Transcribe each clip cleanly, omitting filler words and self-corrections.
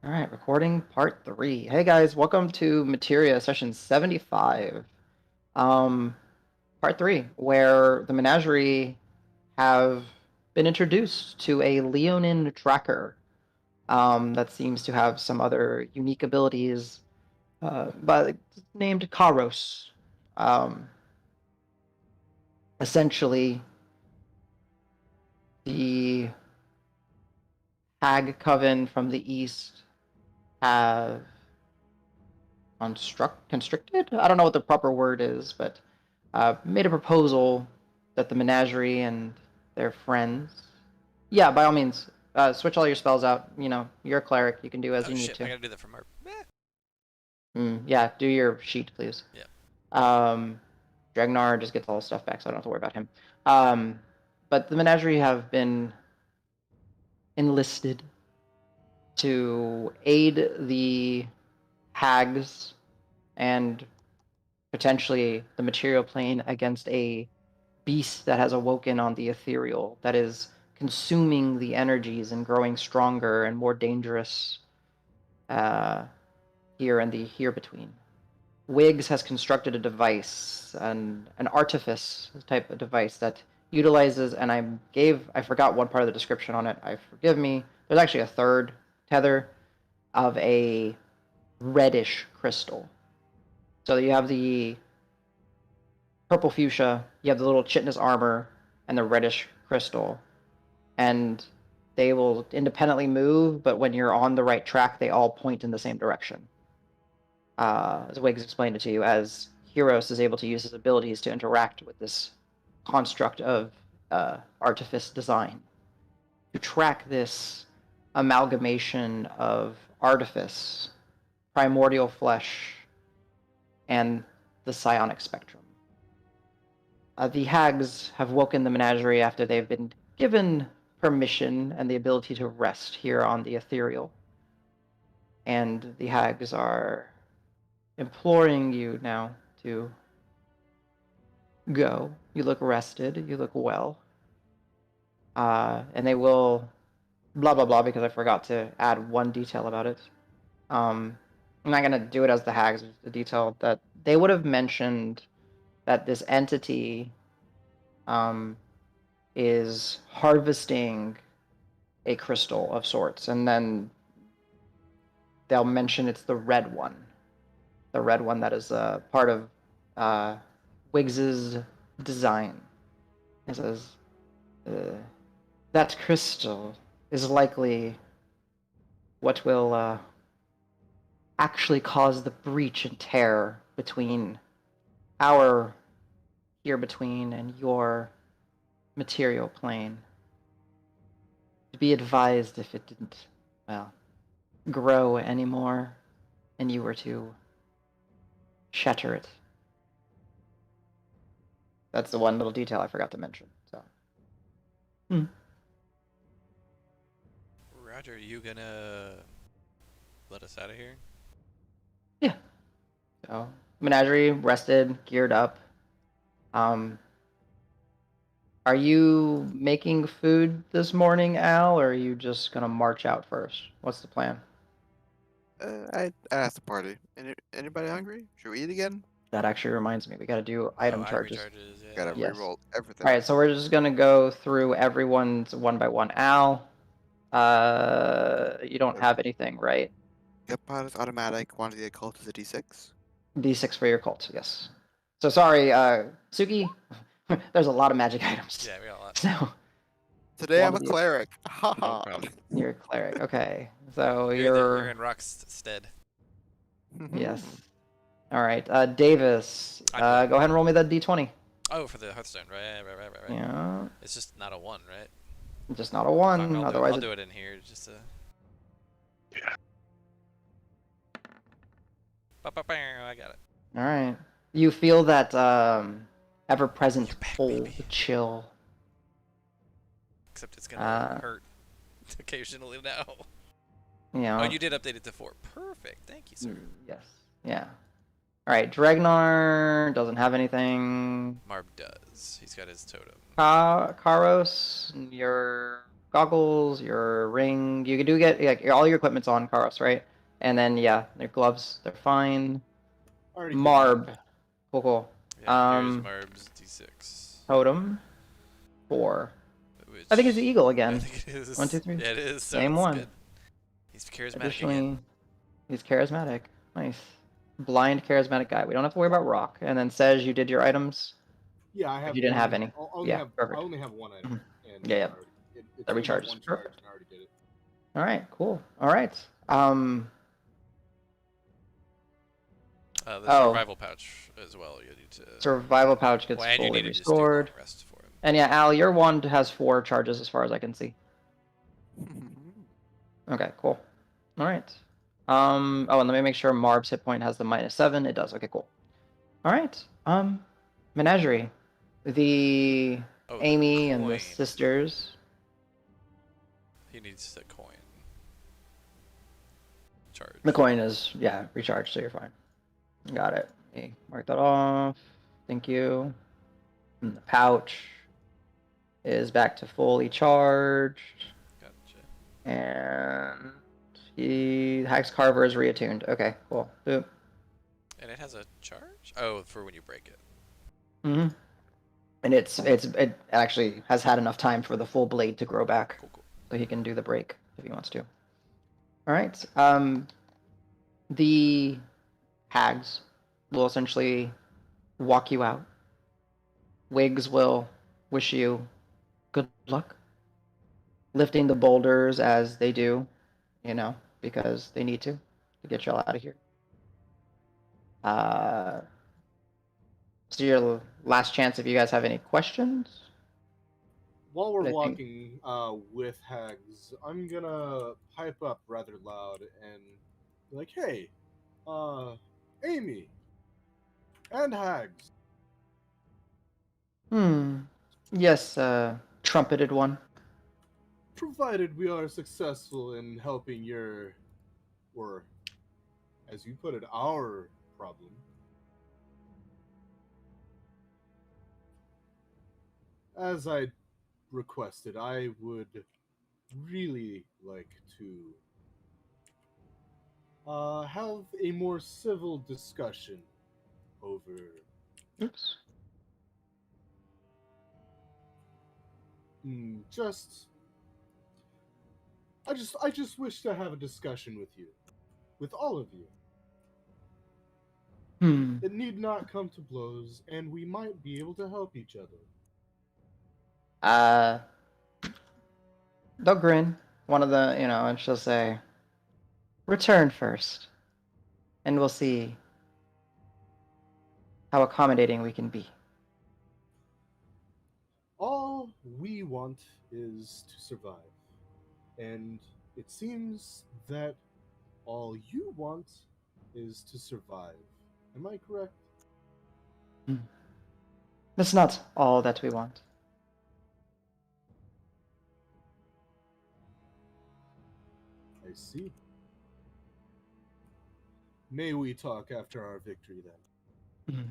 All right, recording part 3. Hey guys, welcome to Materia session 75. Um, part 3, where the Menagerie have been introduced to a Leonin tracker that seems to have some other unique abilities, but named Karos. Um, essentially, the Hag Coven from the east have constricted? I don't know what the proper word is, but made a proposal that the Menagerie and their friends. Yeah, by all means, switch all your spells out. You know, you're a cleric. You can do as Oh you need shit, I to. gotta do that from our. Yeah, do your sheet, please. Yeah. Um, Dragnar just gets all his stuff back, so I don't have to worry about him. Um, but the Menagerie have been enlisted to aid the hags and potentially the material plane against a beast that has awoken on the ethereal, that is consuming the energies and growing stronger and more dangerous uh, here in the here between. Wiggs has constructed a device, an artifice type of device that utilizes, and I forgot one part of the description on it. Forgive me. There's actually a third tether of a reddish crystal. So you have the purple fuchsia, you have the little chitinous armor, and the reddish crystal. And they will independently move, but when you're on the right track, they all point in the same direction. As Wiggs explained it to you, as Heros is able to use his abilities to interact with this construct of artifice design. To track this amalgamation of artifice, primordial flesh, and the psionic spectrum. The hags have woken the menagerie after they've been given permission and the ability to rest here on the ethereal. And the hags are imploring you now to go. You look rested, you look well. And they will blah blah blah because I forgot to add one detail about it. I'm not gonna do it as the hags, the detail that they would have mentioned that this entity um, is harvesting a crystal of sorts, and then they'll mention it's the red one that is part of uh, Wiggs's design. It says uh, that crystal is likely what will actually cause the breach and tear between our here between and your material plane. To be advised if it didn't, well, grow anymore and you were to shatter it. That's the one little detail I forgot to mention. So, Roger, are you gonna let us out of here? yeah. So, Menagerie rested, geared up. Um, are you making food this morning, Al, or are you just gonna march out first? What's the plan? I asked the party. Anybody hungry? Should we eat again? That actually reminds me, we gotta do Oh, item item charges. recharges. Gotta Yeah. Yes. reroll All everything. right, so we're just gonna go through everyone's one by one. Al, you don't have anything, right? Get pot is automatic. Quantity of cult is a d6. D6 for your cult, yes. So sorry, Suki. There's a lot of magic items. Yeah, we got a lot. So Today one I'm of a the cleric. No Haha. problem. you're a cleric. Okay, so You're you're in Rock's stead. yes. All right, Davis. I'm Go good. ahead and roll me that D20. Oh, for the Hearthstone, right. Yeah, It's just not a one, right? just not a Fuck, one. I'll do it. Otherwise, I'll do it in here. Just I got it. all right. You feel that You're ever-present back, pull, baby. the chill. Except it's gonna Uh, hurt occasionally now. you Oh, know, you did update it to 4. Perfect. Thank you, sir. yes, yeah. All right, Dragnar doesn't have anything. Marb does. He's got his totem. Karos, you're goggles, your ring. You do get like all your equipment's on Karos, right? And then yeah, your gloves, they're fine. Already good. Marb, cool. Yeah, here's Marb's D6. Totem, 4. Which I think it's the eagle I again. think it is. 1, 2, 3. Yeah, it is. So Same it's one. good. He's charismatic Additionally, again. he's charismatic. Nice. Blind charismatic guy. We don't have to worry about rock. And then says you did your items. Yeah, I have. You didn't one, have any. I'll only Yeah, have. perfect. I only have one item, and Yeah, yeah. it That only got recharges. one charge, Perfect. and I already did it. All right, cool. All right. The Oh. survival pouch as well. You need to. Survival pouch gets Well, and you fully need to just do long restored. rest for him. And yeah, Al, your wand has 4 charges as far as I can see. Okay, cool. All right. Oh, and let me make sure Marb's hit point has the -7. It does. Okay, cool. All right. Menagerie. The Oh, the Amy and the coin. sisters. He needs the coin. Charge. The coin is, yeah, recharged, so you're fine. Got it. Okay, mark that off. Thank you. And the pouch is back to fully charged. Gotcha. And Hag's Carver is reattuned. Okay, cool. Boop. And it has a charge? Oh, for when you break it. Mm-hmm. And it actually has had enough time for the full blade to grow back. Cool, cool. So he can do the break if he wants to. All right. The hags will essentially walk you out. Wigs will wish you good luck, lifting the boulders as they do, because they need to get y'all out of here. So your last chance if you guys have any questions. While we're I think- walking with Hags, I'm gonna pipe up rather loud and be like, "Hey, Amy and Hags, Yes, trumpeted one. provided we are successful in helping your, or as you put it, our problem, as I requested, I would really like to have a more civil discussion over Oops. just I just wish to have a discussion with you, with all of you. It need not come to blows, and we might be able to help each other. They'll grin. One of the, and she'll say, "Return first, and we'll see how accommodating we can be." All we want is to survive, and it seems that all you want is to survive. Am I correct? That's not all that we want. I see. May we talk after our victory then?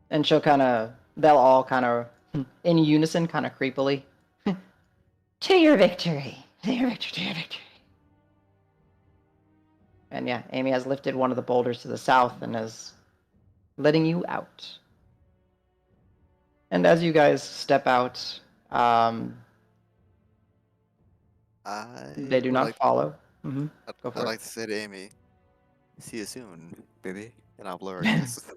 And they'll all kind of, in unison, kind of creepily, to your victory, to your victory, to your victory. And yeah, Amy has lifted one of the boulders to the south and is letting you out. And as you guys step out, they do not follow. Go for I'd it. like to say to Amy, "See you soon, baby," and I'll blow her a kiss.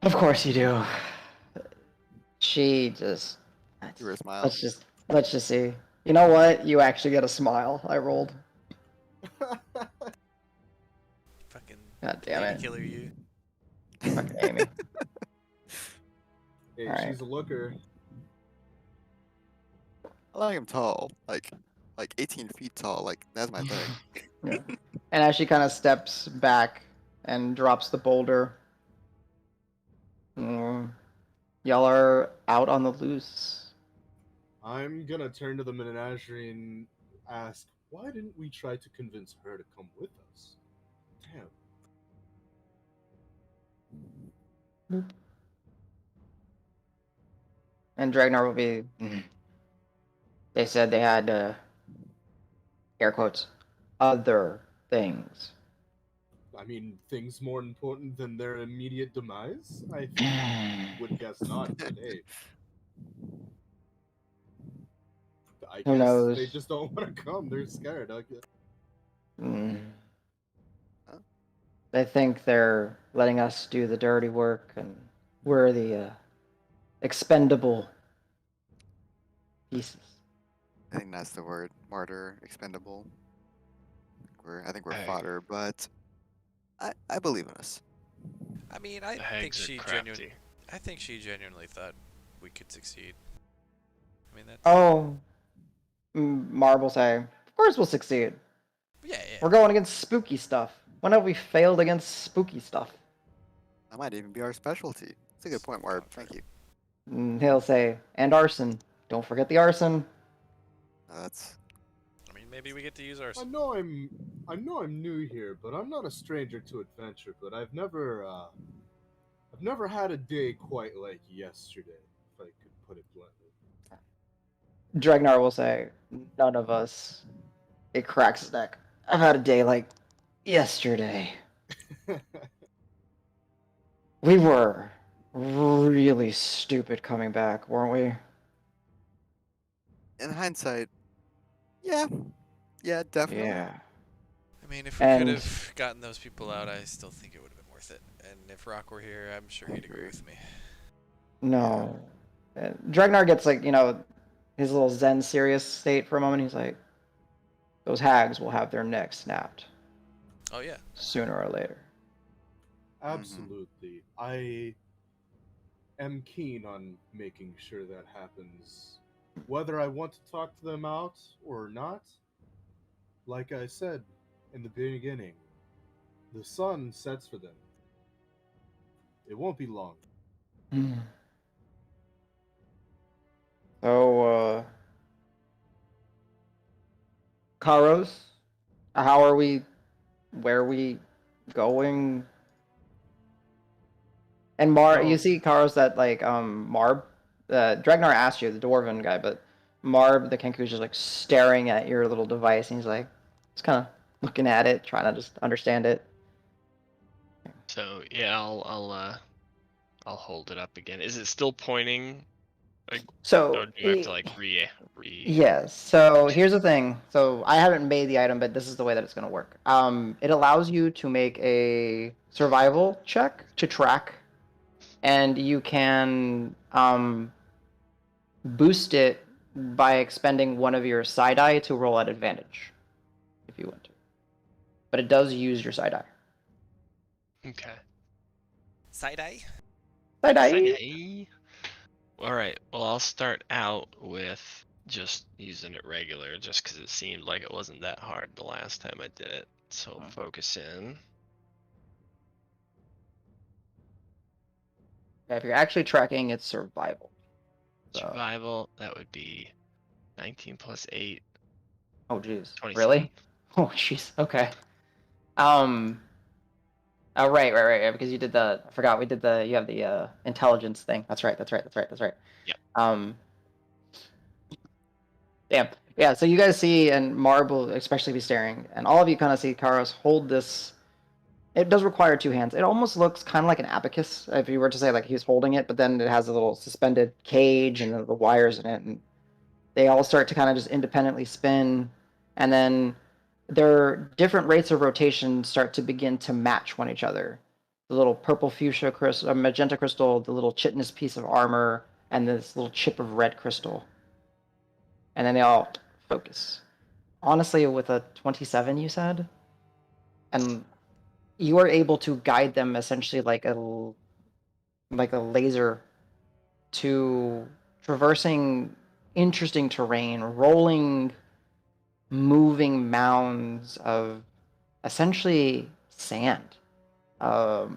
Of course you do. She just. Give her a smile. Let's just see. You know what? You actually get a smile. I rolled. Fucking God damn baby it. killer you. Fucking Amy. Hey, All right. she's a looker. I like him tall, like 18 feet tall. Like that's my thing. Yeah. And as she kind of steps back and drops the boulder, y'all are out on the loose. I'm gonna turn to the menagerie and ask, why didn't we try to convince her to come with us? Damn. And Dragnar will be. They said they had, air quotes, other things. I mean, things more important than their immediate demise? I would guess not, but hey. I Who guess knows? they just don't want to come. They're scared. Mm. Huh? They think they're letting us do the dirty work, and we're the expendable pieces. I think that's the word. Martyr, expendable. I think we're Hey. fodder, but I believe in us. I mean, The hags are crafty. I think she genuinely thought we could succeed. I mean, that's. Oh, Marb will say, of course we'll succeed. Yeah. We're going against spooky stuff. When have we failed against spooky stuff? That might even be our specialty. That's a good point, Marb. Thank you. He'll say, and arson. Don't forget the arson. That's I mean, maybe we get to use our. I know I'm new here, but I'm not a stranger to adventure. But I've never had a day quite like yesterday, if I could put it bluntly. Dragnar will say, none of us. It cracks his neck. I've had a day like yesterday. We were really stupid coming back, weren't we? in hindsight. Yeah, definitely. Yeah. I mean, if we And- could have gotten those people out, I still think it would have been worth it. And if Rock were here, I'm sure he'd agree with me. No. Dragnar gets like, his little zen serious state for a moment. He's like, those hags will have their necks snapped Oh yeah. sooner or later. Absolutely. I am keen on making sure that happens. Whether I want to talk to them out or not, like I said in the beginning, the sun sets for them. It won't be long. So, Karos, how are we? Where are we going? And you see Karos that like Marb, Dragnar asked you, the dwarven guy, but Marb the Kenku's just like staring at your little device, and he's like, just kind of looking at it, trying to just understand it. So yeah, I'll hold it up again. Is it still pointing? So Or do you have to like re? Yes. So here's the thing. So I haven't made the item, but this is the way that it's going to work. It allows you to make a survival check to track, and you can boost it by expending one of your side eye to roll at advantage, if you want to. But it does use your side eye. Okay. Side eye. Side eye. Side-eye. All right. Well, I'll start out with just using it regular, just because it seemed like it wasn't that hard the last time I did it. So focus in. Yeah, if you're actually tracking, it's survival. So. Survival. That would be 19 plus 8. Oh, jeez. 27. Really? Oh, jeez. Okay. Oh, right. Because you did I forgot, you have the intelligence thing. That's right. Yep. Damn. Yeah, so you guys see, and Marb will especially be staring, and all of you kind of see Karos hold this. It does require two hands. It almost looks kind of like an abacus, if you were to say like he's holding it, but then it has a little suspended cage and the wires in it, and they all start to kind of just independently spin, and then their different rates of rotation start to begin to match one each other. The little purple fuchsia crystal, magenta crystal, the little chitinous piece of armor, and this little chip of red crystal. And then they all focus. Honestly, with a 27, you said, and you are able to guide them essentially like a laser to traversing interesting terrain, rolling, moving mounds of essentially sand. Though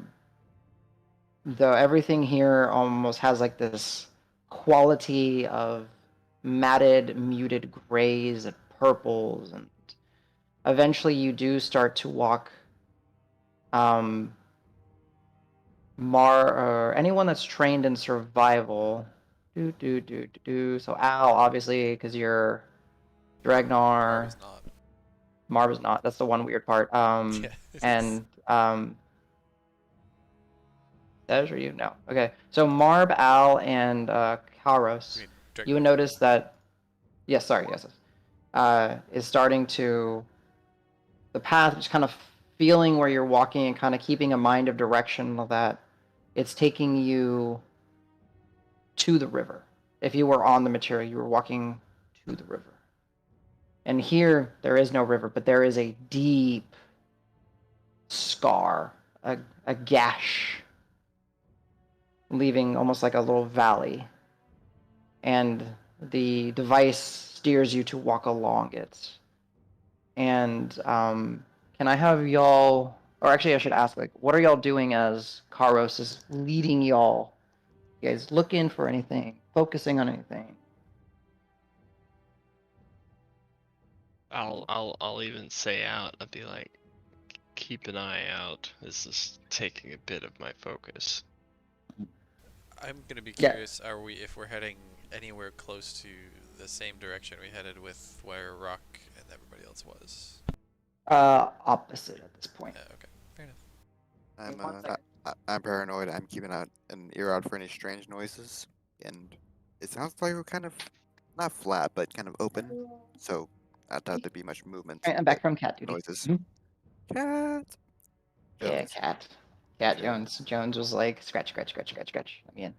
everything here almost has like this quality of matted, muted grays and purples, and eventually you do start to walk. Anyone that's trained in survival So Al, obviously, because you're Dragnar. Marv is not. Marv is not. That's the one weird part. Yeah, it is. And Tej or you? No. Okay. So Marb, Al, and Karos. I mean, You would Dragnar. notice that. Yes. Sorry. Yes. Is starting to the path, just kind of feeling where you're walking and kind of keeping a mind of direction that it's taking you to the river. If you were on the material, you were walking to the river. And here, there is no river, but there is a deep scar, a gash, leaving almost like a little valley. And the device steers you to walk along it. And can I have y'all, or actually I should ask, like, what are y'all doing as Karos is leading y'all? You guys looking for anything, focusing on anything? I'll even say out. I'll be like, keep an eye out. This is taking a bit of my focus. I'm gonna be Yeah. curious. If we're heading anywhere close to the same direction we headed with where Rock and everybody else was? Opposite at this point. Okay, fair enough. I'm One second. I'm paranoid. I'm keeping an ear out for any strange noises, and it sounds like we're kind of not flat, but kind of open. So I doubt there'd be much movement. I'm back from cat duty. Noises. Mhm. Cat. Yeah, Jones. cat. Okay. Jones. Jones was like, scratch. Let me in.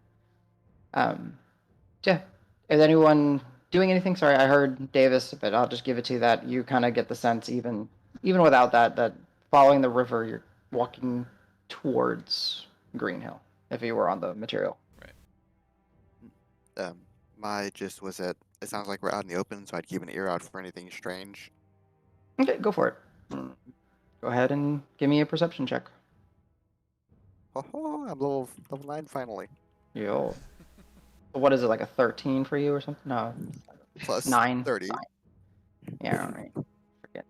Yeah. Is anyone doing anything? Sorry, I heard Davis, but I'll just give it to you that you kind of get the sense, even without that following the river, you're walking towards Green Hill. If you were on the material. My gist was that it sounds like we're out in the open, so I'd keep an ear out for anything strange. Okay, go for it. Go ahead and give me a perception check. Oh, I'm level 9 finally. Yo. What is it, like a 13 for you or something? No. Plus 9. 30. 9. Yeah, all right. Forget.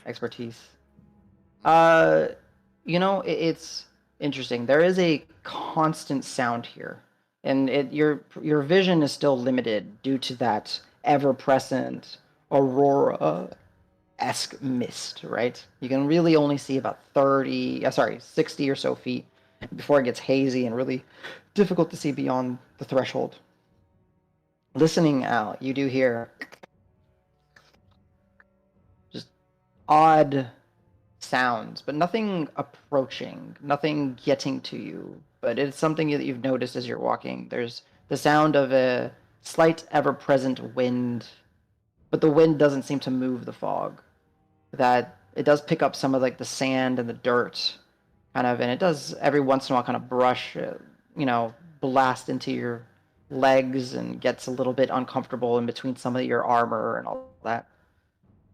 Expertise. It's interesting. There is a constant sound here, and your vision is still limited due to that ever-present aurora-esque mist, right? You can really only see about 60 or so feet before it gets hazy and really difficult to see beyond the threshold. Listening out, you do hear just odd sounds, but nothing approaching, nothing getting to you. But it's something that you've noticed as you're walking. There's the sound of a slight ever-present wind, but the wind doesn't seem to move the fog. That it does pick up some of like the sand and the dirt, kind of, and it does every once in a while kind of brush, blast into your legs and gets a little bit uncomfortable in between some of your armor and all that.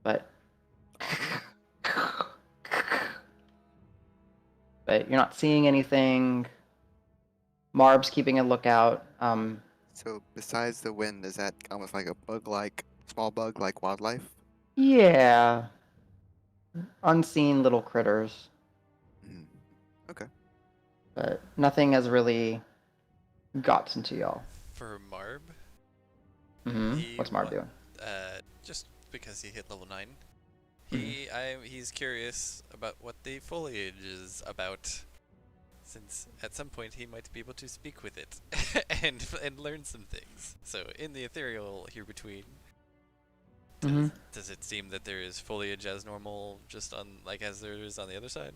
But you're not seeing anything. Marb's keeping a lookout. So besides the wind, is that almost like a bug-like, small bug-like wildlife? Yeah, unseen little critters, Hmm. Okay. but nothing has really gotten to y'all. For Marb, Mm-hmm. What's Marb doing? Just because he hit level 9, he's curious about what the foliage is about, since at some point he might be able to speak with it and learn some things. So in the ethereal here between, does it seem that there is foliage as normal, just on as there is on the other side?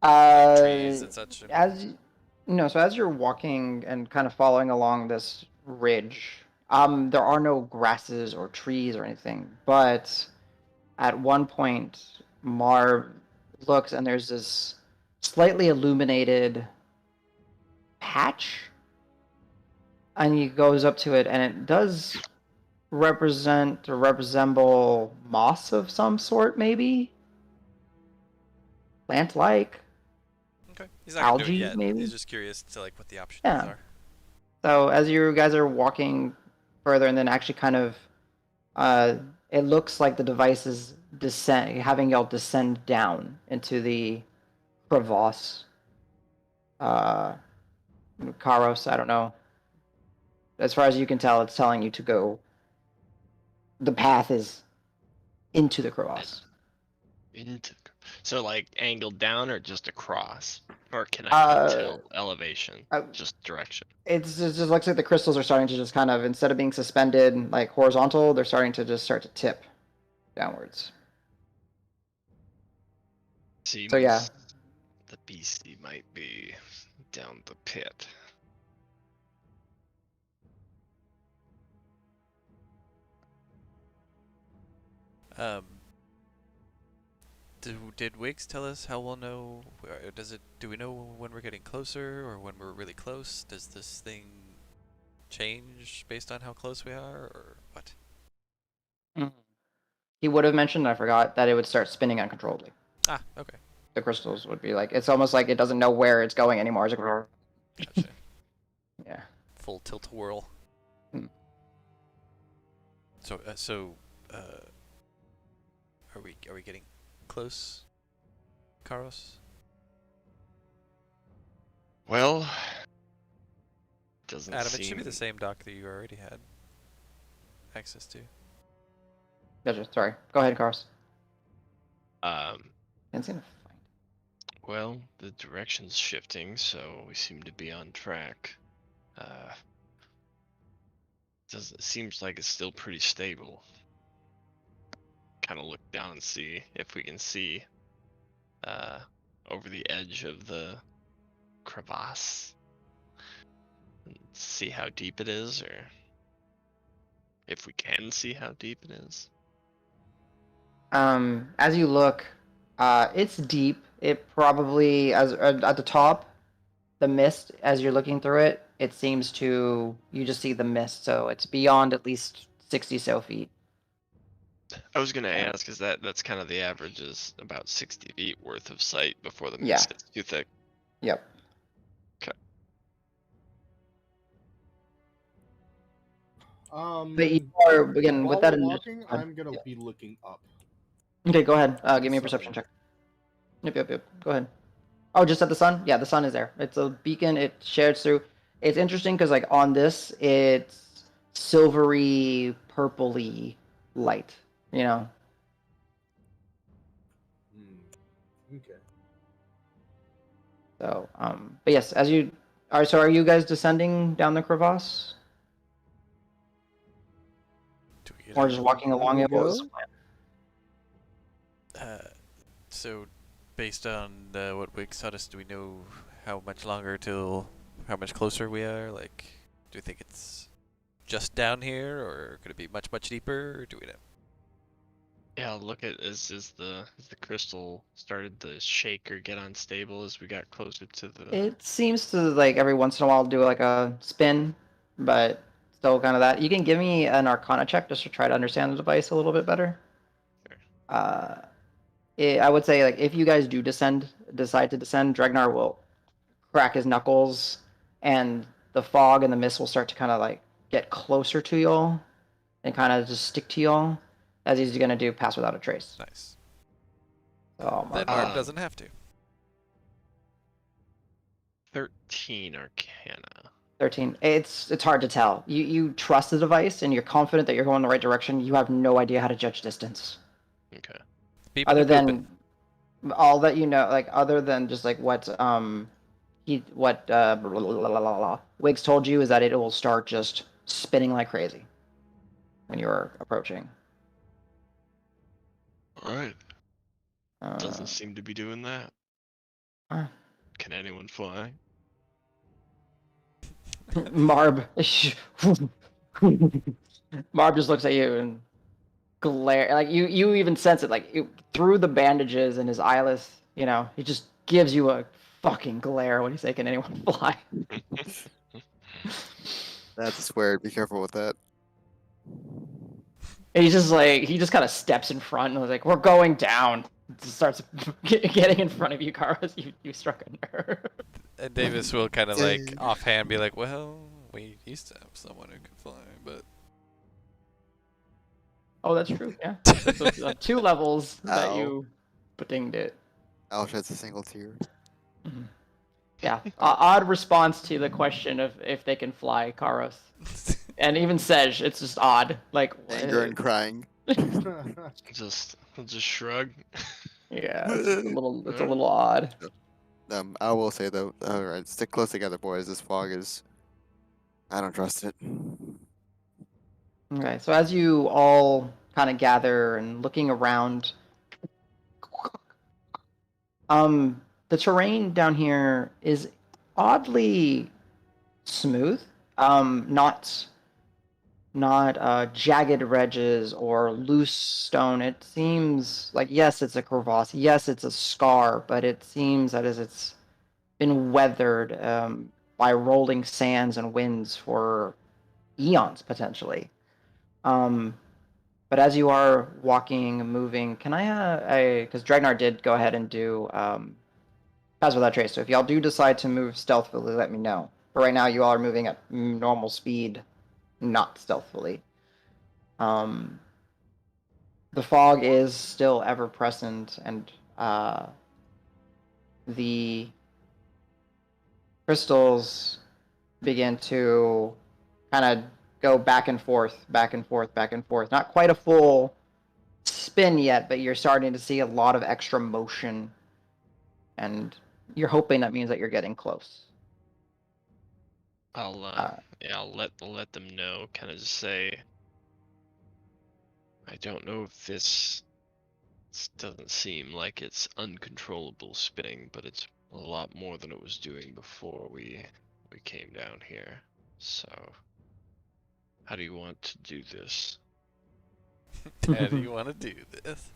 Trees and such. So as you're walking and kind of following along this ridge, there are no grasses or trees or anything, but at one point, Marv looks and there's this slightly illuminated patch, and he goes up to it, and it does resemble moss of some sort, maybe plant-like. Okay, he's not gonna do it Algae, yet. maybe? He's just curious to what the options Yeah. are. So as you guys are walking further, and then actually kind of, it looks like the device is having y'all descend down into the crevasse. Karos, I don't know. as far as you can tell, it's telling you to go. The path is into the crevasse. So like angled down or just across, or can I tell elevation, just direction? It just looks like the crystals are starting to just kind of, instead of being suspended like horizontal, they're starting to just start to tip downwards. Seems So yeah, the beastie might be down the pit. Um, did Wiggs tell us how we'll know? Do we know when we're getting closer or when we're really close? Does this thing change based on how close we are, or what? he would have mentioned, I forgot, that it would start spinning uncontrollably. Ah, okay. The crystals would be like, it's almost like it doesn't know where it's going anymore. It's like, Gotcha. yeah. Full tilt whirl. Hmm. So, are we getting close, Karos? Well, doesn't Adam, seem... it should be the same dock that you already had access to. Gotcha. Sorry. Go ahead, Carlos. Can't seem to find. Well, the direction's shifting, so we seem to be on track. Seems like it's still pretty stable. Kind of look down and see if we can see over the edge of the crevasse and see how deep it is, or if we can see how deep it is. As you look, it's deep. It probably, as at the top, the mist, as you're looking through it, it seems to, you just see the mist, so it's beyond at least 60 so feet. I was gonna ask, is that's kind of the average, is about 60 feet worth of sight before the mist Yeah. gets too thick. Yep. Okay. But you are, again, while with that we're in walking, I'm gonna be looking up. Okay, go ahead. Give me a Sun. perception check. Yep. Go ahead. Oh, just at the sun? Yeah, the sun is there. It's a beacon. It shares through. It's interesting because, like, on this, it's silvery, purpley light. You know. Okay. So, but yes, as you are. So, are you guys descending down the crevasse, Do we get or just walking along it? What was the plan? So, based on what Wiggs taught us, do we know how much longer till how much closer we are? Like, do we think it's just down here, or could it be much deeper? Or do we know? Yeah, look at is the crystal started to shake or get unstable as we got closer to the... It seems to, like, every once in a while do like a spin, but still kind of that. You can give me an Arcana check just to try to understand the device a little bit better. Sure. I would say, like, if you guys do decide to descend, Dregnar will crack his knuckles, and the fog and the mist will start to kind of like get closer to y'all and kind of just stick to y'all, as he's gonna do pass without a trace. Nice. So Then Mark doesn't have to. 13 Arcana. 13. It's hard to tell. You trust the device and you're confident that you're going the right direction. You have no idea how to judge distance. Okay. Other than all that you know, like other than just like what Wiggs told you, is that it will start just spinning like crazy when you're approaching. All right. Doesn't seem to be doing that. Can anyone fly? Marb just looks at you and glare. Like you even sense it, like through the bandages in his eyeless. You know, he just gives you a fucking glare when he's like, "Can anyone fly?" That's weird. Be careful with that. And he's just like, he just kind of steps in front and was like, "We're going down." Just starts getting in front of you, Carlos. You struck a nerve. And Davis will kind of like offhand be like, "Well, we used to have someone who could fly, but." Oh, that's true. Yeah, so, 2 levels that you dinged it. Al sheds a single tear. Mm-hmm. Yeah, odd response to the question of if they can fly, Karos. And even Sej, it's just odd. Like, Anger and what? crying. Just shrug. Yeah, it's a little odd. I will say though, alright, stick close together, boys. This fog is, I don't trust it. Okay, so as you all kind of gather and looking around, the terrain down here is oddly smooth. Not jagged ledges or loose stone. It seems like, yes, it's a crevasse, yes, it's a scar, but it seems that it's been weathered by rolling sands and winds for eons potentially. But as you are walking, moving, can I because Dragnar did go ahead and do Pass Without Trace. So if y'all do decide to move stealthily, let me know. But right now, you all are moving at normal speed, not stealthily. Um, the fog is still ever present, and the crystals begin to kind of go back and forth, back and forth, back and forth. Not quite a full spin yet, but you're starting to see a lot of extra motion, and you're hoping that means that you're getting close. I'll I'll let them know. Kind of just say, I don't know if this doesn't seem like it's uncontrollable spinning, but it's a lot more than it was doing before we came down here. So, how do you want to do this? How do you want to do this?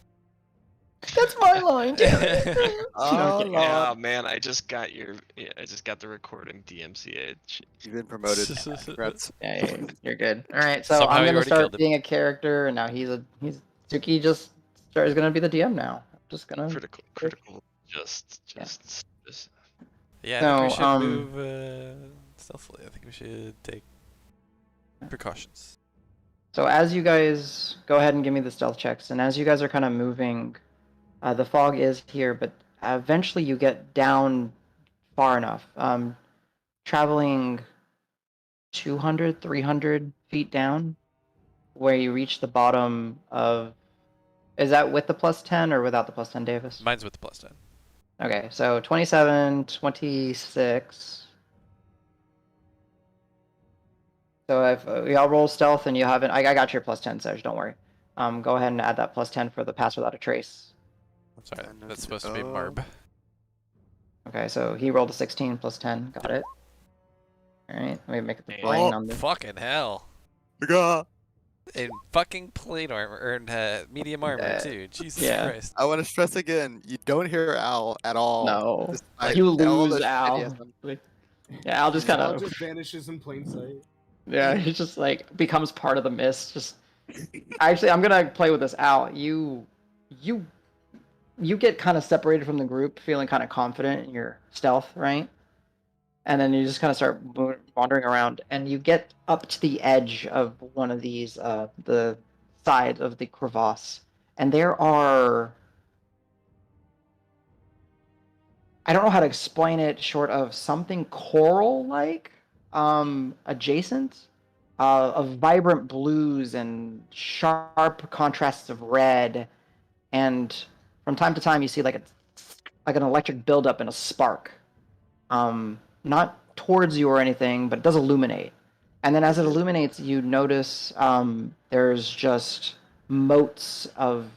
That's my line, damn it. Oh, Okay. Oh man, I just got the recording DMCA. You've been promoted. Congrats. Yeah, you're good. All right, so Somehow I'm you gonna already start killed him. being a character, and now he's Suki just is gonna be the DM now. Just gonna. Critical. Just. Yeah, I think we So, should move stealthily. I think we should take precautions. So as you guys go ahead and give me the stealth checks, and as you guys are kind of moving, the fog is here, but eventually you get down far enough, traveling 200, 300 feet down, where you reach the bottom of. Is that with the +10 or without the +10, Davis? Mine's with the +10. Okay, so 27, 26. So if we all roll stealth and you haven't, I got your +10, Serge, don't worry. Go ahead and add that +10 for the Pass Without a Trace. I'm sorry, I know that's it's- supposed to be Marb. Okay, so he rolled a 16 +10, got it. All right, let me make it the Oh, brain on this. Fucking hell. Gah! In fucking plate armor, or medium armor too. Jesus yeah. Christ. I want to stress again, you don't hear Al at all. No, despite you all the lose shit he Al. has done. Yeah, Al just kind Al of. just vanishes in plain sight. Yeah, he just like becomes part of the mist. Just actually, I'm gonna play with this. Al, you get kind of separated from the group, feeling kind of confident in your stealth, right? And then you just kind of start wandering around, and you get up to the edge of one of these, the side of the crevasse, and there are. I don't know how to explain it short of something coral-like, adjacent, of vibrant blues and sharp contrasts of red, and from time to time you see like an electric buildup and a spark, not towards you or anything, but it does illuminate. And then as it illuminates, you notice there's just motes of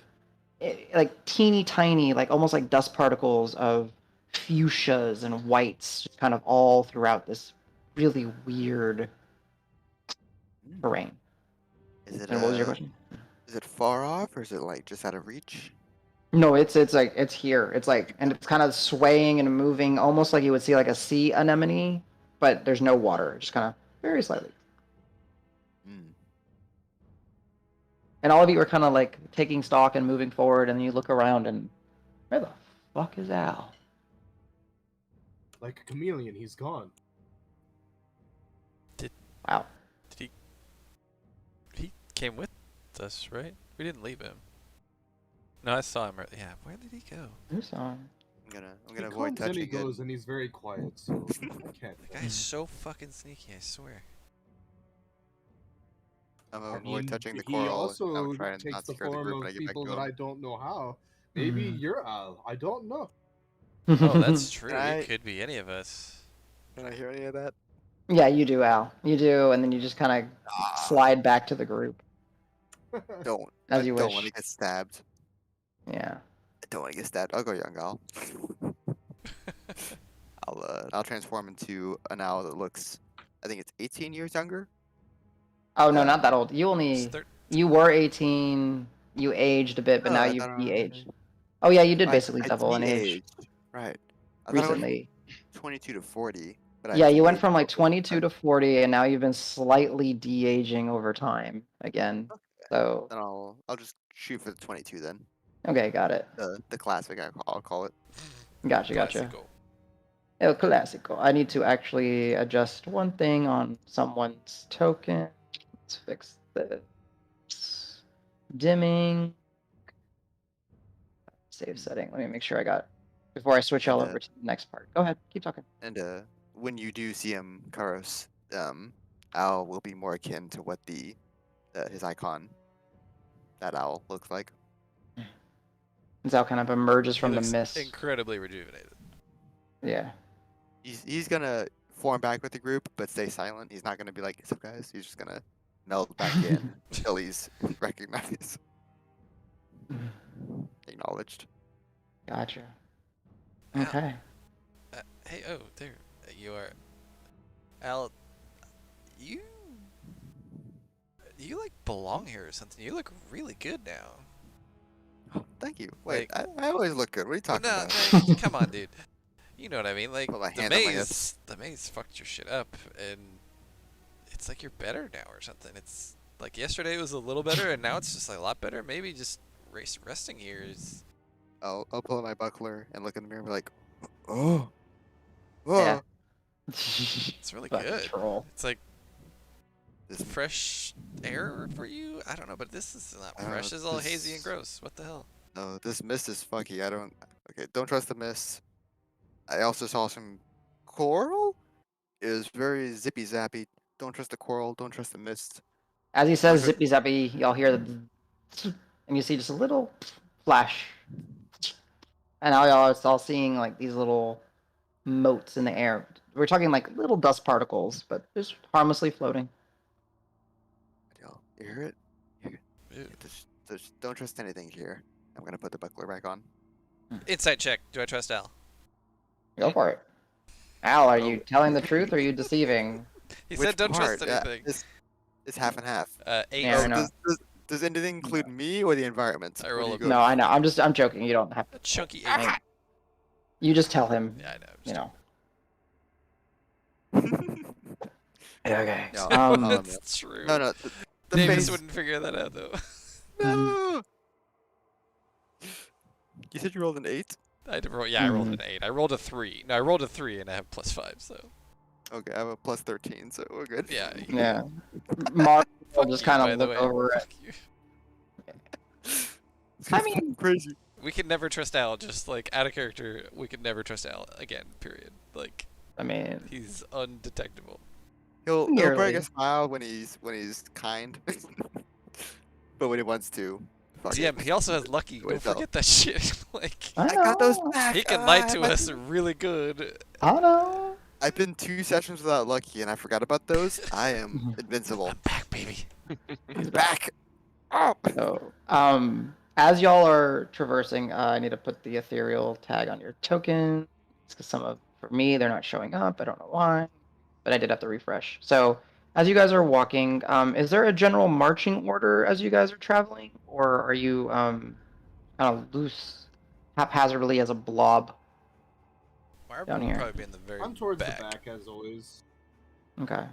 like teeny tiny, like almost like dust particles of fuchsias and whites, just kind of all throughout this really weird terrain. Is it And what was your question? Is it far off or is it like just out of reach? No, it's like it's here. It's like, and it's kind of swaying and moving, almost like you would see like a sea anemone, but there's no water, just kind of very slightly. Hmm. And all of you are kind of like taking stock and moving forward, and then you look around and where the fuck is Al? Like a chameleon, he's gone. Wow. He came with us, right? We didn't leave him. No, I saw him. Yeah, where did he go? Who saw him? I'm He gonna avoid comes and he touching goes, it. and he's very quiet, so I can't. That guy is so fucking sneaky, I swear. I'm gonna I avoid mean, touching the he coral. I'm also trying takes not to the scare the form group when I of get back people to that I him. don't know how. Maybe you're Al. I don't know. Oh, that's true. Can It I, could be any of us. can I hear any of that? Yeah, you do, Al. You do, and then you just kind of Ah, slide back to the group don't. I as you don't want to wish. get stabbed. Yeah. I don't want to get stabbed. I'll go young Al. I'll transform into an owl that looks, I think it's 18 years younger. Oh no, not that old. It's You were 18. You aged a bit, but Oh, now I you've thought de-aged. Oh yeah, you did I, basically I double in age de-aged. Right. I thought I went recently. from 22 to 40, but I Yeah, you went de-aged from like over 22 time. to 40, and now you've been slightly de-aging over time again. So Then I'll just shoot for the 22 then. okay, got it. The classic I'll call it. Gotcha. Classico. El Clásico. I need to actually adjust one thing on someone's token. Let's fix this. Dimming. Save setting. Let me make sure I got before I switch all And over to the next part. Go ahead, keep talking. and when you do see him, Karos, owl will be more akin to what his icon, that owl, looks like. It's how kind of emerges He from the looks mist. incredibly rejuvenated. Yeah. He's gonna form back with the group, but stay silent. He's not gonna be like, "What's up, guys?" He's just gonna meld back in until he's recognized, acknowledged. Gotcha. Al, Okay. hey, oh, there you are. Al, you like belong here or something. You look really good now. Thank you. Wait, Like, I always look good. What are you well, talking no, about? no, come on, dude. You know what I mean? Like Put my the hand on my hips. maze fucked your shit up, and it's like you're better now or something. It's like yesterday was a little better, and now it's just like a lot better. Maybe just resting here is. I'll pull out my buckler and look in the mirror and be like, "Oh, Yeah. oh." It's really Fucking good. troll. It's like This fresh air for you. I don't know, but this is not fresh. It's all hazy and gross. What the hell? No, this mist is funky. I don't. Okay, don't trust the mist. I also saw some coral. It was very zippy zappy. Don't trust the coral. Don't trust the mist. As he Don't says trust. zippy zappy, y'all hear the and you see just a little flash. And now y'all are all seeing like these little motes in the air. We're talking like little dust particles, but just harmlessly floating. Yo, you hear it? Ew. Just don't trust anything here. I'm gonna put the buckler back on. Insight check. Do I trust Al? Go for it. Al, are Oh. you telling the truth or are you deceiving? He Which said don't part? trust anything. It's half and half. 8. Yeah, I Oh, know. does anything include me or the environment? I Where roll do you a- go? No, I know. I'm joking. You don't have A chunky 8. to. You just tell him. Yeah, I know. You know. No, Okay. That's true. no. The Davis face. wouldn't figure that out though. No. You said you rolled an 8. I rolled an 8. I rolled a 3. No, I rolled a 3 and I have +5. So Okay, I have a plus 13, so we're good. yeah. Yeah. Mark will Fuck just you, kind by of the look way. over it. Fuck you. I mean- crazy. We can never trust Al. Just like out of character, we could never trust Al again. Period. Like I mean, he's undetectable. He'll break Nearly. a smile when he's kind, but when he wants to, fuck DM. it. He also has lucky. Wait, Don't no. forget that shit. Like I I got those know. back. he can lie to my us two- really good. I know. I've been 2 sessions without lucky, and I forgot about those. I am invincible. I'm back, baby. He's back. Oh. So, as y'all are traversing, I need to put the ethereal tag on your token. Because for me, they're not showing up. I don't know why, but I did have to refresh. So, as you guys are walking, is there a general marching order as you guys are traveling, or are you kind of loose, haphazardly as a blob? Marb Down would here. probably be in the very I'm towards back. the back as always. Okay.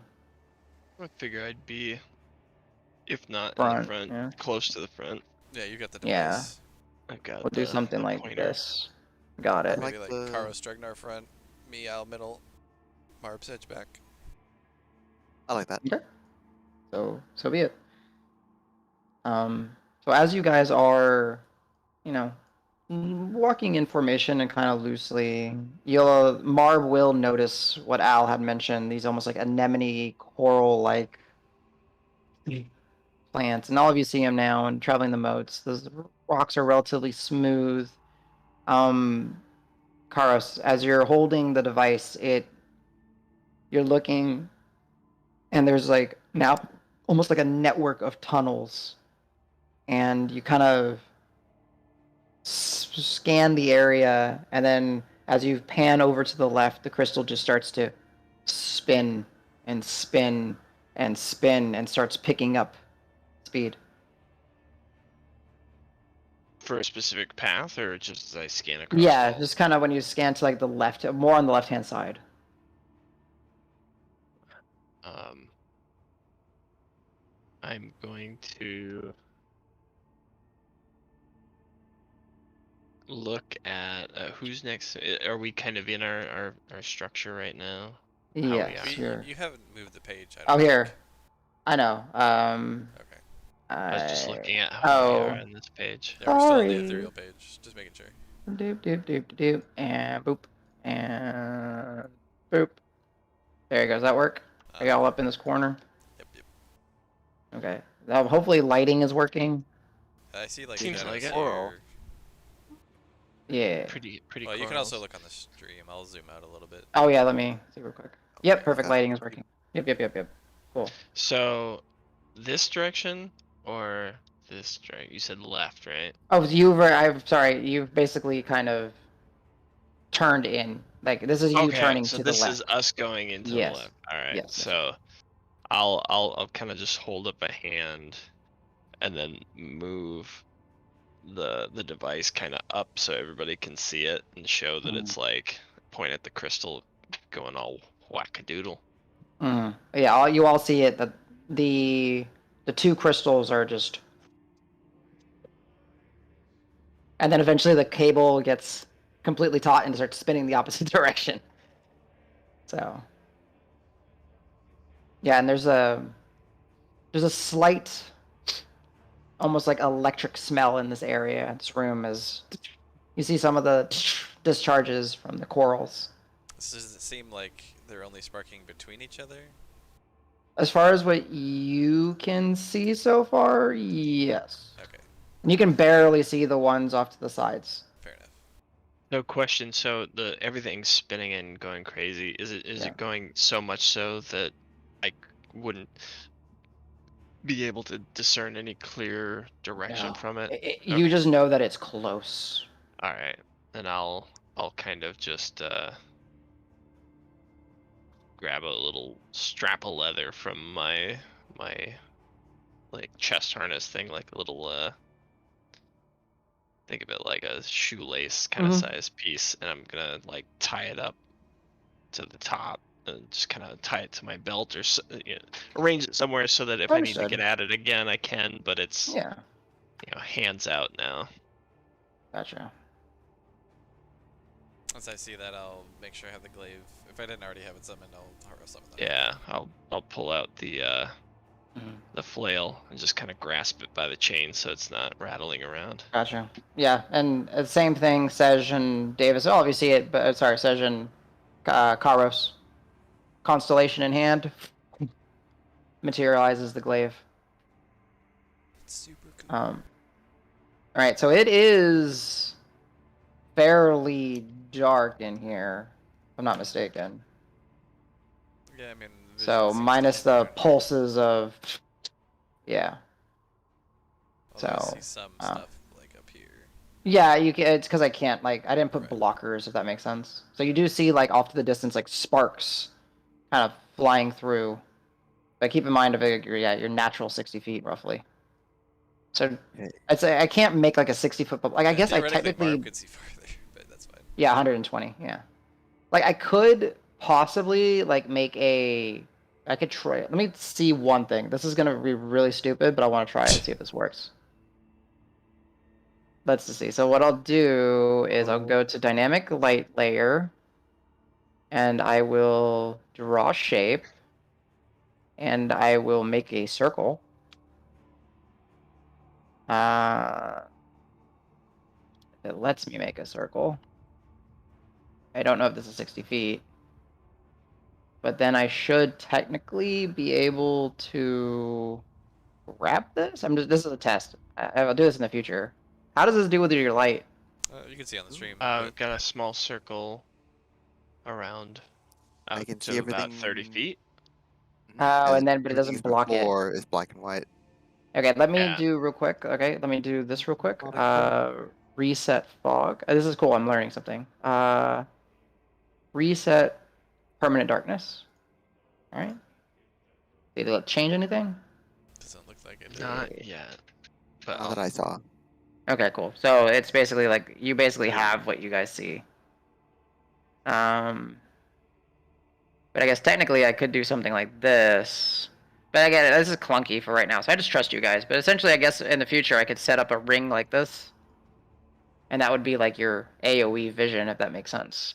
I figure I'd be, if not in Front, the front, yeah. close to the front. Yeah, you got the Yeah. device. I've got We'll do the something like pointer. this. Got it. Maybe like like the- Karo Stregnar front, me Al middle, Marb's edge back. I like that. Okay. So be it. So as you guys are, walking in formation and kind of loosely, Marv will notice what Al had mentioned. These almost like anemone coral-like plants, and all of you see them now and traveling the moats. Those rocks are relatively smooth. Karos, as you're holding the device, you're looking, and there's like now almost like a network of tunnels, and you kind of scan the area, and then as you pan over to the left, the crystal just starts to spin and spin and spin and starts picking up speed. For a specific path, or just as I scan across? Yeah, just kind of when you scan to like the left, more on the left-hand side. I'm going to look at who's next. Are we kind of in our structure right now? Yes, You haven't moved the page. I Oh, don't here. think. I know. Okay. I was just looking at how we are on this page. Yeah, we're still on the Sorry. ethereal page. Just making sure. Doop, doop, doop, doop, and boop, and boop. There you go. Does that work? Are y'all up in this corner? Yep. Okay. Hopefully lighting is working. I see like Seems shadows like it. here. Yeah. Pretty Well, you can corals. also look on the stream. I'll zoom out a little bit. Oh yeah, let me see real quick. Yep, Okay, perfect got it. lighting is working. Yep. Cool. So, this direction or this direction? You said left, right? Oh, I'm sorry. You've basically kind of turned in. Like this is you Okay, turning so to the this left. is us going into the Yes. left. All right. Yes. So, I'll kind of just hold up a hand, and then move the device kind of up so everybody can see it and show that it's like point at the crystal, going all wackadoodle. Yeah, you all see it. That the two crystals are just, and then eventually the cable gets completely taut and starts spinning the opposite direction. So, yeah, and there's a slight, almost like electric smell in this area. This room as you see some of the discharges from the corals. Does it seem like they're only sparking between each other? As far as what you can see so far, yes. Okay. And you can barely see the ones off to the sides. Fair enough. No question. So everything's spinning and going crazy. Is it going so much so that I wouldn't be able to discern any clear direction No. from it? You just know that it's close. All right, then I'll kind of just grab a little strap of leather from my like chest harness thing, like a little think of it like a shoelace kind of size piece, and I'm gonna like tie it up to the top and just kind of tie it to my belt, or arrange it somewhere so that if I need to get at it again, I can. But it's hands out now. Gotcha. Once I see that, I'll make sure I have the glaive. If I didn't already have it summoned, I'll summon that. Yeah, I'll pull out the flail and just kind of grasp it by the chain so it's not rattling around. Gotcha. Yeah, and same thing, Sej and Davis. Oh, you see it, but sorry, Sej and Karos. Constellation in hand, materializes the glaive. It's super cool. All right, so it is fairly dark in here, if I'm not mistaken. Yeah, I mean. So minus the pulses of, yeah. Although I see some stuff like up here. Yeah, you can. It's because I can't. Like, I didn't put blockers, if that makes sense. So you do see like off to the distance, like sparks, kind of flying through. But keep in mind, your natural 60 feet roughly. So I can't make like a 60-foot. Like I guess I technically. Marv could see farther, but that's fine. Yeah, 120. Yeah. Like I could possibly like make a. I could try. Let me see one thing. This is gonna be really stupid, but I want to try it and see if this works. Let's see. So what I'll do is I'll go to dynamic light layer, and I will draw shape, and I will make a circle. It lets me make a circle. I don't know if this is 60 feet. But then I should technically be able to wrap this. This is a test. I'll do this in the future. How does this do with your light? You can see on the stream. We've got a small circle around I out can to see about 30 everything. feet. Oh, and then but it everything doesn't block it. before is black and white. Okay, let me Yeah. do real quick. Okay, let me do this real quick. Not a Reset fog. This is cool. I'm learning something. Reset permanent darkness. All right. Did it change anything? Doesn't look like it. Not yet. But Not that I saw. Okay, cool. So it's basically like you basically have what you guys see. But I guess technically I could do something like this. But again, this is clunky for right now, so I just trust you guys. But essentially, I guess in the future I could set up a ring like this. And that would be like your AoE vision, if that makes sense.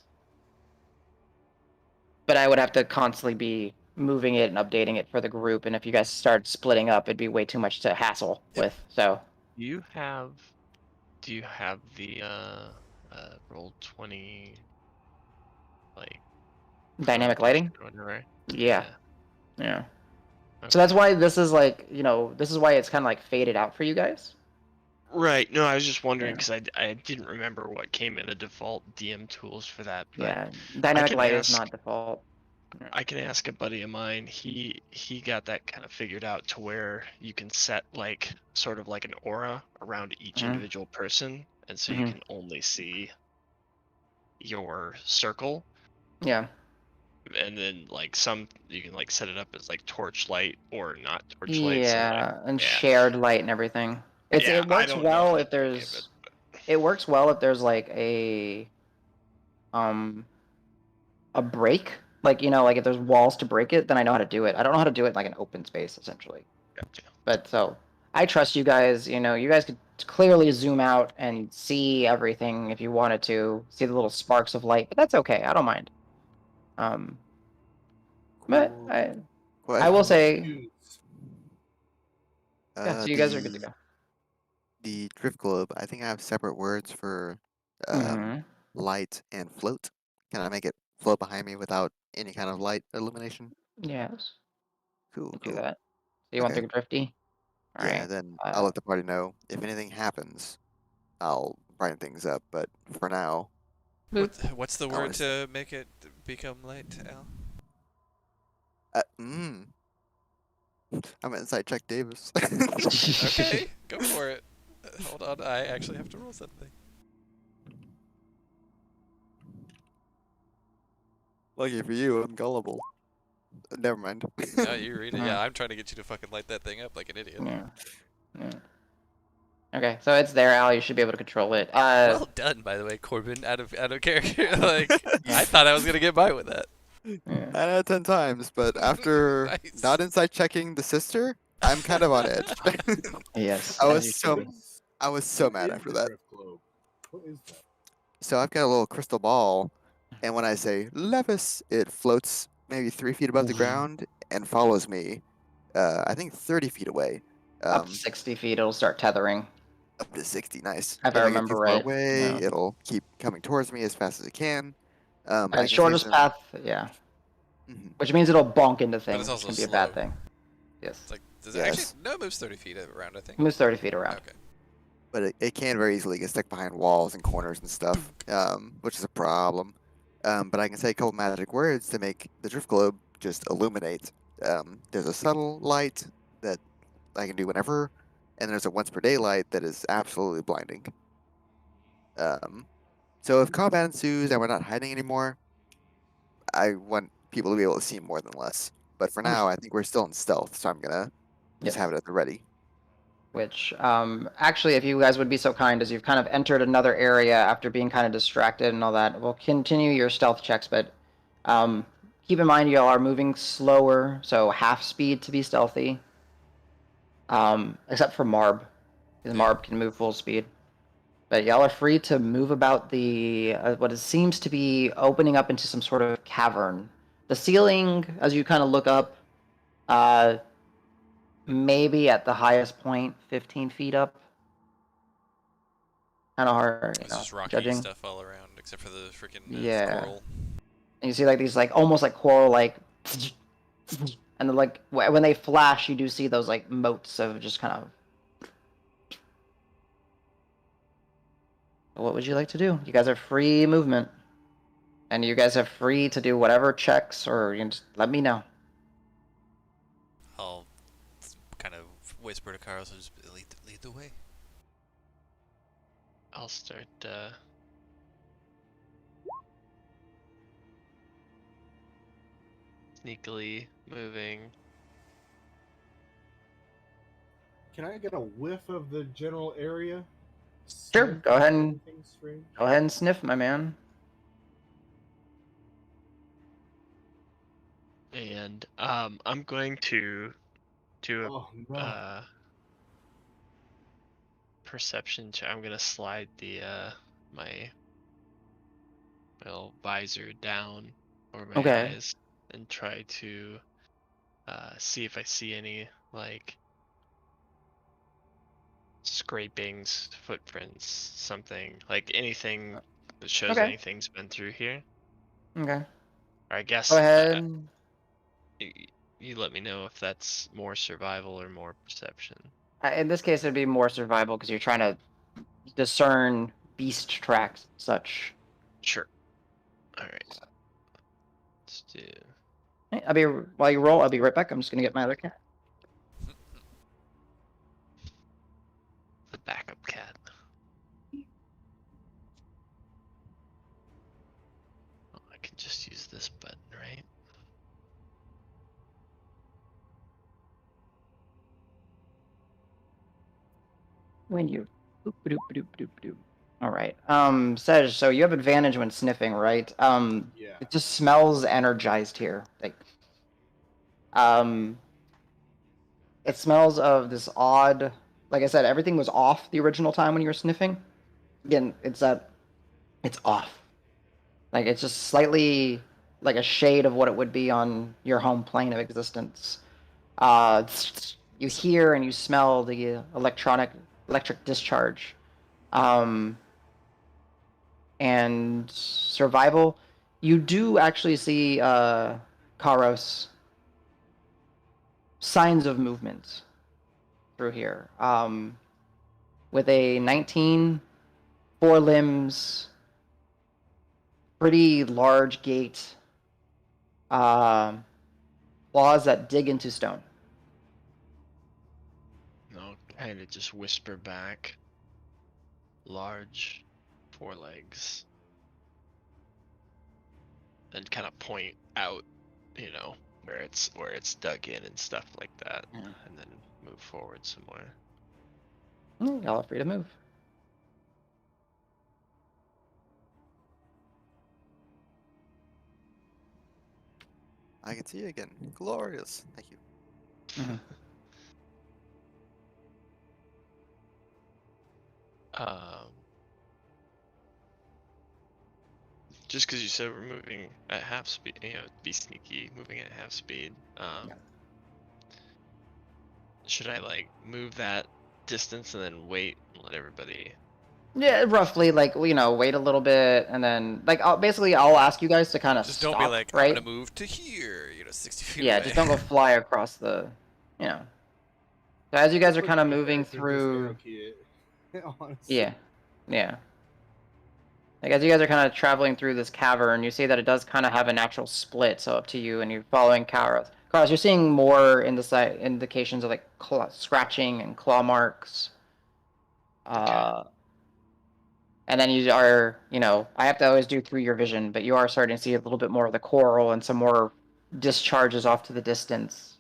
But I would have to constantly be moving it and updating it for the group. And if you guys start splitting up, it'd be way too much to hassle with. So do you have the roll 20 like dynamic lighting? Right? Yeah. Okay. So that's why this is like, this is why it's kind of like faded out for you guys. Right. No, I was just wondering Yeah. because I didn't remember what came in the default DM tools for that. But Yeah, dynamic can light is ask- not default. I can ask a buddy of mine. He got that kind of figured out to where you can set like sort of like an aura around each Mhm. individual person, and so you Mhm. can only see your circle. Yeah. And then like some you can like set it up as like torchlight or not torchlight. Yeah, and yeah. shared light and everything. Yeah, It I works don't know well the if name of there's it, it works well if there's like a break. Like, like if there's walls to break it, then I know how to do it. I don't know how to do it in like an open space essentially. Gotcha. But so I trust you guys, you guys could clearly zoom out and see everything if you wanted to, see the little sparks of light, but that's okay. I don't mind. But I will say, yeah, so you guys are good to go. The drift globe, I think I have separate words for light and float. Can I make it float behind me without any kind of light illumination? Yes. Cool, Do cool. that. So you want Okay. the drifty? All Yeah, right. then I'll let the party know. If anything happens, I'll brighten things up, but for now, What's the I word wanna to make it become light, Al? I'm an inside check Davis. Okay, go for it. Hold on, I actually have to roll something. Lucky for you, I'm gullible. Never mind. No, you read it. Yeah, I'm trying to get you to fucking light that thing up like an idiot. Yeah. Okay, so it's there, Al. You should be able to control it. Well done, by the way, Corbin. Out of character. Like, I thought I was gonna get by with that. 9 out of 10 times, but after Nice. not inside checking the sister, I'm kind of on edge. Yes. I as was you so should be. I was so What mad is after the that. drift globe? What is that? So I've got a little crystal ball, and when I say Levis, it floats maybe 3 feet above the ground and follows me. I think 30 feet away. Up to 60 feet, it'll start tethering. Up to 60, nice. If I I get remember too far right. away, Yeah. it'll keep coming towards me as fast as it can. I The can say shortest some- path, yeah. Mhm. Which means it'll bonk into But things, it's which also can be a slow. bad thing. Yes. It's like, does it Yes. actually? No, it moves 30 feet around, I think. It moves 30 feet around. Okay. But it can very easily get stuck behind walls and corners and stuff, which is a problem. But I can say a couple magic words to make the drift globe just illuminate. There's a subtle light that I can do whenever, and there's a once per day light that is absolutely blinding. So if combat ensues and we're not hiding anymore, I want people to be able to see more than less. But for now, I think we're still in stealth, so I'm gonna just Yes. have it at the ready. Which, actually, if you guys would be so kind, as you've kind of entered another area after being kind of distracted and all that, we'll continue your stealth checks, but keep in mind y'all are moving slower, so half speed to be stealthy. Except for Marb, because Marb can move full speed. But y'all are free to move about the what it seems to be opening up into some sort of cavern. The ceiling, as you kind of look up, maybe at the highest point, 15 feet up. kind of hard, It's just rocky judging. stuff all around, except for the freaking Yeah. coral. And you see like these like almost like coral like, and then like when they flash, you do see those like motes of just kind of. What would you like to do? You guys are free movement, and you guys are free to do whatever checks, or you can just let me know. I'll kind of whisper to Carlos and just lead the way. I'll start sneakily moving. Can I get a whiff of the general area? Sure, Sniff go ahead and anything strange? sniff, my man. And I'm going to do a Oh no. perception check. I'm gonna slide the my little visor down over my Okay. eyes and try to see if I see any like scrapings, footprints, something like anything that shows Okay. anything's been through here. Okay. Or I guess Go ahead. you let me know if that's more survival or more perception. In this case, it'd be more survival because you're trying to discern beast tracks and such. Sure. All right. Let's do. Hey, while you roll, I'll be right back. I'm just gonna get my other cat. The backup cat. Oh, I can just use this button, right? When you. Boop, boop, boop, boop, boop. All right. Sej, so you have advantage when sniffing, right? Yeah. It just smells energized here. Like, um, it smells of this odd. Like I said, everything was off the original time when you were sniffing. Again, it's off. Like it's just slightly like a shade of what it would be on your home plane of existence. You hear and you smell the electric discharge. And survival, you do actually see Karos signs of movement through here. With a 19, 4 limbs, pretty large gait, claws that dig into stone. I'll kind of just whisper back. Large forelegs. And kind of point out, where it's dug in and stuff like that, Yeah. and then move forward some more. Y'all are free to move. I can see you again. Glorious. Thank you. Mhm. Just because you said we're moving at half speed, be sneaky, moving at half speed. Yeah. Should I like move that distance and then wait and let everybody? Yeah, roughly, like, wait a little bit, and then, like, I'll ask you guys to kind of Just stop, don't be like, right? I'm gonna move to here, 60 feet Yeah, away. just don't go fly across the, So as you guys are kind of moving through, Honestly. yeah. Like, as you guys are kind of traveling through this cavern, you see that it does kind of have a natural split, so up to you, and you're following Karos. Karos, you're seeing more in the side indications of, like, scratching and claw marks. And then you are, I have to always do through your vision, but you are starting to see a little bit more of the coral and some more discharges off to the distance.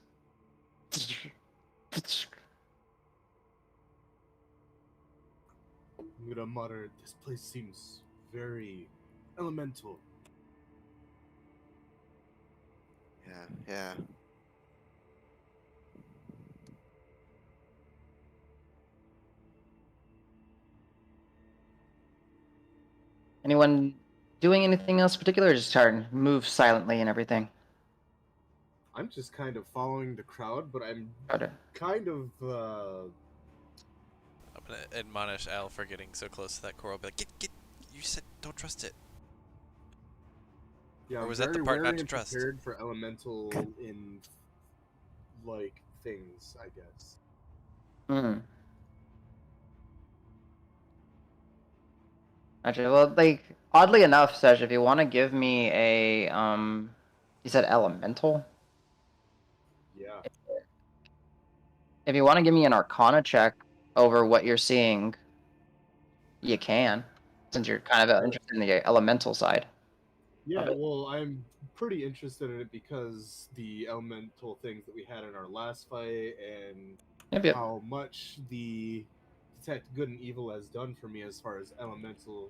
I'm gonna mutter, this place seems very elemental. Yeah. Anyone doing anything else particular, or just trying to move silently and everything? I'm just kind of following the crowd, but I'm Okay. kind of I'm gonna admonish Al for getting so close to that coral. Be like, get. You said don't trust it. Yeah, Or I'm was that the very part not wary to and trust? prepared for elemental in like things, I guess. Hmm. Actually, well, like oddly enough, Sesh, if you want to give me a you said elemental. Yeah. If you want to give me an Arcana check over what you're seeing, you can, since you're kind of interested in the elemental side Yeah, of it. well, I'm pretty interested in it because the elemental things that we had in our last fight and Yep. how much the detect good and evil has done for me as far as elemental.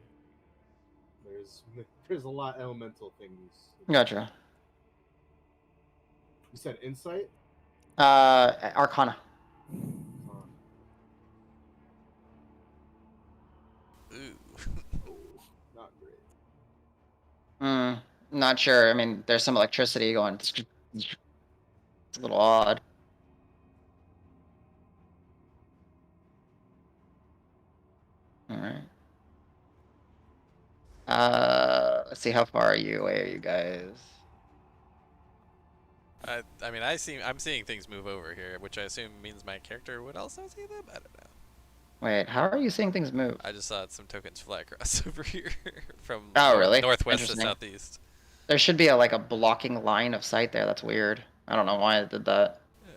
There's a lot elemental things. Gotcha. You said insight? Arcana. Uh, Ooh. oh, not great. Hmm. Not sure. I mean, there's some electricity going. It's a little odd. All right. Let's see. How far are you away? Are you guys? I mean, I'm seeing things move over here, which I assume means my character would also see them. I don't know. Wait. How are you seeing things move? I just saw some tokens fly across over here from Oh, really? northwest to Interesting. southeast. There should be like a blocking line of sight there. That's weird. I don't know why it did that. Yeah.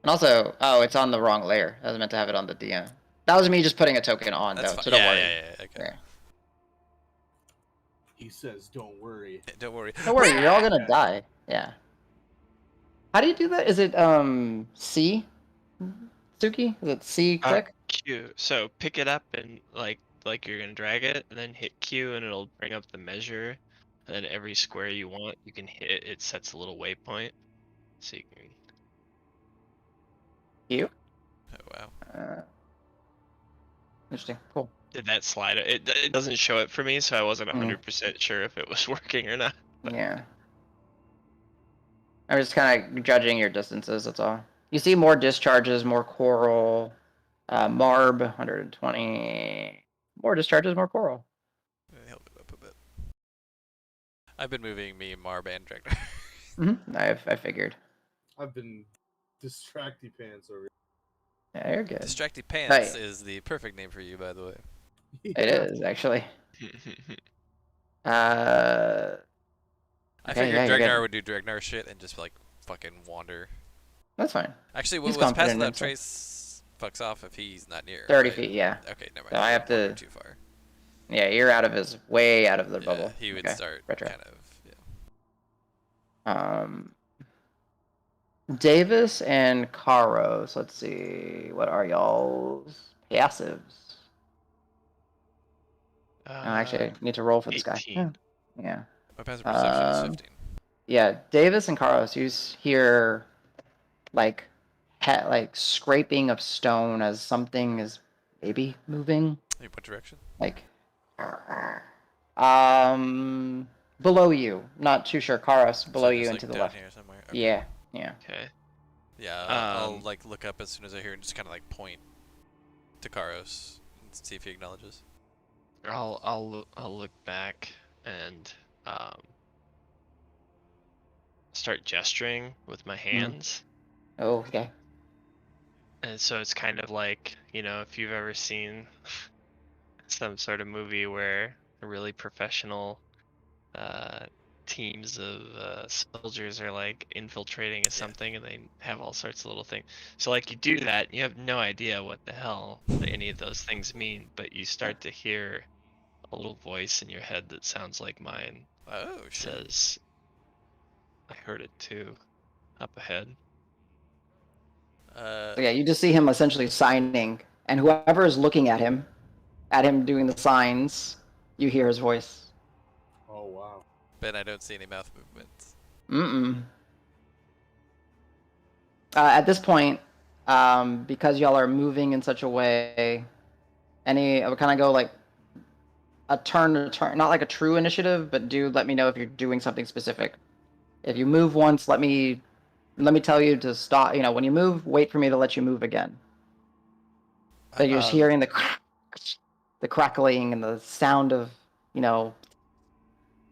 And also, oh, it's on the wrong layer. I was meant to have it on the DM. That was me just putting a token on, That's though, fine. so don't Yeah, worry. yeah. Okay. Yeah. He says, "Don't worry." Don't worry. Don't worry, you're all gonna die. Yeah. How do you do that? Is it C? Suki? Is it C click? Q. So pick it up and like you're gonna drag it, and then hit Q, and it'll bring up the measure. And then every square you want, you can hit. It sets a little waypoint, so you can. Q? Oh wow. Interesting. Cool. Did that slide? It doesn't show it for me, so I wasn't Mhm. 100% sure if it was working or not. Yeah. I'm just kind of judging your distances, that's all. You see more discharges, more coral. Marb, 120. More discharges, more coral. Help it up a bit. I've been moving me, Marb, and Dragnar. I figured. I've been distracty pants over. Yeah, you're good. Distracted Pants Hey. is the perfect name for you, by the way. It is, actually. I Okay, figured yeah, you're Dragnar good. would do Dragnar shit and just like fucking wander. That's fine. Actually, what He's was past confident in that himself. trace fucks off if he's not near. 30 right? feet, yeah. Okay, never mind. So I He have wouldn't wander to. too far. Yeah, you're out of his. Way out of the Yeah, bubble. he would Okay, start retro. kind of. Um. Davis and Karos. Let's see. What are y'all's passives? Actually, I need to roll for this guy. 18. Yeah. My passive perception is 15. Yeah, Davis and Karos, you hear like like scraping of stone as something is maybe moving. In what direction? Like below you. Not too sure. Karos, below So you just and like to the down left. here somewhere. Okay. Yeah, yeah. Okay. Yeah, I'll like look up as soon as I hear and just kind of like point to Karos and see if he acknowledges. I'll look back and start gesturing with my hands. Oh, okay. And so it's kind of like, if you've ever seen some sort of movie where a really professional teams of soldiers are like infiltrating something, and they have all sorts of little things. So like you do that, and you have no idea what the hell any of those things mean, but you start to hear a little voice in your head that sounds like mine. Oh shit. Says, "I heard it too, up ahead." So yeah, you just see him essentially signing, and whoever is looking at him doing the signs, you hear his voice. Oh wow. Ben, I don't see any mouth movements. At this point, because y'all are moving in such a way, I would kind of go like a turn to turn, not like a true initiative, but let me know if you're doing something specific. If you move once, let me tell you to stop. When you move, wait for me to let you move again. But you're just hearing the crackling and the sound of, the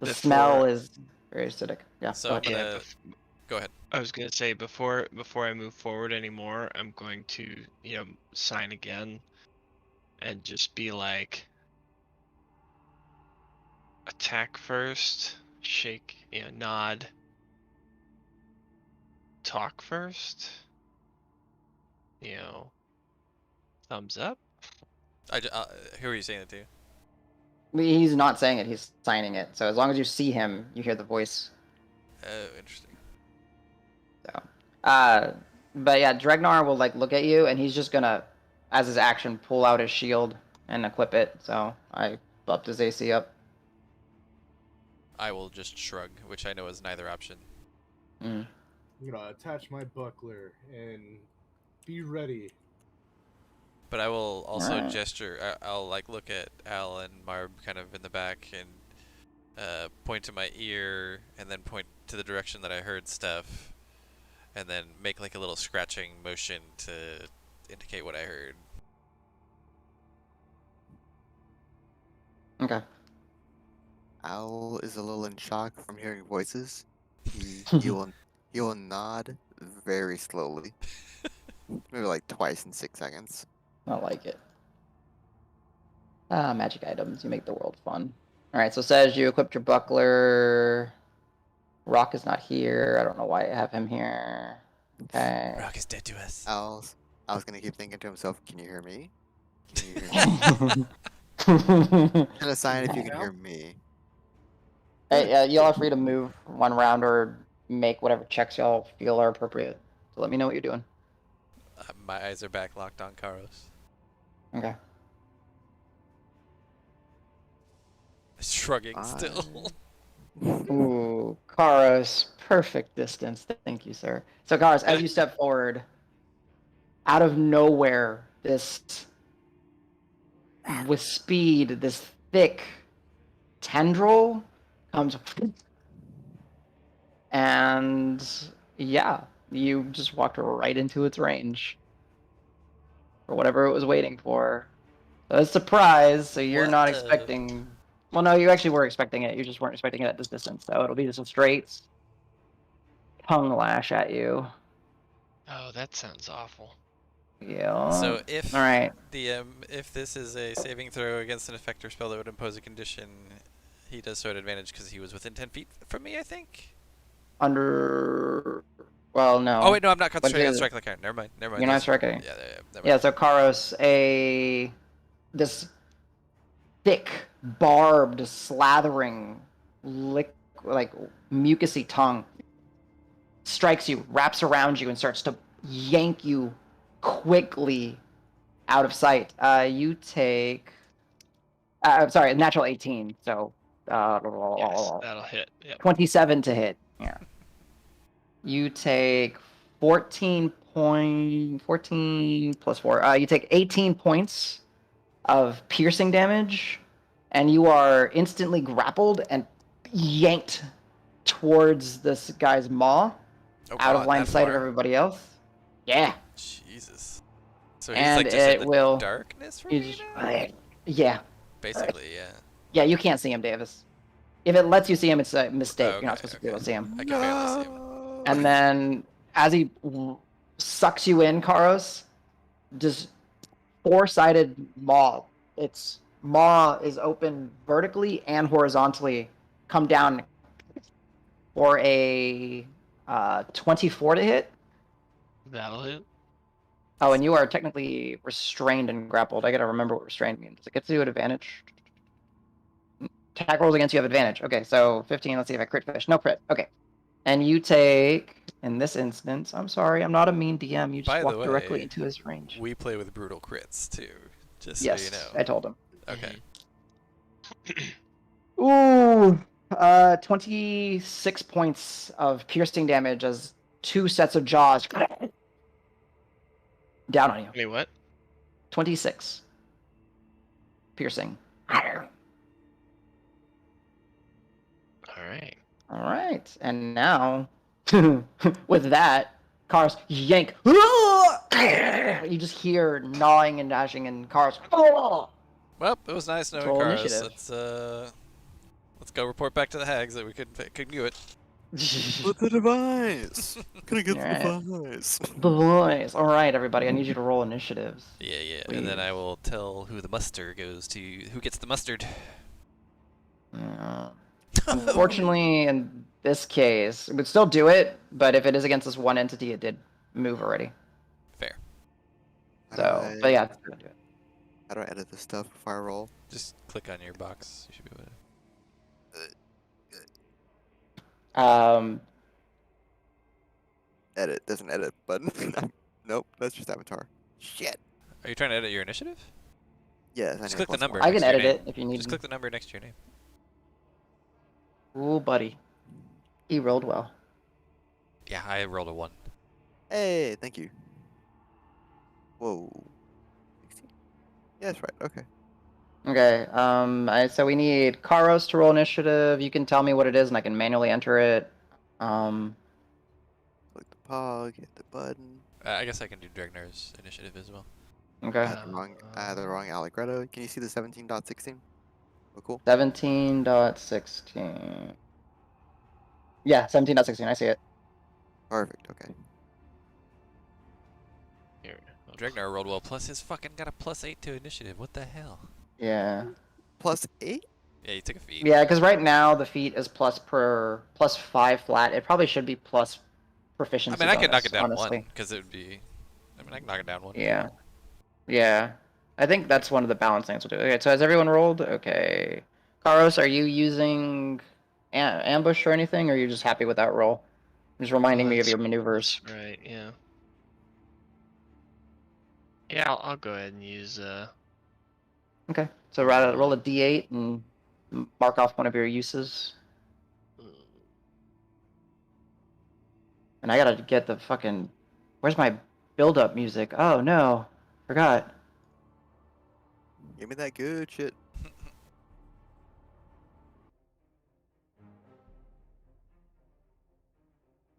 smell Before- is very acidic. Yeah. So go I'm ahead. Yeah, gonna go ahead. I was gonna say before I move forward anymore, I'm going to sign again, and just be like, attack first, shake, nod, talk first, thumbs up. Who are you saying it to? He's not saying it. He's signing it. So as long as you see him, you hear the voice. Oh, interesting. So, but yeah, Dregnar will look at you, and he's just gonna, as his action, pull out his shield and equip it. So I bumped his AC up. I will just shrug, which I know is neither option. Mm. I'm gonna attach my buckler and be ready. But I will also Alright. gesture. I'll look at Al and Marb kind of in the back and point to my ear, and then point to the direction that I heard stuff, and then make a little scratching motion to indicate what I heard. Okay. Owl is a little in shock from hearing voices. He will nod very slowly, maybe twice in 6 seconds. I like it. Magic items. You make the world fun. All right. So it says you equipped your buckler. Rock is not here. I don't know why I have him here. Okay. Rock is dead to us. Owl's gonna keep thinking to himself, "Can you hear me? Can you hear me?" And a sign if you can hear me. Hey, y'all are free to move one round or make whatever checks y'all feel are appropriate. So let me know what you're doing. My eyes are back locked on Karos. Okay. Shrugging still. Ooh, Karos, perfect distance. Thank you, sir. So, Karos, as you step forward, out of nowhere, with speed, this thick tendril comes, and yeah, you just walked right into its range for whatever it was waiting for. So it's a surprise, so you're What not the- expecting. Well, no, you actually were expecting it. You just weren't expecting it at this distance. So it'll be just a straight tongue lash at you. Oh, that sounds awful. Yeah. So if All right. if this is a saving throw against an effect or spell that would impose a condition, he does so at advantage because he was within 10 feet from me, I think. Well, no. Oh wait, no, I'm not concentrating on the- strike like iron. Never mind. You're not That's- striking. Yeah, never Yeah. mind. So Karos, this thick, barbed, slathering, mucusy tongue strikes you, wraps around you, and starts to yank you quickly out of sight. You take. I'm sorry, natural 18. So. Yes, that'll hit. Yep. 27 to hit. Yeah. You take 14 plus 4. You take 18 points of piercing damage, and you are instantly grappled and yanked towards this guy's maw, Oh, out of God, line that of sight of far? everybody else. Yeah. Jesus. So he's And just it in the will. darkness from You me just, now? yeah. Basically, yeah. Yeah, you can't see him, Davis. If it lets you see him, it's a mistake. You're not Okay, supposed to be able to see him. I can barely see him. And then, as he sucks you in, Karos, just four-sided maw. Its maw is open vertically and horizontally. Come down for a 24 to hit. That'll hit. Oh, and you are technically restrained and grappled. I gotta remember what restrained means. Does it get to do an advantage? Attack rolls against you have advantage. Okay, so 15. Let's see if I crit fish. No crit. Okay. And you take, in this instance, I'm sorry, I'm not a mean DM. You just By the walk directly way, into his range. We play with brutal crits too, just Yes, so you know. I told him. Okay. Ooh, 26 points of piercing damage as 2 sets of jaws down on you. Wait, what? 26 piercing. Alright. All right, and now with that, Cars yank You just hear gnawing and gnashing, and Carlos. Oh! Well, it was nice knowing Roll Karos. initiative. Let's go report back to the hags that we couldn't do it. With the device. Gonna get Alright. the device. The voice. All right, everybody. I need you to roll initiatives. Yeah. And then I will tell who the mustard goes to. Who gets the mustard? Unfortunately, in this case, it would still do it, but if it is against this one entity, it did move already. Fair. So, but yeah, it's gonna do it. How do I edit this stuff before I roll? Just click on your box. You should be able to. Edit. There's an edit button. Nope, that's just avatar. Shit. Are you trying to edit your initiative? Yes, I Just need click the plus number. one. I can next to your edit name. it if you need. Just click the number next to your name. Ooh, buddy. He rolled well. Yeah, I rolled a 1. Hey, thank you. Whoa. 16? Yeah, that's right. Okay. Okay. So we need Karos to roll initiative. You can tell me what it is, and I can manually enter it. Click the pog, hit the button. I guess I can do Dragnar's initiative as well. Okay. I had the wrong Allegretto. Can you see the 17.16? Oh, cool. 17.16. Yeah, 17.16. I see it. Perfect. Okay. Here. Dragnar rolled well, plus his fucking got a +8 to initiative. What the hell? Yeah. Plus 8? Yeah, he took a feat. Yeah, because right now the feat is +5 flat. It probably should be plus proficiency. I mean, I could knock bonus, it down honestly. 1 because it would be. I mean, I can knock it down 1. Yeah. Yeah. I think that's one of the balance things we'll do. Okay, so has everyone rolled? Okay. Karos, are you using ambush or anything, or are you just happy with that roll? Just reminding me of that's- your maneuvers. Right, yeah. Yeah, I'll go ahead and use Okay. So roll a d8 and mark off one of your uses. And I gotta get the fucking. Where's my build-up music? Oh no, forgot. Give me that good shit.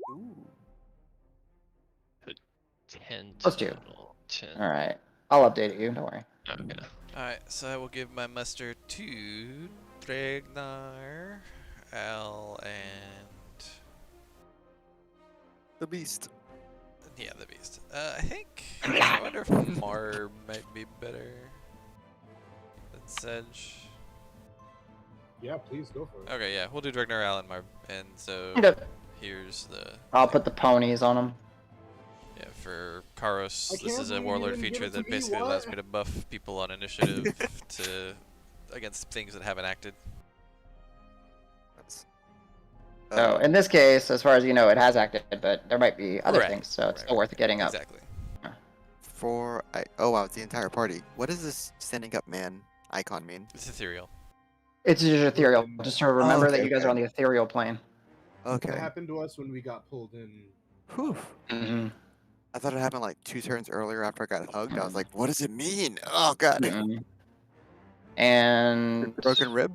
Ooh. 10 Let's do. total. 10. All right, I'll update you. Don't worry. Okay. Alright, so I will give my mustard to Dragnar, Al, and. The beast. Yeah, the beast. I think. I wonder if Marb might be better than Sedge. Yeah, please go for it. Okay, yeah, we'll do Dragnar, Al, and Marb. And so Okay. here's the. I'll put the ponies on them. Yeah, for Karos, I this can't is a believe you warlord didn't give feature it to that me, basically what? allows me to buff people on initiative to against things that haven't acted. That's, So in this case, as far as you know, it has acted, but there might be other Right, things, so it's right, still worth getting up. Exactly. oh wow, it's the entire party. What does this standing up man icon mean? It's ethereal. It's just ethereal. Just to remember that okay, you guys are on the ethereal plane. That Okay. happened to us when we got pulled in. Whew. Mm-hmm. I thought it happened like 2 turns earlier after I got hugged. I was like, what does it mean? Oh god. Mm-hmm. And Broken rib?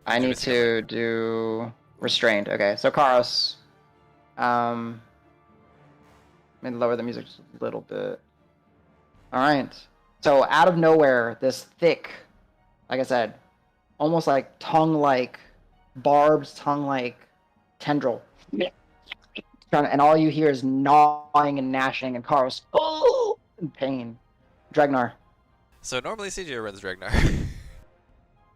I need to do restrained. Okay, so Karos, let me lower the music just a little bit. All right. So out of nowhere, this thick, like I said, almost like tongue-like, barbed tongue-like tendril. And all you hear is gnawing and gnashing, and Karos, oh, in pain. Dragnar. So normally CJ runs Dragnar.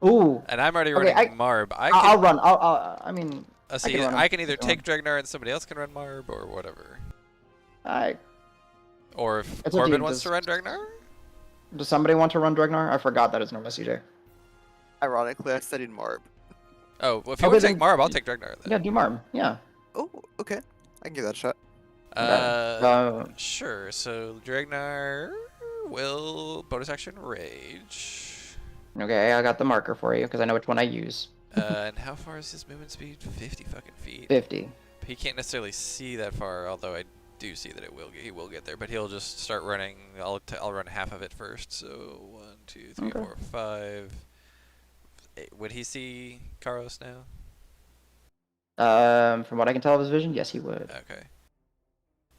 Ooh. And I'm already Okay, running Marb. I'll run. I mean, see, can run I him. can either Keep going. take Dragnar and somebody else can run Marb or whatever. I. Or if It's up to Corbin you, wants to run Dragnar? Does somebody want to run Dragnar? I forgot that is normal CJ. Ironically, I studied Marb. Oh, well, if you Okay, want to take then- Marb, I'll take Dragnar Yeah, then. do Marm. Yeah. Oh, okay. I can give that a shot. Sure. So Dragnar will bonus action Rage. Okay, I got the marker for you because I know which one I use. And how far is his movement speed? 50 fucking feet. 50. He can't necessarily see that far, although I do see that he will get there. But he'll just start running. I'll run half of it first. So 1, 2, 3, Okay. 4, 5. Would he see Karos now? From what I can tell of his vision, yes, he would. Okay.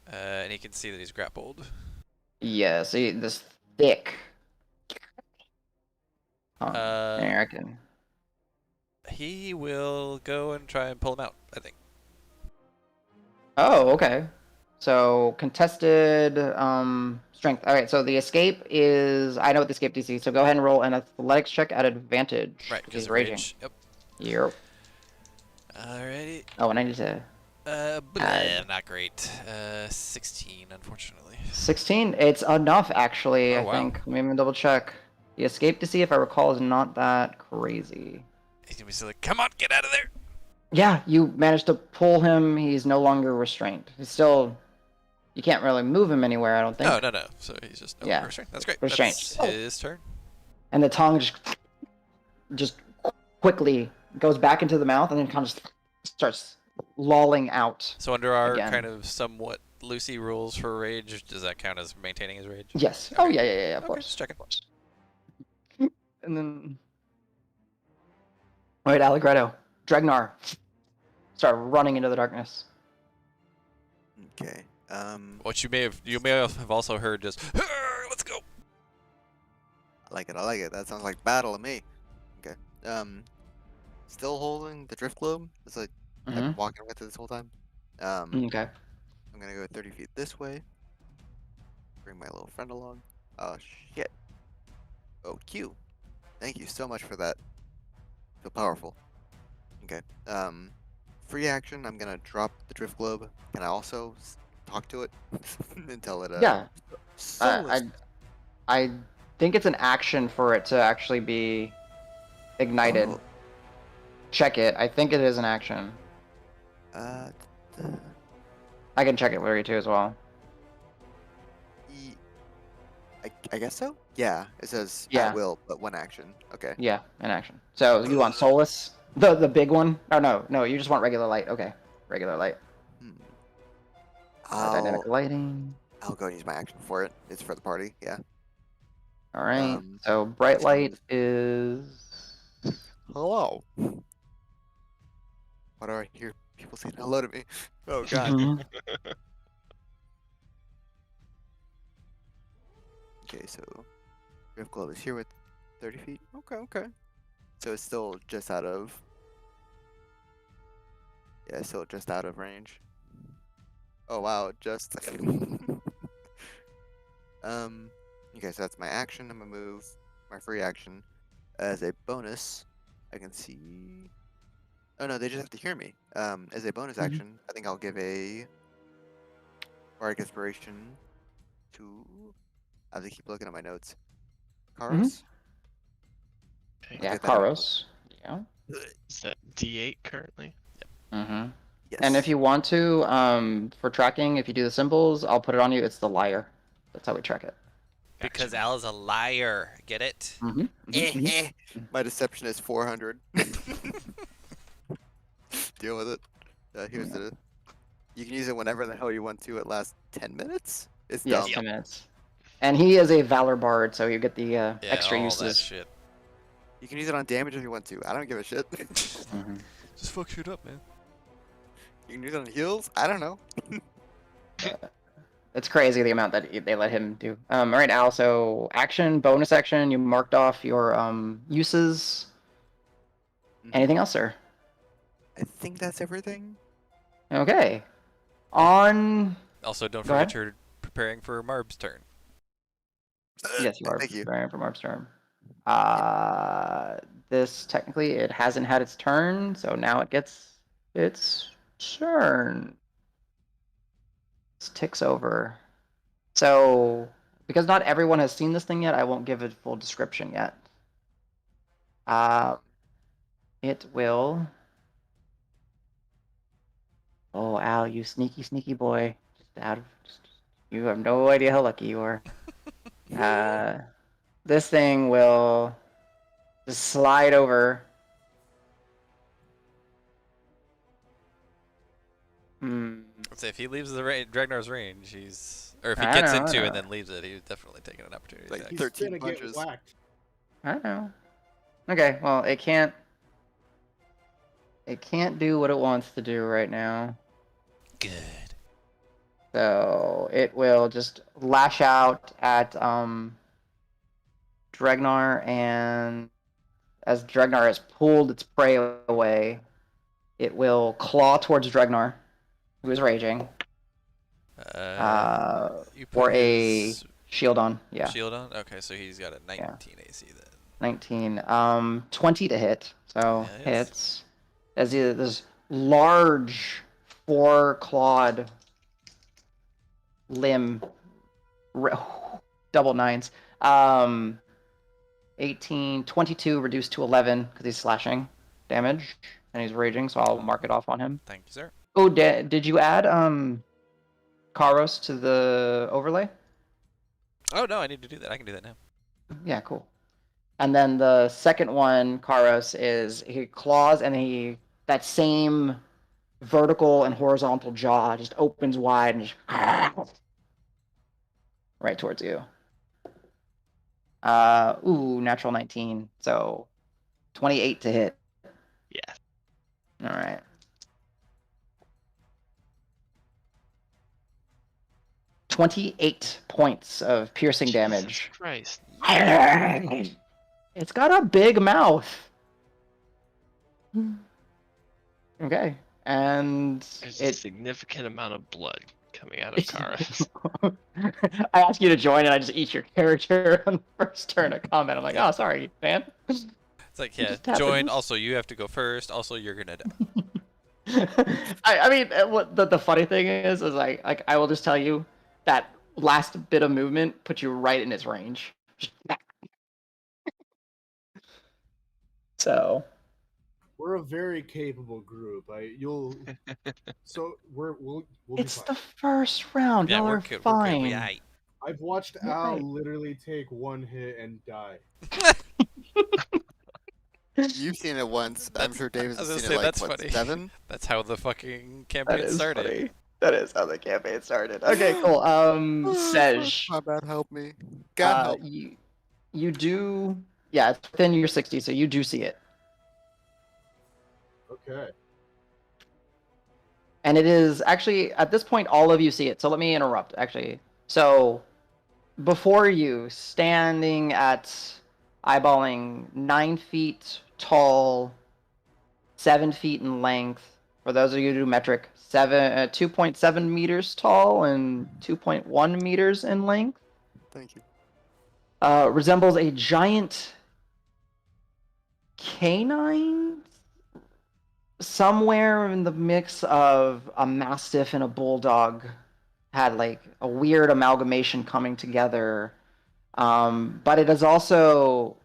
And he can see that he's grappled. Yeah, see this thick. Uh, I can. He will go and try and pull him out, I think. Oh, okay. So contested strength. All right. So the escape is I know what the escape DC. So go ahead and roll an athletics check at advantage. Right, Because because he's of raging. rage. Yep. Yep. Alrighty. Oh, and I need to Not great. 16, unfortunately. 16. It's enough actually. Oh, I wow. think. Let me double check. The escape DC, if I recall, is not that crazy. He's gonna be so like, come on, get out of there! Yeah, you managed to pull him. He's no longer restrained. He's still. You can't really move him anywhere. I don't think. No. So he's just Yeah. restrained. That's great. Restrained. That's his turn. And the tongue just quickly goes back into the mouth and then kind of starts lolling out. So under our Again. kind of somewhat loosey rules for rage, does that count as maintaining his rage? Yes. Okay. Oh yeah. Of Okay, course. just checking. And then, all right, Allegretto, Dregnar, start running into the darkness. Okay. What you may have also heard just, let's go. I like it. That sounds like battle to me. Okay. Still holding the drift globe. It's like I've been walking with it this whole time. Okay. I'm gonna go 30 feet this way. Bring my little friend along. Oh shit. Oh, Q. Thank you so much for that. So powerful. Okay. Free action. I'm gonna drop the drift globe. Can I also talk to it and tell it? Yeah. Soulless. I think it's an action for it to actually be ignited. Oh. Check it. I think it is an action. I can check it for you too as well. I guess so. Yeah, it says Yeah. at will, but one action. Okay. Yeah, an action. So you want Solus? The big one? Oh no, you just want regular light. Okay, regular light. Dynamic lighting. I'll go and use my action for it. It's for the party. Yeah. All right. So bright light is. Hello. Why do I hear people saying hello to me? Oh god. Mhm. Okay, so Drift Globe is here with 30 feet. Okay. So it's still just out of. Yeah, still just out of range. Oh wow, just. Okay, so that's my action. I'm gonna move my free action. As a bonus, I can see. Oh no, they just have to hear me. As a bonus action, I think I'll give a bardic inspiration to. I have to keep looking at my notes. Karos. Yeah, get that in. Karos. Yeah. Is that D8 currently? Mm-hmm. Yes. And if you want to, for tracking, if you do the symbols, I'll put it on you. It's the liar. That's how we track it. Because Al is a liar. Get it? My deception is 400. Deal with it. Here's the. You can use it whenever the hell you want to. It lasts 10 minutes. It's Yes, dumb. 10 minutes. And he is a Valor Bard, so you get the Yeah, extra all uses. that shit. You can use it on damage if you want to. I don't give a shit. Just fuck shit up, man. You can use it on heals. I don't know. It's crazy the amount that they let him do. All right, Al. So action, bonus action. You marked off your uses. Anything else, sir? I think that's everything. Okay. On. Also, don't Go forget ahead. you're preparing for Marb's turn. Yes, you are Thank you. preparing for Marb's turn. This technically it hasn't had its turn, so now it gets its turn. This ticks over. So because not everyone has seen this thing yet, I won't give it full description yet. It will. Oh, Al, you sneaky boy! You have no idea how lucky you are. This thing will just slide over. Let's say if he leaves the Dragnar's range, he's or if he I gets know, I into know. and then leaves it, he's definitely taking an opportunity. Like attack. He's 13 gonna punches. get whacked. I know. Okay, well, it can't. It can't do what it wants to do right now. Good. So it will just lash out at Dregnar, and as Dregnar has pulled its prey away, it will claw towards Dregnar, who is raging, You put for a his shield on. Yeah, shield on? Okay, so he's got a 19 yeah. AC then. 19. 20 to hit. So Yeah, yes. hits. As this large four-clawed limb, double nines. 18, 22 reduced to 11 because he's slashing damage and he's raging, so I'll mark it off on him. Thank you, sir. Oh, did you add Karos to the overlay? Oh, no, I need to do that. I can do that now. Yeah, cool. And then the second one, Karos, is he claws and that same vertical and horizontal jaw just opens wide and just right towards you. Natural 19. So 28 to hit. Yeah. All right. $28 points of piercing Jesus damage. Christ. It's got a big mouth. Okay. And There's a significant amount of blood coming out of Karos. I ask you to join and I just eat your character on the first turn of combat. I'm like, Yeah. oh, sorry, man. It's like, yeah, just join. happens. Also, you have to go first. Also, you're gonna die. I mean, what the funny thing is like I will just tell you that last bit of movement puts you right in its range. So We're a very capable group. So we'll be it's fine. the first round. Yeah, Y'all we're are good. fine. We're good. We aight. I've watched You're Al right. literally take one hit and die. You've seen it once. I'm sure Davis I was has gonna seen say, it like, that's what, funny. 7? That's how the fucking That campaign is started. funny. That is how the campaign started. Okay, cool. Sej. Combat, help me. God help. You do, yeah, it's within your 60, so you do see it. Okay. And it is actually, at this point, all of you see it. So let me interrupt, actually. So before you, standing at eyeballing 9 feet tall, 7 feet in length, for those of you who do metric, 2.7 meters tall and 2.1 meters in length, Thank you. resembles a giant canine, somewhere in the mix of a mastiff and a bulldog, had like a weird amalgamation coming together. But it is also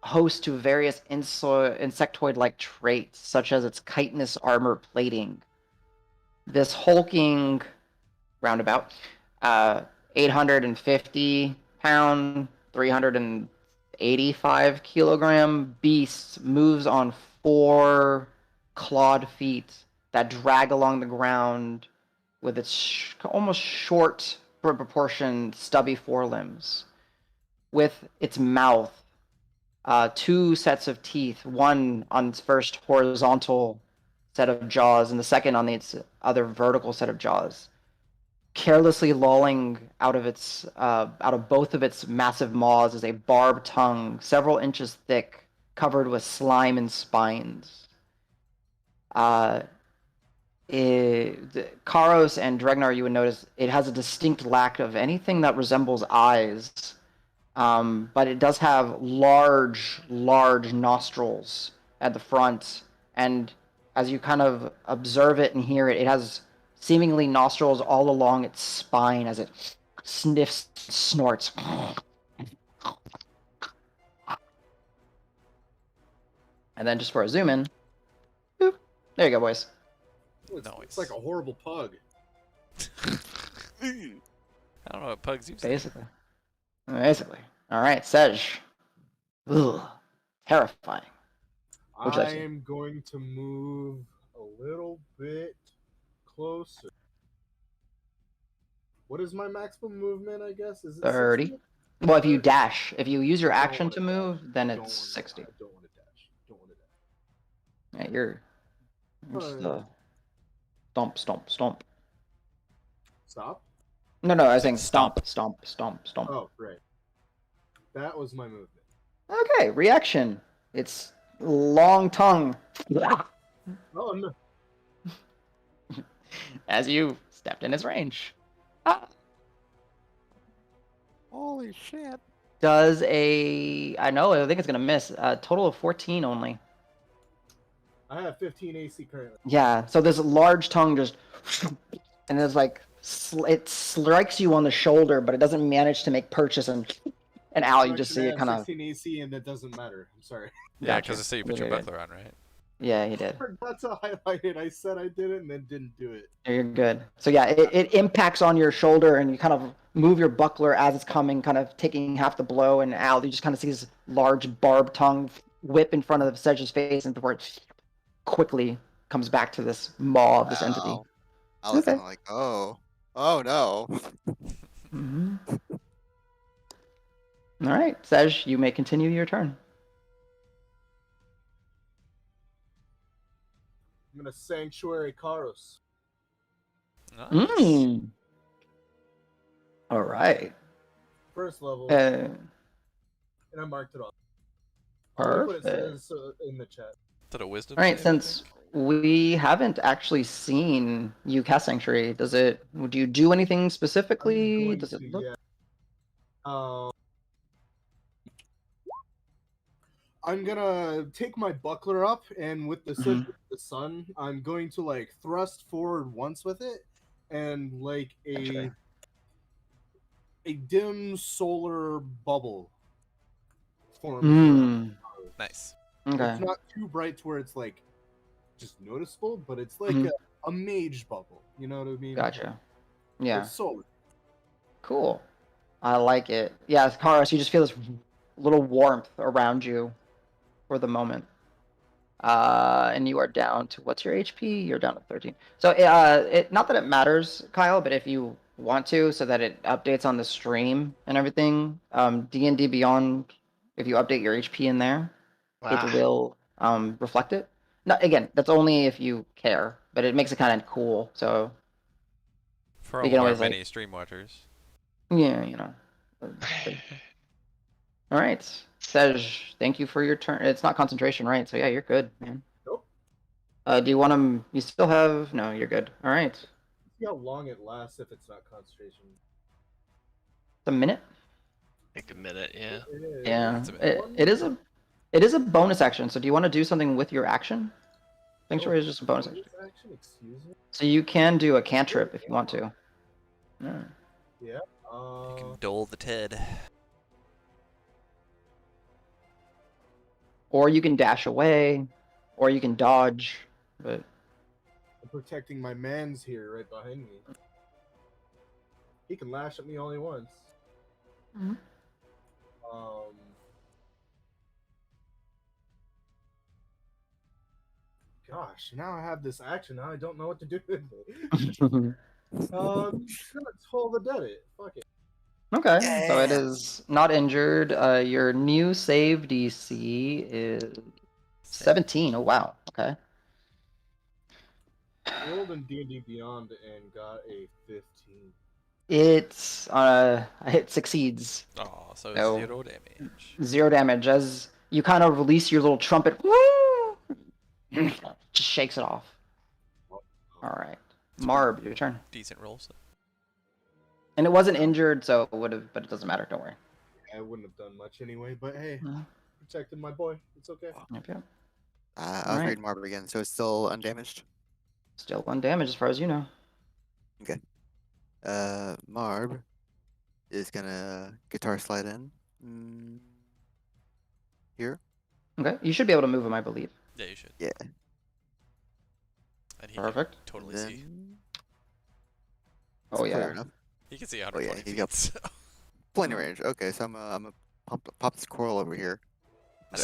host to various insectoid-like traits, such as its chitinous armor plating. This hulking, roundabout, 850-pound, 385-kilogram beast moves on 4 clawed feet that drag along the ground with its almost short proportion stubby forelimbs. With its mouth, 2 sets of teeth, one on its first horizontal set of jaws and the second on its other vertical set of jaws, carelessly lolling out of both of its massive maws is a barbed tongue, several inches thick, covered with slime and spines. Karos and Dregnar, you would notice it has a distinct lack of anything that resembles eyes, but it does have large nostrils at the front, and as you kind of observe it and hear it, it has seemingly nostrils all along its spine as it sniffs, snorts. And then just for a zoom in, boop, there you go, boys. It's like a horrible pug. I don't know what pugs use. Basically. All right, Sej. Ugh, terrifying. I am going to move a little bit closer. What is my maximum movement, I guess? Is it 30. 60? Well, if you 30? dash, if you use your I don't action wanna to dash. move, then I it's don't wanna- 60. I don't want to dash. Don't want to dash. Yeah, you're just Alright. stomp. Stop. No, I was saying saying stomp, stomp, stomp, stomp. Oh, right. That was my movement. Okay, reaction. It's long tongue. Oh no. As you stepped in its range. Ah. Holy shit. Does I think it's gonna miss. A total of 14 only. I have 15 AC currently. Yeah, so this large tongue just, and there's like, it strikes you on the shoulder, but it doesn't manage to make purchase, and Al, you just Correction, see I it have kind of. 16 AC and it doesn't matter. I'm sorry. Yeah, Gotcha. because I say you put You're your good. buckler on, right? Yeah, he did. I forgot to highlight it. I said I did it and then didn't do it. You're good. So yeah, it impacts on your shoulder, and you kind of move your buckler as it's coming, kind of taking half the blow, and Al, you just kind of see this large barbed tongue whip in front of Sedge's face, and before it quickly comes back to this maw of this entity. Wow. I was Okay. kind of like, oh no. Mm-hmm. All right, Sedge, you may continue your turn. I'm gonna Sanctuary Karos. Nice. Mm. All right. First level, Uh, and I marked it off. I'll read what it perfect. says in the chat. Is that a wisdom All right, save, I since think? we haven't actually seen you cast Sanctuary, would you do anything I'm specifically? going Does to, it look? yeah. I'm gonna take my buckler up, and with the switch Mhm. of the sun, I'm going to like thrust forward once with it, and like Gotcha. a dim solar bubble forms around. Mm. Nice. Okay. It's not too bright to where it's like just noticeable, but it's like Mhm. a mage bubble. You know what I mean? Gotcha. But Yeah. it's solar. Cool. I like it. Yeah, Karos, you just feel this little warmth around you for the moment. And you are down to what's your HP? You're down to 13. So it not that it matters, Kyle, but if you want to, so that it updates on the stream and everything, D&D Beyond, if you update your HP in there, it Ah, will reflect it. No, again, that's only if you care, but it makes it kind of cool. So For you all can of our always like, many stream watchers. yeah, you know. All right, Sej, thank you for your turn. It's not concentration, right? So yeah, you're good, man. Nope. Do you want to? You still have? No, you're good. All right. See how long it lasts if it's not concentration. A minute. take a minute, yeah. It is. Yeah. It's a minute. It is a bonus action. So do you want to do something with your action? Sanctuary is just a bonus action. Action, excuse me. So you can do a cantrip if you want to. Yeah. Yeah. You can dole the Ted. Or you can dash away, or you can dodge. But I'm protecting my man's here right behind me. He can lash at me all he wants. Mhm. Gosh, now I have this action. Now I don't know what to do with it. Gonna toll the dead it. Fuck it. Okay, so it Yeah. is not injured. Your new save DC is 17. Oh wow. Okay. Rolled in D&D Beyond and got a 15. It succeeds. Oh, so No. 0 damage. 0 damage as you kind of release your little trumpet. Just shakes it off. All right, Marb, your turn. Decent rolls. And it wasn't injured, so it would have, but it doesn't matter. Don't worry. I wouldn't have done much anyway, but hey, Mhm. protected my boy. It's okay. Yep, yep. I was Alright. reading Marble again, so it's still undamaged. Still 1 damage as far as you know. Okay. Marb is gonna guitar slide in. Here. Okay, you should be able to move him, I believe. Yeah, you should. Yeah. And he Perfect. can totally Then see. Oh it's clear yeah. enough. He can see Oh 120 yeah, he's feet. got So. plenty of range. Okay, so I'm gonna pop this coral over here.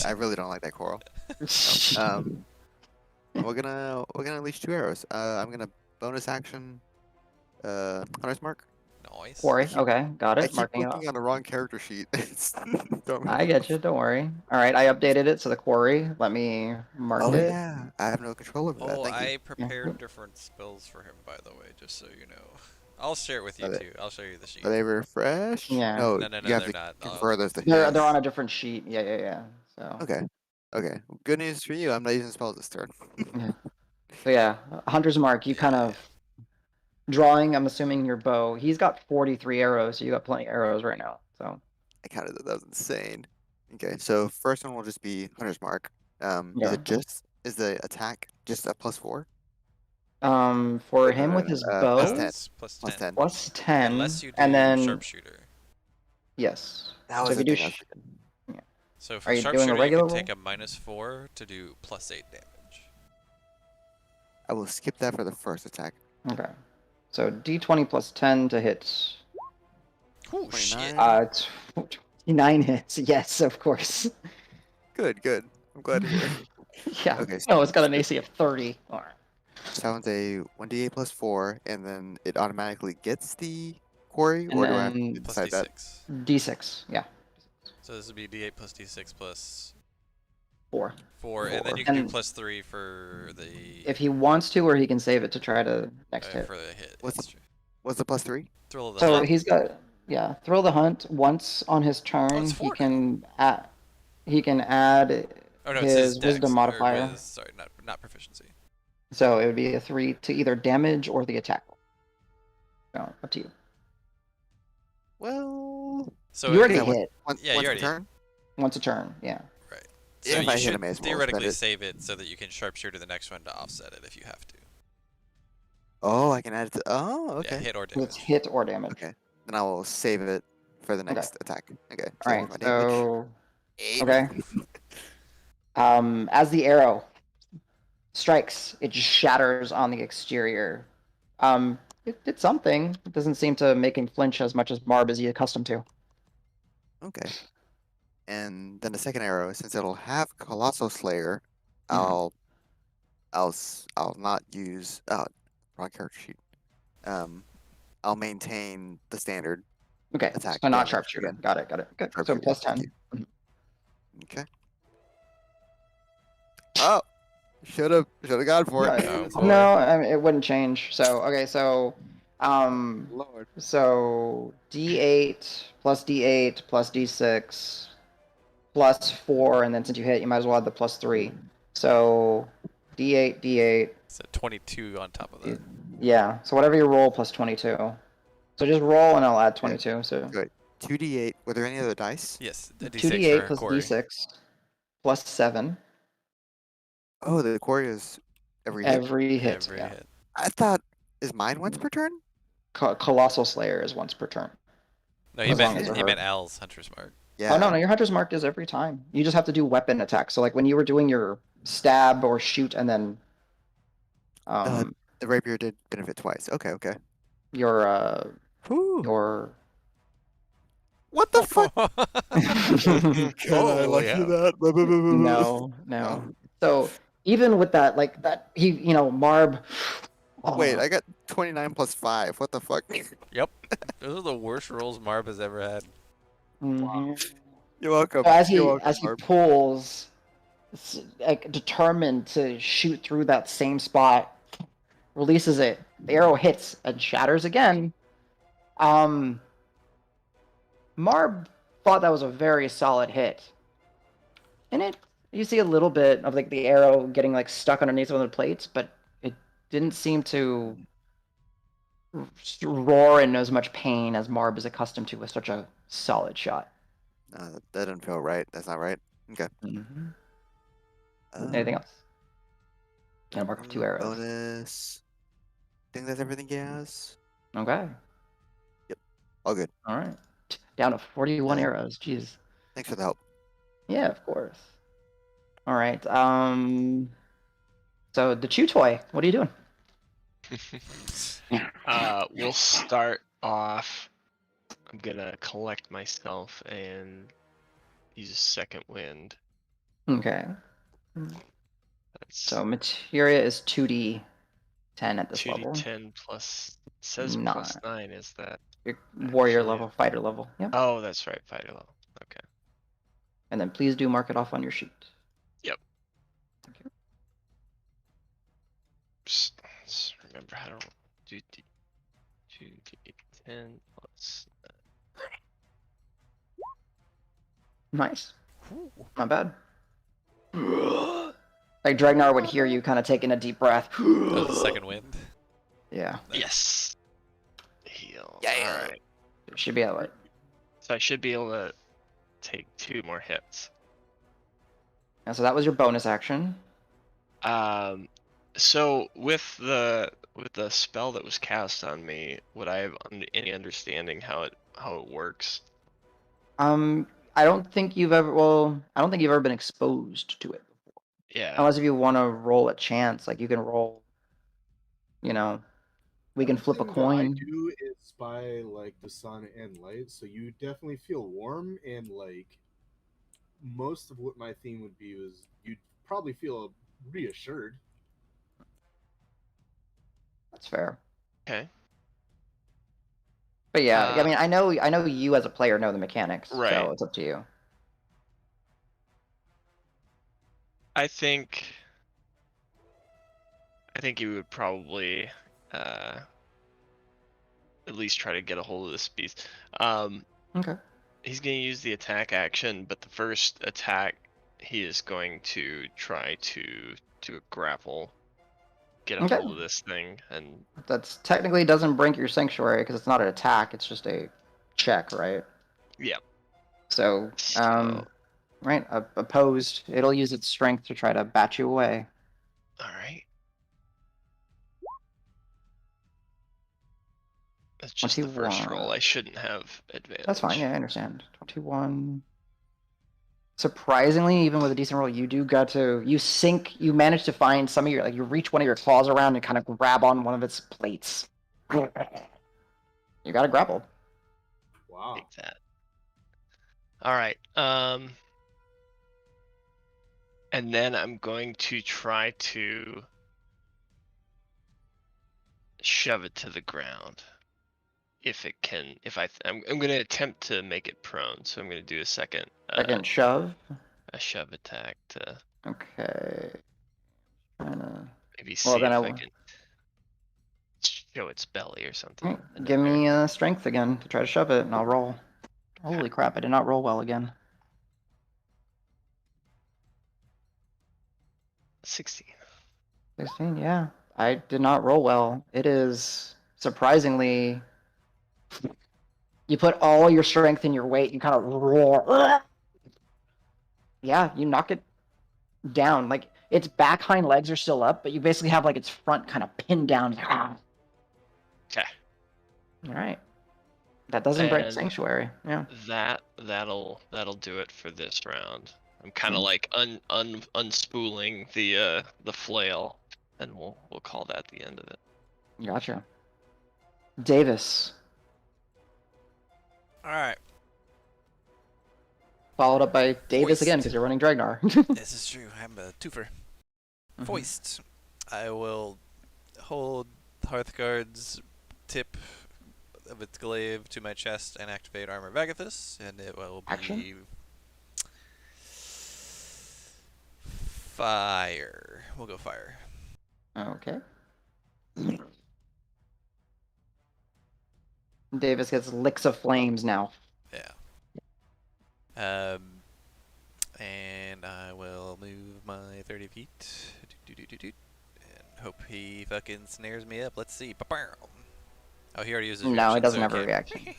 I really don't like that coral. We're gonna unleash 2 arrows. I'm gonna bonus action. Hunter's mark. Nice. Quarry. Okay, got I it. keep Marking it looking off. on the wrong character sheet. Don't I get you. Don't worry. All right, I updated it. So the quarry. Let me mark Oh it. yeah, I have no control over that. Oh, Thank you. I prepared different spells for him, by the way, just so you know. I'll share it with you Are they, too. I'll show you the sheet. are they refreshed? Yeah. No, No, you have they're to not. convert those to They're his. on a different sheet. Yeah. So. Okay. Okay. Good news for you. I'm not using spells this turn. Yeah. So yeah, Hunter's Mark. You kind of drawing. I'm assuming your bow. He's got 43 arrows. So you got plenty of arrows right now. So. I counted that. That was insane. Okay, so first one will just be Hunter's Mark. Yeah. Is the attack just a +4? For Wait, no, him no, with no. his No, bow, it's Plus +10. 10. plus 10, Unless you do and then sharpshooter. yes. That So was if you the do, thing I was thinking. So are for you doing a sharpshooter, you regular can roll? take a -4 to do +8 damage. I will skip that for the first attack. Okay. So d20 plus 10 to hit. Oh shit! 29. 29 hits. Yes, of course. Good. I'm glad to hear. Yeah. Okay, No, it's got an so AC of 30. All right. sounds a 1d8 +4, and then it automatically gets the quarry, And or do I have to then Plus decide that? D6. d6. Yeah. So this would be D8 plus D6 plus 4. 4, and then Four. you can do And +3 for the if he wants to, or he can save it to try to next hit. for the hit. What's It's the- true. What's the +3? Thrill of the So hunt. he's got, yeah, Thrill the Hunt. Once on his turn, it's he 4 now. can add, Oh no, it's his his dex, wisdom or modifier. sorry, not proficiency. So it would be a 3 to either damage or the attack. So up to you. Well, So You already is that hit once Yeah, you per already- turn? once a turn. Yeah. right. So If you I hit should a mace roll, spend theoretically it. save it so that you can sharpshooter the next one to offset it if you have to. Oh, I can add it to. Oh, Yeah, okay. hit or It's damage. hit or damage. Okay. Then I will save it for the next attack. Okay. So All here's right. my damage. So 8. okay. As the arrow strikes, it just shatters on the exterior. It did something. It doesn't seem to make him flinch as much as Marb is he accustomed to. Okay. And then the second arrow, since it'll have Colossal Slayer, Mhm. I'll not use wrong character sheet. I'll maintain the standard Okay. attack So not damage sharpshooter. again. Got it. Okay. So Sharpshooter, plus thank 10. you. Okay. Oh, should have gone for it. Oh, That's boy. fine. No, I mean, it wouldn't change. So okay. Lord. So D8 plus D8 plus D6 plus 4, and then since you hit, you might as well add the plus 3. So D8. So 22 on top of that. Yeah. So whatever you roll plus 22. So just roll and I'll add 22. So Good. 2d8. Were there any other dice? Yes, a D6 2D8 for plus Corey. D6 plus 7 Oh, the quarry is every hit. every hit. Every Yeah. hit. I thought, is mine once per turn? Colossal Slayer is once per turn. No, As long as they're he hurt. meant Al's Hunter's Mark. Yeah. Oh no, your Hunter's Mark is every time. You just have to do weapon attacks. So like when you were doing your stab or shoot, and then The rapier did benefit twice. Okay. your Whew. your What the fuck? Oh, yeah. that? no. Oh. So even with that, like that, Marb. Wait, I got 29 plus 5. What the fuck? Yep. Those are the worst rolls Marb has ever had. Mhm. You're welcome. So as he You're welcome, as he Barb. pulls, like determined to shoot through that same spot, releases it. The arrow hits and shatters again. Marb thought that was a very solid hit. And you see a little bit of like the arrow getting like stuck underneath one of the plates, but it didn't seem to roar in as much pain as Marb is accustomed to with such a solid shot. No, that doesn't feel right. That's not right. Okay. Anything else? And mark off 2 arrows. Bonus. I think that's everything he has. Okay. All good. All right. Down to 41 Yeah. arrows. Jeez. Thanks for the help. Yeah, of course. All right. So the chew toy. What are you doing? We'll start off. I'm gonna collect myself and use a second wind. Okay. That's So materia is 2d10 at this 2d10 level. plus. It says Nine. +9. Is that? Your warrior Actually, level, fighter level. Yep. Oh, that's right. Fighter level. Okay. And then please do mark it off on your sheet. Yep. Thank you. Just remember how to do 2d10 plus. Nice. Not bad. Like Dragnar would hear you kind of taking a deep breath. Oh, the second wind. Yeah. Nice. Yes. Heal. Yeah. All right. Should be able to. So I should be able to take 2 more hits. Yeah, so that was your bonus action. So with the spell that was cast on me, would I have any understanding how it works? I don't think you've ever. Well, I don't think you've ever been exposed to it before. Yeah. Unless if you want to roll a chance, like you can roll. You know, we can flip a Everything that I coin. do is by like the sun and light, so you definitely feel warm, and like most of what my theme would be was you'd probably feel reassured. That's fair. Okay. But yeah, I mean, I know you as a player know the mechanics, Right. so it's up to you. I think you would probably at least try to get a hold of this beast. Okay. He's going to use the attack action, but the first attack he is going to try to grapple, get a Okay. hold of this thing, and That's technically doesn't break your sanctuary because it's not an attack; it's just a check, right? yeah. So, So, right, opposed, it'll use its strength to try to bat you away. all right. That's just the first 21. roll. I shouldn't have advantage. That's fine. Yeah, I understand. 21. Surprisingly, even with a decent roll, you manage to find some of your, like, you reach one of your claws around and kind of grab on one of its plates. You got it grappled. Wow. Take that. All right. And then I'm going to try to shove it to the ground. If it can, I'm going to attempt to make it prone. So I'm going to do a second Shove. a shove attack to Okay. Trying to... maybe Well, see then if I can show its belly or something. Right, give me strength again to try to shove it, and I'll roll. Holy crap, I did not roll well again. 16. 16, yeah. I did not roll well. It is surprisingly... You put all your strength in your weight, you kind of roar. Yeah, you knock it down. Like, its back hind legs are still up, but you basically have, like, its front kind of pinned down. Okay. Alright. That doesn't break And Sanctuary. Yeah. That'll do it for this round. I'm kind of like unspooling the flail, and we'll call that the end of it. Gotcha. Davis. Alright. Followed up by Davis Foist. again because you're running Dragnar. This is true. I'm a twofer. Foist. I will hold Hearthguard's tip of its glaive to my chest and activate Armor of Agathis, and it will be Action? fire. We'll go fire. Okay. Davis gets licks of flames now. Yeah. And I will move my 30 feet. And hope he fucking snares me up. Let's see. Oh, he already uses reaction. No, it doesn't so have a can't. reaction.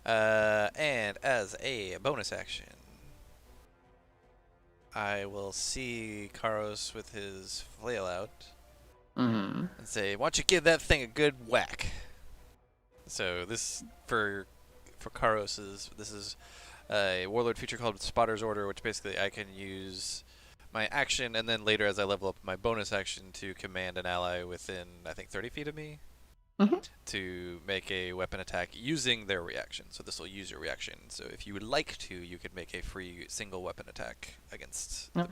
Yeah. And as a bonus action, I will see Karos with his flail out and say, "Why don't you give that thing a good whack?" So this for Karos this is a warlord feature called Spotter's Order, which basically I can use my action and then later as I level up my bonus action to command an ally within I think 30 feet of me. To make a weapon attack using their reaction. So this will use your reaction. So if you would like to, you could make a free single weapon attack against a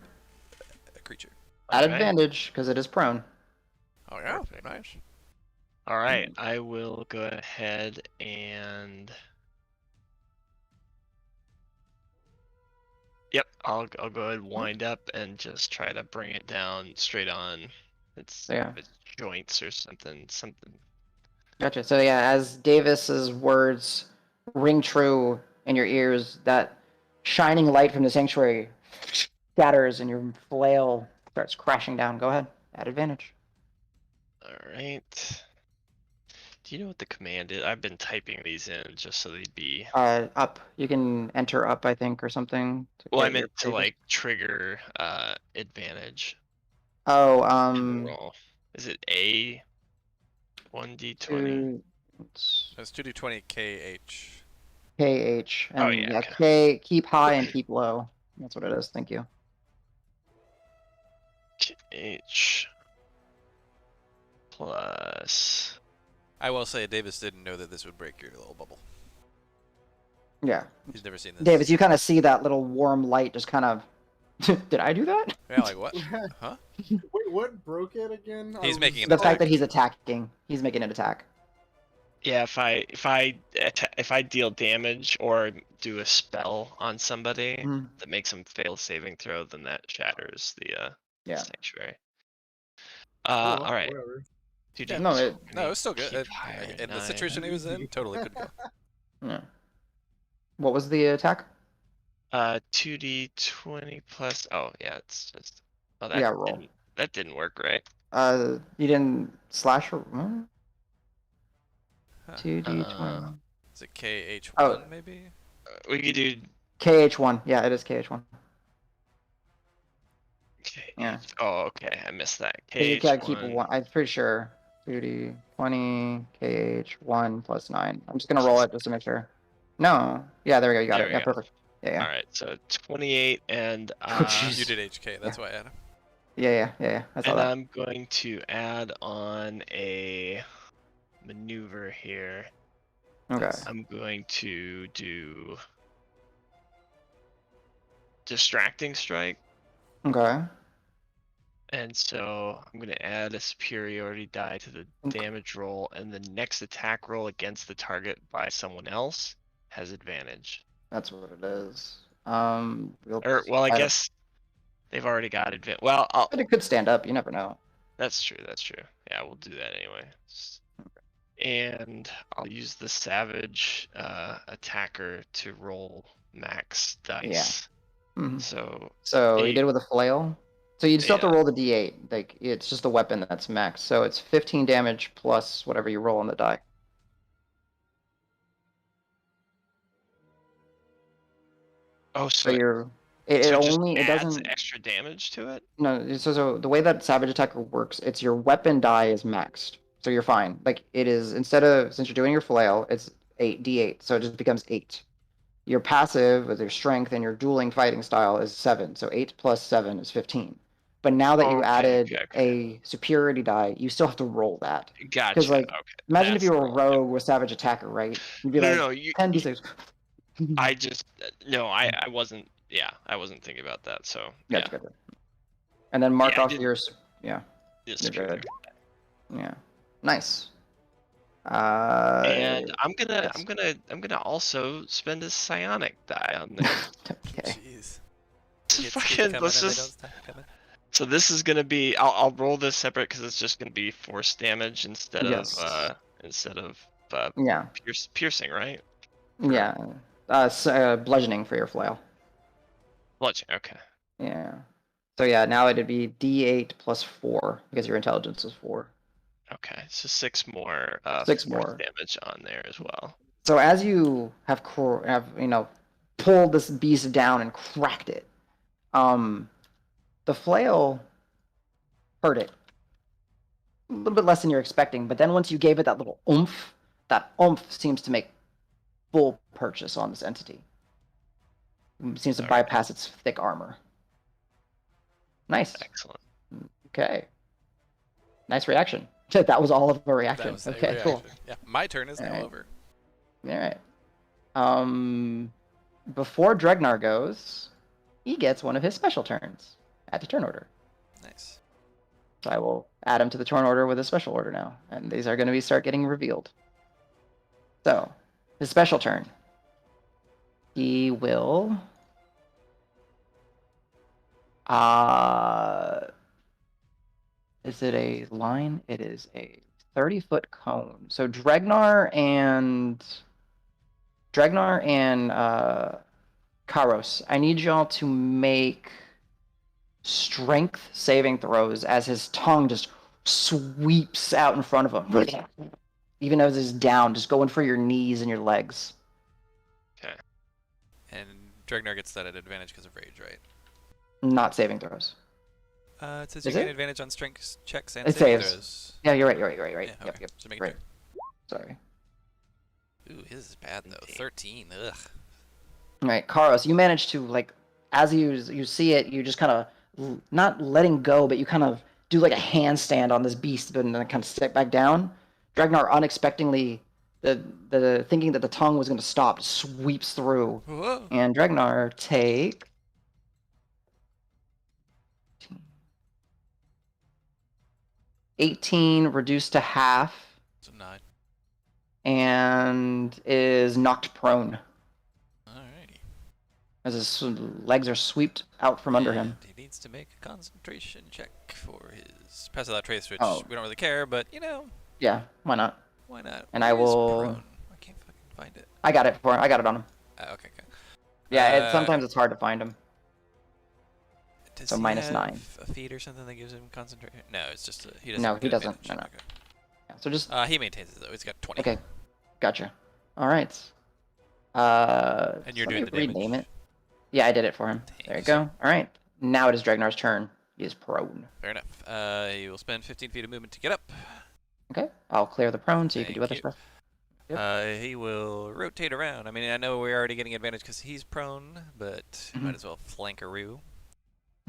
creature. At advantage, because it is prone. Oh yeah, nice. Alright, I will go ahead and... Yep, I'll go ahead and wind up and just try to bring it down straight on its joints or something. Gotcha. So yeah, as Davis's words ring true in your ears, that shining light from the sanctuary scatters and your flail starts crashing down. Go ahead. At advantage. Alright. Do you know what the command is? I've been typing these in just so they'd be. Up. You can enter up, I think, or something to Well, I get your meant to previous. like trigger advantage Oh, in the roll. Is it A 1d20? it's That's 2d20 KH. KH Oh and yeah, yeah, okay. K keep high and keep low. That's what it is. Thank you. H plus. I will say Davis didn't know that this would break your little bubble. Yeah. He's never seen this. Davis, you kind of see that little warm light just kind of. Did I do that? Yeah, like what? Huh? Wait, what broke it again? He's making an The fact attack. that he's attacking. He's making an attack. Yeah, if I deal damage or do a spell on somebody Mhm. that makes them fail saving throw, then that shatters the Yeah. sanctuary. Oh, well, All right. whatever. Dude, No, No, it's still good. keep higher, In the 9. situation he was in, totally could go. Yeah. What was the attack? 2d20 plus. Oh yeah, it's just. Oh, Yeah, roll. that didn't work right. You didn't slash or Huh. 2d20. Is it KH1 Oh. maybe? We could do. KH1. Yeah, it is KH1. Okay. Yeah. Oh, okay. I missed that. 'Cause you gotta keep KH1 one. I'm pretty sure. 2d20 KH1 plus 9. I'm just gonna roll it just to make sure. No. Yeah, there we go. You got There it. we Yeah, go. perfect. Yeah. All right, so 28 and Oh, jeez. You did HK, that's why, Adam. Yeah. I saw and that. I'm going to add on a maneuver here. Okay. I'm going to do distracting strike, Okay. and so I'm going to add a superiority die to the Okay. damage roll, and the next attack roll against the target by someone else has advantage. That's what it is. Or well, I guess they've already got advantage. Well, But it could stand up. You never know. that's true. Yeah, we'll do that anyway. And I'll use the savage attacker to roll max dice. Mhm. So you 8. did it with a flail. So you still have to Yeah. roll the d8. Like it's just a weapon that's max. So it's 15 damage plus whatever you roll on the die. Oh, So so it so it just only it adds doesn't extra damage to it? no so the way that Savage Attacker works, it's your weapon die is maxed. So you're fine. Like it is instead of since you're doing your flail, it's 8d8. So it just becomes 8. Your passive with your strength and your dueling fighting style is 7. So 8 plus 7 is 15. But now that you added a superiority die, you still have to roll that. Gotcha. Because like Okay. imagine if That's you the were a roll. rogue with Savage Attacker, right? You'd be like No, you 10d6. I just no, I wasn't thinking about that. So yeah. Gotcha. And then mark Yeah, off your yeah. Yes, You're superior. good. Yeah. Nice. And I'm yes. gonna also spend a psionic die on this. Okay. Jeez. This is Hits keep fucking. coming Let's and they just. don't stop coming. So this is gonna be. I'll roll this separate because it's just gonna be force damage instead Yes. of Yeah. piercing, right? Yeah. Bludgeoning for your flail. Bludgeon. Okay. Yeah. So yeah, now it'd be D8 plus 4 because your intelligence is 4. Okay, so 6 more. 6 force more damage on there as well. So as you have pulled this beast down and cracked it, the flail hurt it a little bit less than you're expecting. But then once you gave it that little oomph, that oomph seems to make full purchase on this entity. It seems to bypass its thick armor. Nice. Excellent. Okay. Nice reaction. That was all of a reaction. That was a Okay, reaction. cool. Yeah, my turn is now Alright. over. All right. Before Dregnar goes, he gets one of his special turns at the turn order. Nice. So I will add him to the turn order with a special order now, and these are going to start getting revealed. So, his special turn. He will. Is it a line? It is a 30-foot cone. So Dregnar and Karos, I need y'all to make strength saving throws as his tongue just sweeps out in front of him. Even as he's down, just going for your knees and your legs. Okay. And Dregnar gets that at advantage because of rage, right? Not saving throws. It says Is you gain it? advantage on strength checks and It saving saves. throws. Yeah, you're right. Yeah, Yep, okay. yep. Just making Right. sure. Sorry. Ooh, his is bad though. 13. Ugh. All right, Karos, you manage to, like, as you see it, you just kind of not letting go, but you kind of do like a handstand on this beast, and then kind of step back down. Dragnar unexpectedly, the thinking that the tongue was going to stop, sweeps through, Whoa. and Dragnar take 18 reduced to half, It's a 9. and is knocked prone Alrighty. as his legs are swept out from under him. And he needs to make a concentration check for his pass without trace, which Oh. we don't really care, but you know, Yeah, why not? why not? And I Where is will- prone? I can't fucking find it. I got it on him. Okay. Yeah, sometimes it's hard to find him. Does so he minus have 9. a feat or something that gives him concentration? No, it's just he doesn't. No, get he doesn't. advantage. No. Okay. Yeah, so just He maintains it though. He's got 20. okay, gotcha. All right. And you're let doing me the rename damage. it. Yeah, I did it for him. There you Thanks. go. All right. Now it is Dragnar's turn. He is prone. Fair enough. He will spend 15 feet of movement to get up. Okay, I'll clear the prone so you can do Thank other you. stuff. Yep. He will rotate around. I mean, I know we're already getting advantage because he's prone, but might as well flankaroo.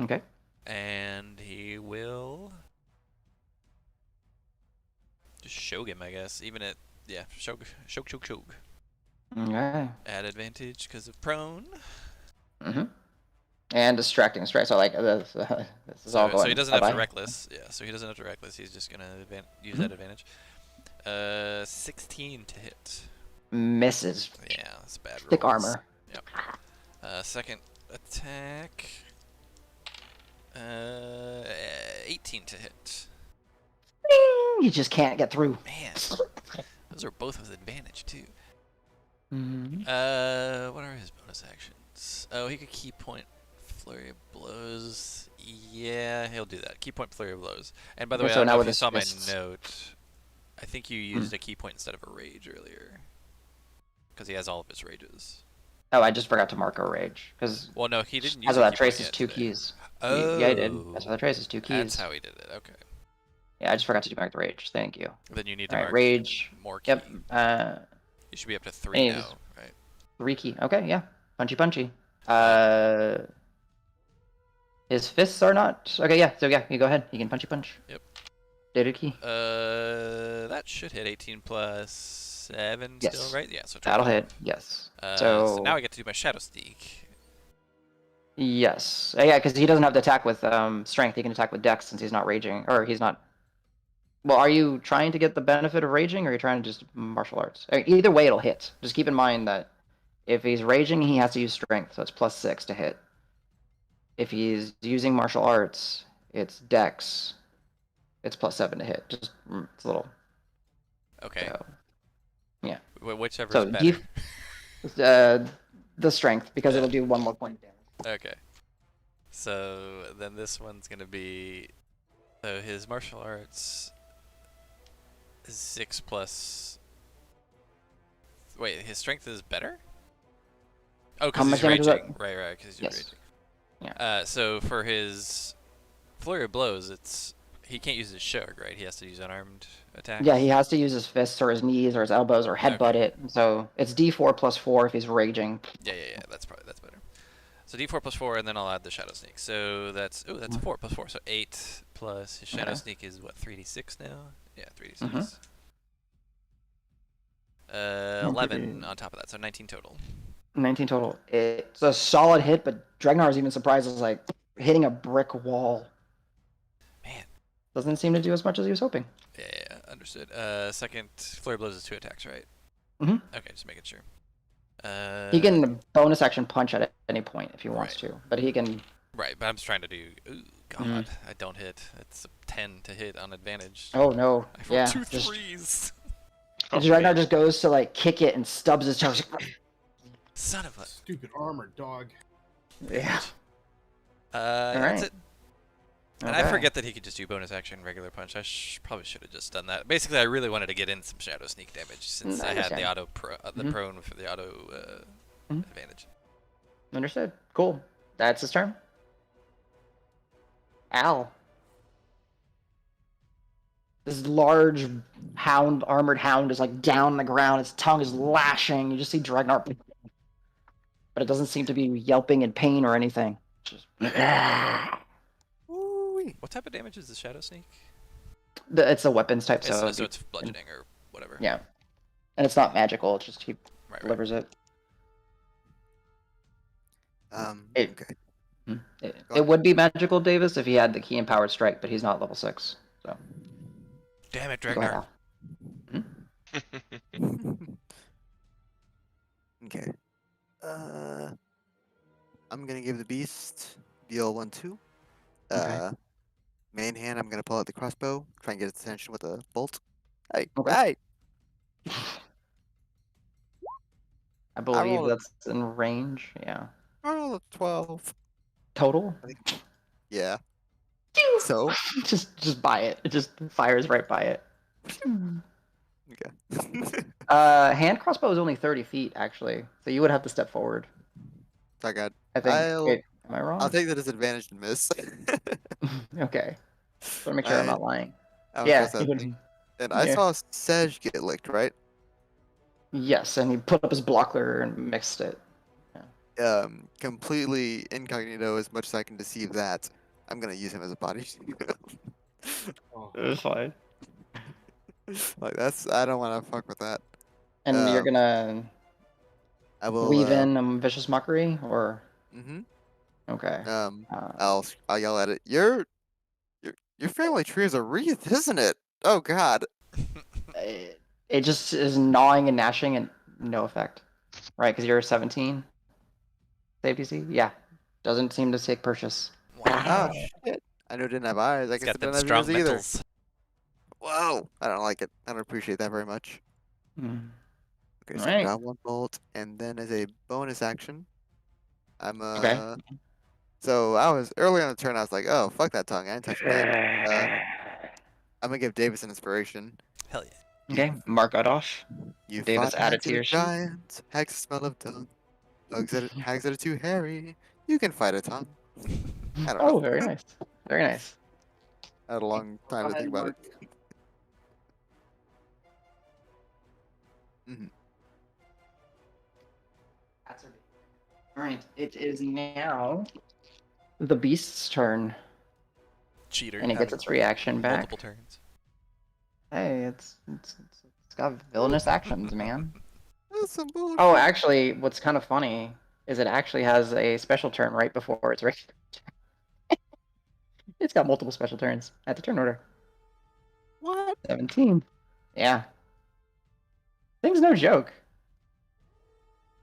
Okay. And he will just shog him, I guess. Even at shog. Okay. Add advantage because of prone. And distracting strike. So like this is all going. So he doesn't have to bye-bye. reckless. Yeah. So he doesn't have to reckless. He's just gonna use that advantage. 16 to hit. Misses. Yeah, that's bad. Thick rolls. armor. Yep. Second attack. 18 to hit. You just can't get through. Man, those are both with advantage too. Mhm. What are his bonus actions? Oh, he could key point flurry of blows. Yeah, he'll do that. Key point flurry of blows. And by the Okay, way, I so don't now know if with you his saw my fists. note. I think you used a key point instead of a rage earlier. Because he has all of his rages. Oh, I just forgot to mark a rage because Well, no, he didn't use as a of that key trace point is yet 2 today. keys. Oh, Yeah, I did. That's what trace is 2 keys. That's how he did it. Okay. Yeah, I just forgot to do mark the rage. Thank you. Then you need to All right, mark rage. more key. Yep. You should be up to 3 Hey, now, this- right? 3 key. Okay, yeah. Punchy. His fists are not. Okay, yeah. So yeah, you go ahead. You can punch. Yep. Data key. That should hit 18 plus 7 Yes. still, right? Yeah, so 20. That'll hit. Yes. So now I get to do my Shadow Sneak. Yes. Yeah, because he doesn't have to attack with strength. He can attack with dex since he's not raging, or he's not. Well, are you trying to get the benefit of raging, or are you trying to just martial arts? Either way, it'll hit. Just keep in mind that if he's raging, he has to use strength, so it's +6 to hit. If he's using martial arts, it's dex. It's +7 to hit. Just it's a little. Okay. So, yeah. Whichever's So better. the strength because Yeah. it'll do 1 more point of damage. Okay. So then this one's gonna be. So his martial arts is 6 plus. Wait, his strength is better? Oh, How because much he's damage is raging. that? Right, because he's Yes. raging. Yeah. So for his flurry of blows, he can't use his shog, right? He has to use unarmed attacks. Yeah, he has to use his fists or his knees or his elbows or headbutt it. So it's D4 +4 if he's raging. Yeah. That's better. So D4 plus 4, and then I'll add the Shadow Sneak. So that's 4 plus 4. So 8 plus his Shadow Okay. Sneak is what, 3d6 now? Yeah, 3d6. Mhm. 11 on top of that, so 19 total. 19 total. It's a solid hit, but Dragnar is even surprised. It's like hitting a brick wall. Man. Doesn't seem to do as much as he was hoping. Yeah, understood. Second flurry of blows is 2 attacks, right? Mhm. Okay, just making sure. He can bonus action punch at any point if he wants Right. to, but he can. Right, but I'm just trying to do. God, I don't hit. It's a 10 to hit on advantage. Oh no. I rolled Yeah. two Just, threes. and Ragnar just goes to like kick it and stubs his toe. He's like, Son of a Stupid armor dog. yeah. yeah, All that's right. it. And I Okay. forget that he could just do bonus action regular punch. I probably should have just done that. Basically, I really wanted to get in some shadow sneak damage since I I had the understand. the Mhm. prone for the auto Mhm. advantage. Understood. Cool. That's his turn. Al. This large armored hound is like down on the ground. Its tongue is lashing. You just see Dragnar, but it doesn't seem to be yelping in pain or anything. Just Woo-wee. What type of damage is the shadow sneak? it's a weapons type, So, so it's bludgeoning or whatever. yeah, and it's not magical. It's just he Right. delivers it. Okay. It would be magical, Davis, if he had the key empowered strike, but he's not level 6. So Damn it, go ahead, Dragnar. Al. Okay. I'm gonna give the beast deal 1/2. Okay. Main hand, I'm gonna pull out the crossbow, try and get its attention with a bolt. Hey, Okay. hey! I believe rolled a- that's in range. Yeah. I rolled a 12. Total. Yeah. So. just buy it. It just fires right by it. Okay. Hand crossbow is only 30 feet actually, so you would have to step forward. I got. I think. I'll Wait, am I wrong? I'll take the disadvantage and miss. Okay. So make sure I'm not lying. I don't Yeah. trust that thing. And I Yeah. saw Sedge get licked, right? Yes, and he put up his blocker and mixed it. Completely incognito as much as I can deceive that. I'm gonna use him as a body shield. Oh, It's fine. Like I don't want to fuck with that. And you're gonna I will weave in vicious mockery, or Mm-hmm. okay. I'll yell at it. Your family tree is a wreath, isn't it? Oh God. It just is gnawing and gnashing and no effect, right? Because you're 17. Save DC? Yeah. Doesn't seem to take purchase. Oh shit. I knew it didn't have eyes. I It's guess got it them doesn't strong have ears either. mentals. Whoa. I don't like it. I don't appreciate that very much. Mm. Okay, so Alright. draw one bolt, and then as a bonus action, I'm Okay. So I was early on the turn. I was like, "Oh, fuck that tongue! I didn't touch it back." I'm gonna give Davis an inspiration. Hell yeah. Okay, mark that off. You Davis fought added hags to that your are sheet. giant, hags that smell of tongue, hags that are too hairy. You can fight a tongue. I don't Oh, know. very nice. Very nice. I had a long time to think about it. Mhm. Alright, it is now the beast's turn, Cheater. and it gets having its reaction back. multiple turns. Hey, it's got villainous actions, man. That's some bullshit. Oh, actually, what's kind of funny is it actually has a special turn right before its regular turn. It's got multiple special turns at the turn order. What? 17. Yeah. Thing's no joke.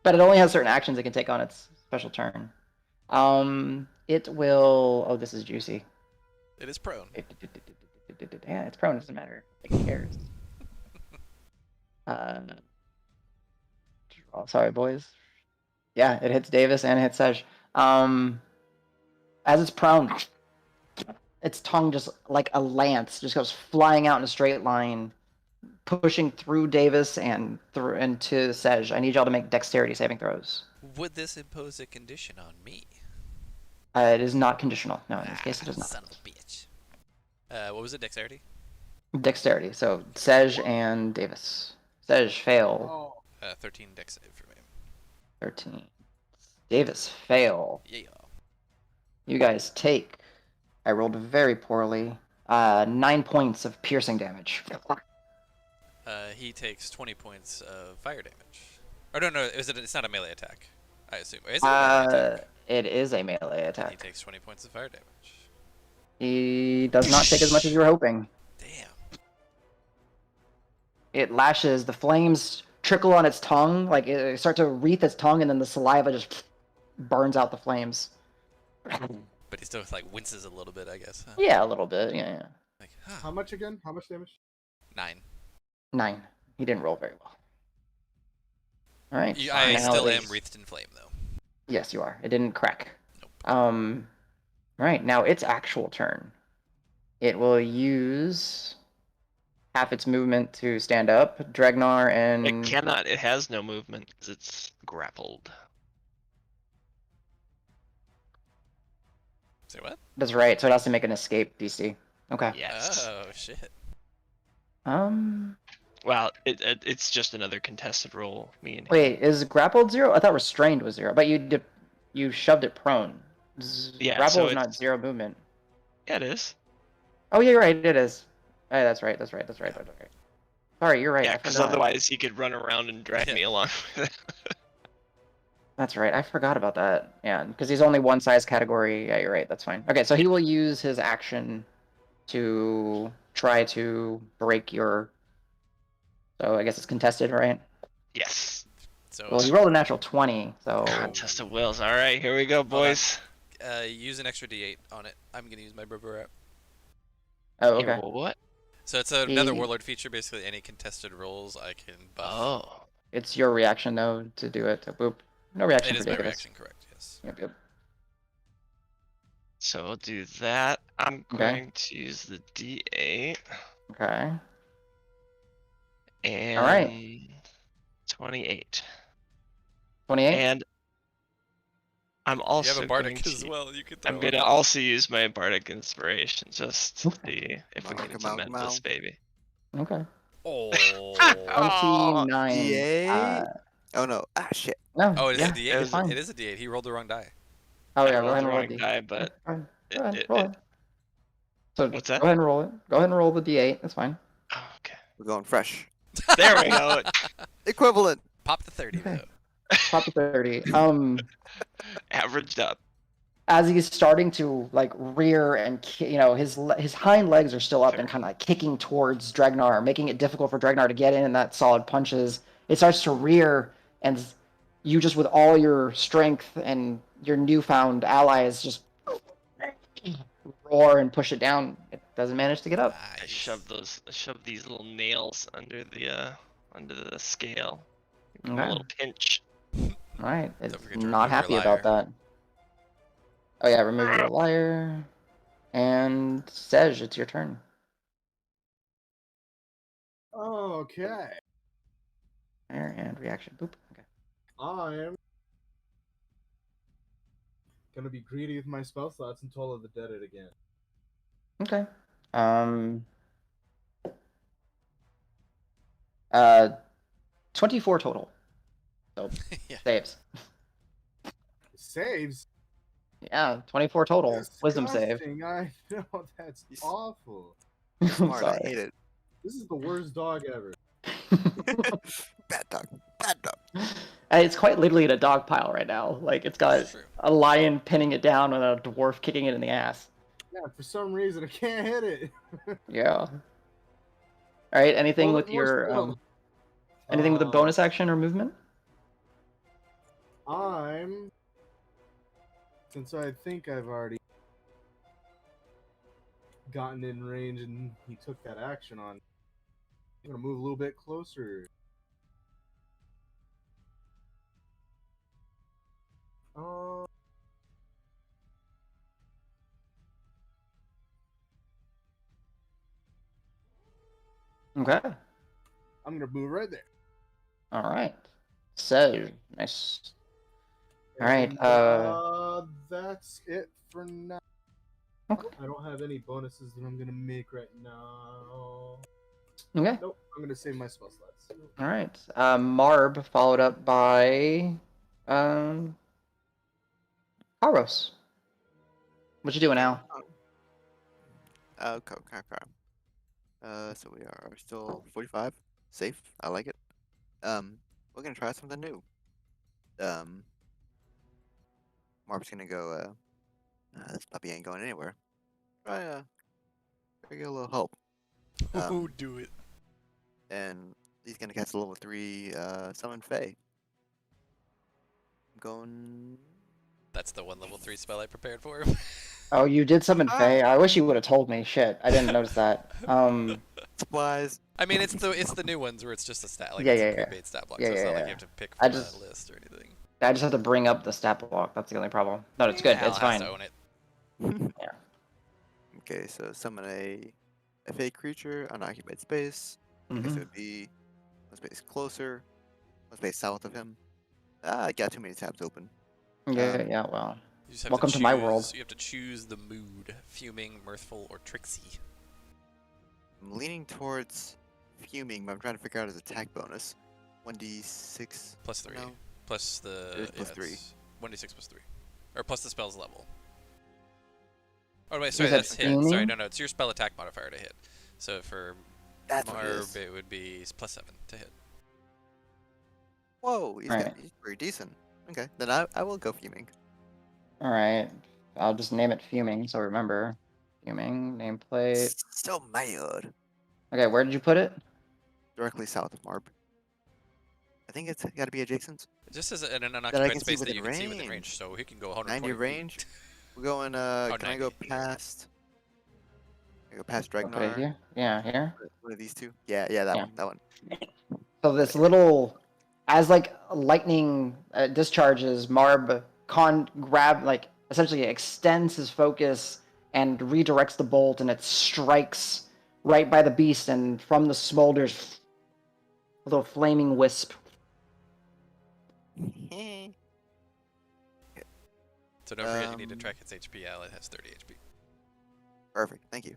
But it only has certain actions it can take on its special turn. It will... Oh, this is juicy. It is prone. Yeah, it's prone. It doesn't matter. Who cares? Oh, sorry, boys. Yeah, it hits Davis and it hits Sedge. As it's prone, its tongue just like a lance just goes flying out in a straight line, pushing through Davis and through into Sedge. I need y'all to make dexterity saving throws. Would this impose a condition on me? It is not conditional. No, in this case, it does not. Son of a bitch. What was it? Dexterity? Dexterity. So Sedge and Davis. Sedge fail. 13 dex save for me. 13. Davis fail. Yeah. You guys take. I rolled very poorly. 9 points of piercing damage. He takes 20 points of fire damage. Or no, it's not a melee attack, I assume. Is it a melee attack? It is a melee He attack. takes 20 points of fire damage. He does not take as much as you were hoping. Damn. It lashes. The flames trickle on its tongue. Like, it start to wreath its tongue, and then the saliva just burns out the flames. But he still like winces a little bit, I guess. Huh? Yeah, a little bit. Yeah. Like, How much again? How much damage? 9. 9. He didn't roll very well. All right. I now still it am is- wreathed in flame, though. Yes, you are. It didn't crack. Nope. All right. Now its actual turn. It will use half its movement to stand up. Dregnar It and cannot. It has no movement because it's grappled. Say what? that's right. So it has to make an escape DC. Okay. Yes. Oh, shit. Well, it's just another contested roll. Me and him. Wait, is grappled 0? I thought restrained was 0, but you shoved it prone. Yeah, Grapple so is not it's- 0 movement. Yeah, it is. Oh, yeah, you're right. It is. Hey, that's right. That's right. Sorry, you're right. Yeah, I because forgot. otherwise he could run around and drag Yeah. me along with it. That's right. I forgot about that. Yeah, because he's only one size category. Yeah, you're right. That's fine. Okay, so he will use his action to try to break your. So I guess it's contested, right? Yes. So, Well, he rolled a natural 20, so. Contest of wills. All right, here we go, boys. use an extra D8 on it. I'm gonna use my Berber app. Oh, You okay. roll what? So it's another He- Warlord feature. Basically, any contested rolls I can buff. Oh. It's your reaction, though, to do it. To boop. No reaction It for is my Davis. reaction, correct? Yes. Yep. So I'll do that. I'm Okay. going to use the D8 Okay. and All right. 28. 28? And I'm You also have a Bardic going to, as well. You could throw I'm it going to in. also use my Bardic Inspiration just to see if we can Malcolm, cement this baby. Okay. Oh. 29. D8? Oh no. Ah, shit. No. Oh, it is yeah, a D8. it's fine. It is a D8. He rolled the wrong die. Oh, I yeah, go rolled ahead the and roll wrong the D8. die, but Go ahead, it- roll it- it. So What's that? Go ahead and roll it. Go ahead and roll the D8. That's fine. oh, okay. We're going fresh. There we go. Equivalent. Pop the 30 Okay. though. Pop the 30. Averaged up. As he's starting to like rear and his hind legs are still up and kind of like kicking towards Dregnar, making it difficult for Dregnar to get in that solid punches. It starts to rear, and you just with all your strength and your newfound allies just roar and push it down. It doesn't manage to get up. I shoved these little nails under the scale. Give 'em a Okay. little pinch. All right, it's Don't forget to not remove your happy about liar. that. Oh yeah, remove your liar. And Sej, it's your turn. Okay. There and reaction. Boop. Okay. I'm gonna be greedy with my spell slots and Toll of the Dead it again. Okay. Uh, 24 total. So Yeah. saves. Saves. Yeah, 24 total. Wisdom save. Disgusting, I know that's Yes. awful. Smart. I Sorry. hate it. This is the worst dog ever. Bad dog. Bad dog. And it's quite literally in a dog pile right now. Like it's got True. a lion pinning it down and a dwarf kicking it in the ass. Yeah, for some reason I can't hit it. Yeah. All right. Anything Roll with it more your skill. anything with a bonus action or movement? Since I think I've already gotten in range and he took that action on, I'm gonna move a little bit closer. Okay. I'm gonna move right there. All right. So nice. All right. And, that's it for now. Okay. I don't have any bonuses that I'm gonna make right now. Okay. Nope, I'm gonna save my spell slots. All right. Marb followed up by Karos. What you doing now? Okay. So we are still 45. Safe. I like it. We're gonna try something new. Marv's gonna go. This puppy ain't going anywhere. Try get a little help. Ooh, do it. And he's gonna cast a level 3 summon Fae. I'm going. That's the one level 3 spell I prepared for him. Oh, you did summon Ah. Faye. I wish you would have told me. Shit, I didn't notice that. Supplies. I mean, it's the new ones where it's just a stat, like Yeah, it's a yeah, yeah. pre-made stat block, Yeah, so it's yeah, not like yeah. you have to pick I from a just- list or anything. I just have to bring up the stat block. That's the only problem. No, it's good. Al It's has fine. to own it. Okay, so summon a FA creature, unoccupied space. I guess it Mhm. would be one space closer, one space south of him. Ah, I got too many tabs open. Yeah, yeah. Well, You just have welcome to to my world. You have to choose the mood: fuming, mirthful, or tricksy. I'm leaning towards fuming, but I'm trying to figure out his attack bonus. 1d6 Plus 3. No. Plus the. It is plus 3. 1d6 plus 3. Or plus the spell's level. Oh, wait, You sorry, said that's hit. Sorry, fuming? no, it's your spell attack modifier to hit. So for That's what it Marb, is. it would be plus 7 to hit. Whoa, he's Alright. pretty decent. Okay, then I will go fuming. All right. I'll just name it Fuming, so remember. Fuming, nameplate. So mad. Okay, where did you put it? Directly south of Marb. I think it's got to be adjacent. It just says in an I unoccupied can see space that within you can see within range, range. so he can go 120 90 feet. range. We're going. Oh, Can I go 90. past? Can I go past I'll put it Dragnar? here. Yeah, here. One of these two. Yeah, that Yeah. one. That one. So this little, as like lightning discharges, Marb essentially extends his focus and redirects the bolt, and it strikes right by the beast, and from the smolders, a little flaming wisp. So don't forget you need to track its HP, Al. It has 30 HP. Perfect. Thank you.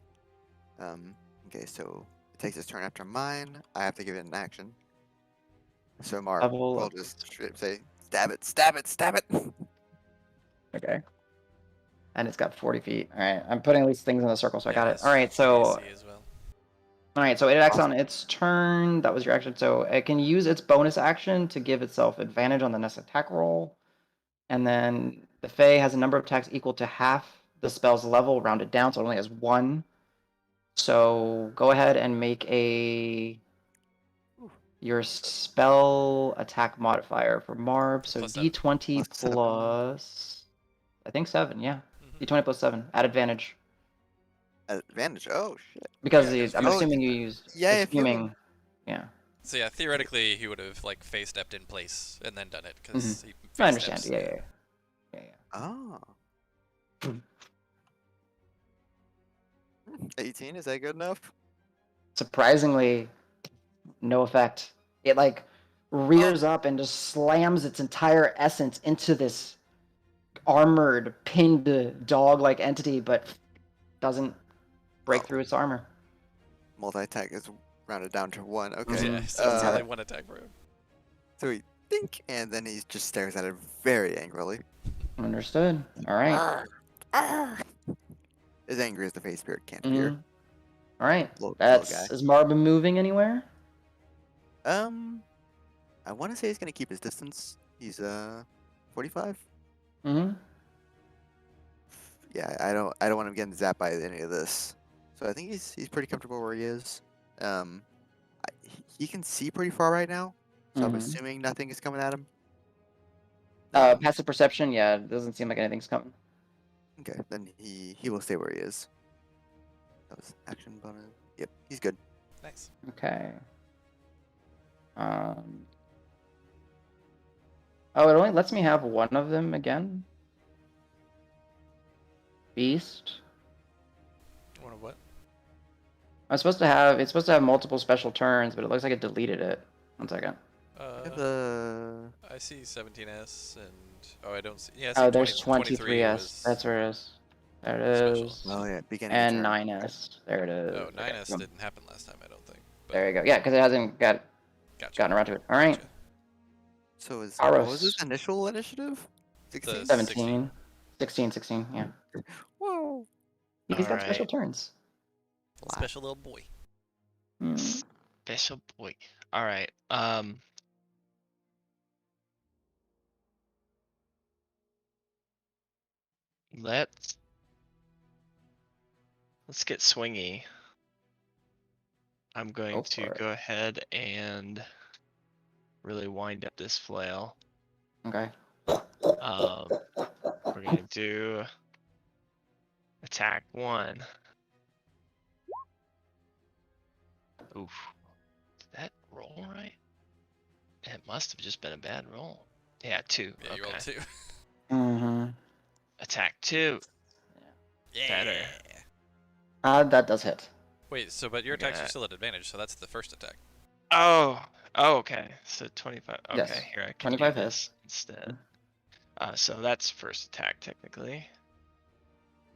Okay, so it takes its turn after mine. I have to give it an action. So Marb Level will up. just say, "Stab it! Stab it! Stab it!" Okay. And it's got 40 feet. All right, I'm putting these things in the circle, so I got it. it's All right, 40 so AC as well. it acts on its turn. That was your action. So it can use its bonus action to give itself advantage on the next attack roll. And then the Fae has a number of attacks equal to half the spell's level, rounded down, so it only has 1. So go ahead and make your spell attack modifier for Marb. So Plus 7. D20 Plus 7. plus, I think 7, yeah. Mhm. D20 plus 7, at advantage. Advantage. Oh shit. Because Yeah, 'cause I'm fuming- assuming you used Yeah, it's fuming. Yeah, So yeah, theoretically he would have like face stepped in place and then done it because he face I understand. steps. Yeah. Oh. 18. Is that good enough? Surprisingly, no effect. It like rears up and just slams its entire essence into this armored, pinned dog-like entity, but doesn't break Oh. through its armor. Multi-attack is rounded down to 1. Okay. Yeah, so it's Got only it. 1 attack for him. So he think, and then he just stares at it very angrily. Understood. All right. Arr, arr. As angry as the face spirit can't appear. Mhm. All right. Little That's guy. is Marvin moving anywhere? I want to say he's gonna keep his distance. He's 45. Mm-hmm. Yeah, I don't want him getting zapped by any of this. So I think he's pretty comfortable where he is. He can see pretty far right now, so I'm Mhm. assuming nothing is coming at him. Passive perception. Yeah, it doesn't seem like anything's coming. Okay, then he will stay where he is. That was action bonus. Yep, he's good. Nice. Okay. Oh, it only lets me have one of them again. Beast. One of what? It's supposed to have multiple special turns, but it looks like it deleted it. 1 second. I see 17S and I don't see. Yeah, I see Oh, there's 23 23S. was That's where it is. There it special. is. Oh yeah, beginning of And turn. 9S. There it is. Oh, Okay, 9S boom. didn't happen last time, I don't think. But There you go. Yeah, because it hasn't gotcha. gotten around to it. All right. Gotcha. So what Aros. was his initial initiative? 16? 17. 16, yeah. Whoa. He's got special Alright. turns. Special little boy. Hmm. Special boy. All right. Let's get swingy. I'm going Go to for it. go ahead and really wind up this flail. Okay. We're gonna do Attack 1. Oof. Did that roll right? It must have just been a bad roll. Yeah, 2. Yeah, you rolled Okay. 2. Mm-hmm. Attack 2. Yeah. Better. That does hit. Wait, so but your We're attacks are gonna- still at advantage, so that's the first attack. Oh, okay. So 25. Okay, Yes. here I can 25 do hits. this instead. So that's first attack technically.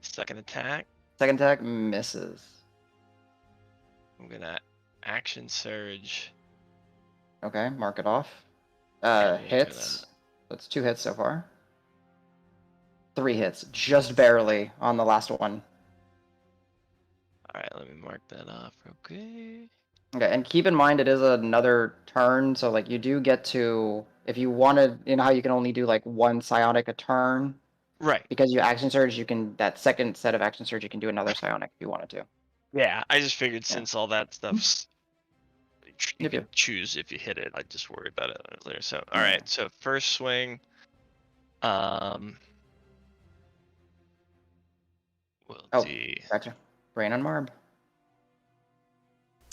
Second attack, Second attack misses. I'm gonna action surge. Okay, mark it off. And we're Hits. That's 2 hits so far. 3 hits, just barely on the last one. All right, let me mark that off real quick. Okay, and keep in mind it is another turn, so like you do get to, if you wanted, you know how you can only do like one psionic a turn? Right. Because you action surge, you can, that second set of action surge, you can do another psionic if you wanted to. Yeah, I just figured Yeah. since all that stuff's you Yep, can yep. choose if you hit it. I just worry about it later. So all Yeah. right, so first swing. We'll Oh, do. gotcha. Brain on Marb.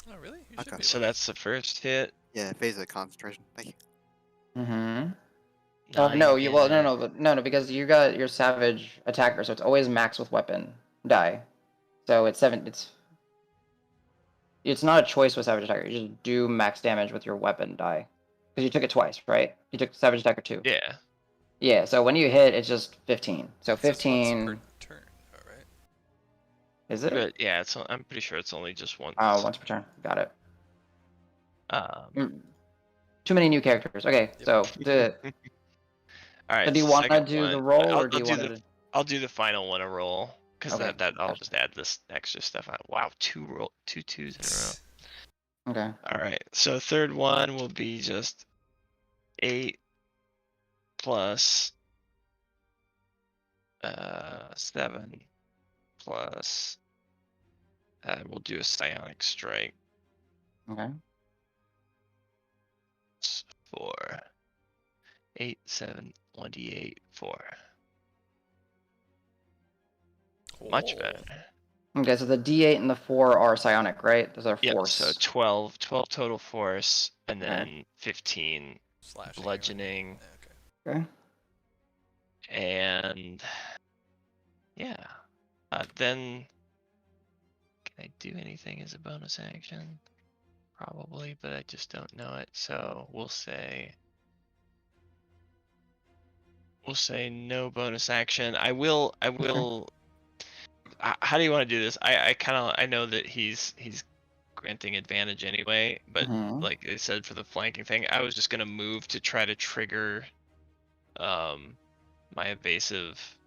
Oh, really? You should Okay. be So able to. that's the first hit. Yeah, phase of concentration. Thank you. Mm-hmm. 9 No, you, well, damage. no, because you got your savage attacker, so it's always max with weapon die. So it's 7, it's not a choice with savage attacker, you just do max damage with your weapon die. Because you took it twice, right? You took savage attacker 2. Yeah. Yeah, so when you hit, it's just 15. So It says once 15, per turn, all right? is it? But yeah, I'm pretty sure it's only just once. Oh, once per turn. Got it. Um. Too many new characters. Okay, Yep. so All right. so do you so want to second do one, the roll, I'll, or do I'll you do want the to? I'll do the final one a roll because Okay, that I'll gotcha. just add this extra stuff on. Wow, 2 twos in a row. Okay. All right. So third one will be just 8 plus 7 plus. We'll do a psionic strike. Okay. 4. 8, 7, 1d8, 4. Much Oh. better. Okay, so the D8 and the 4 are psionic, right? Those are Yep, force. so 12 total force, and Okay. then 15 Slashing. bludgeoning, Okay. Okay. and yeah. Then, can I do anything as a bonus action? Probably, but I just don't know it. So we'll say no bonus action. I will. How do you want to do this? I know that he's granting advantage anyway, but Mhm. like I said for the flanking thing, I was just gonna move to try to trigger my evasive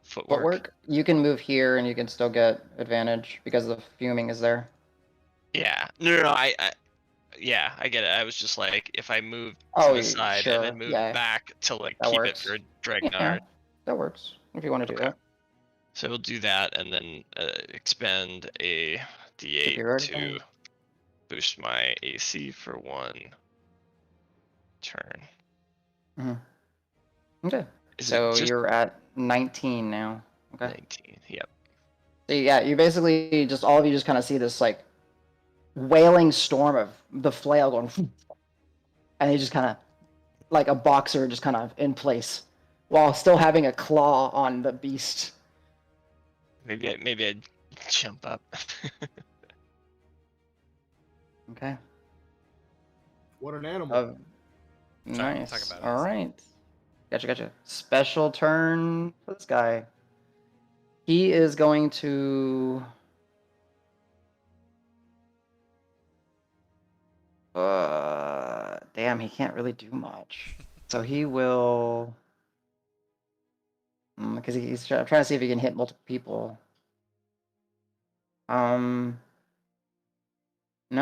footwork. Footwork. You can move here, and you can still get advantage because the fuming is there. Yeah. No, yeah, I get it. I was just like, if I move to Oh, the side sure. and then move Yeah, back to like that keep works. it for Yeah, Dragnard. that works. If you want to do Okay. that. So we'll do that and then expend a D8 Superiority to die. boost my AC for 1 turn. Okay. Is So it just you're at 19 now. Okay. 19? Yep. So yeah, you basically just, all of you just kind of see this like wailing storm of the flail going, and he just kind of like a boxer just kind of in place while still having a claw on the beast. Maybe I'd jump up. Okay. What an animal. Talk Nice. about it. All right. Gotcha. Special turn for this guy. He is going to. Damn, he can't really do much. So he will. Because he's trying to see if he can hit multiple people. No,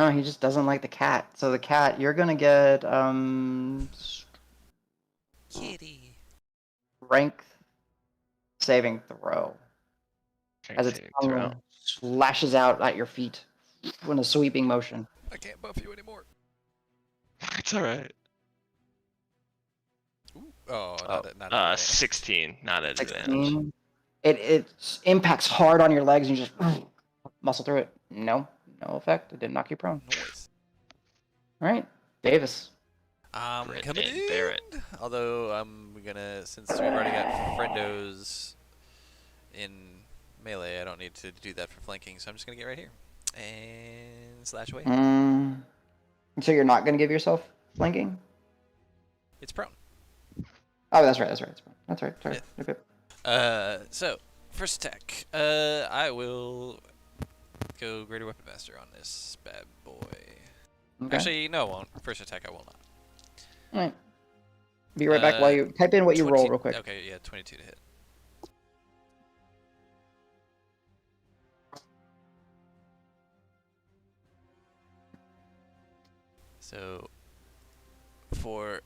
he just doesn't like the cat. So the cat, you're gonna get Kitty. strength saving throw as its Saving throw. tongue slashes out at your feet in a sweeping motion. I can't buff you anymore. It's alright. Ooh. Oh, not at advantage. 16, not at advantage. 16. it impacts hard on your legs, and you just muscle through it. No effect. It didn't knock you prone. Noise. All right, Davis. Coming Granddad in. Barrett. Although I'm gonna, since we've already got friendos in melee, I don't need to do that for flanking, so I'm just gonna get right here and slash away. So you're not gonna give yourself flanking? It's prone. Oh, that's right. That's right. Sorry. Yeah. Okay. So first attack. I will go Greater Weapon Master on this bad boy. Okay. Actually, no, I won't. First attack, I will not. All right. Be right back while you type in what you roll real quick. Okay, yeah, 22 to hit. So, for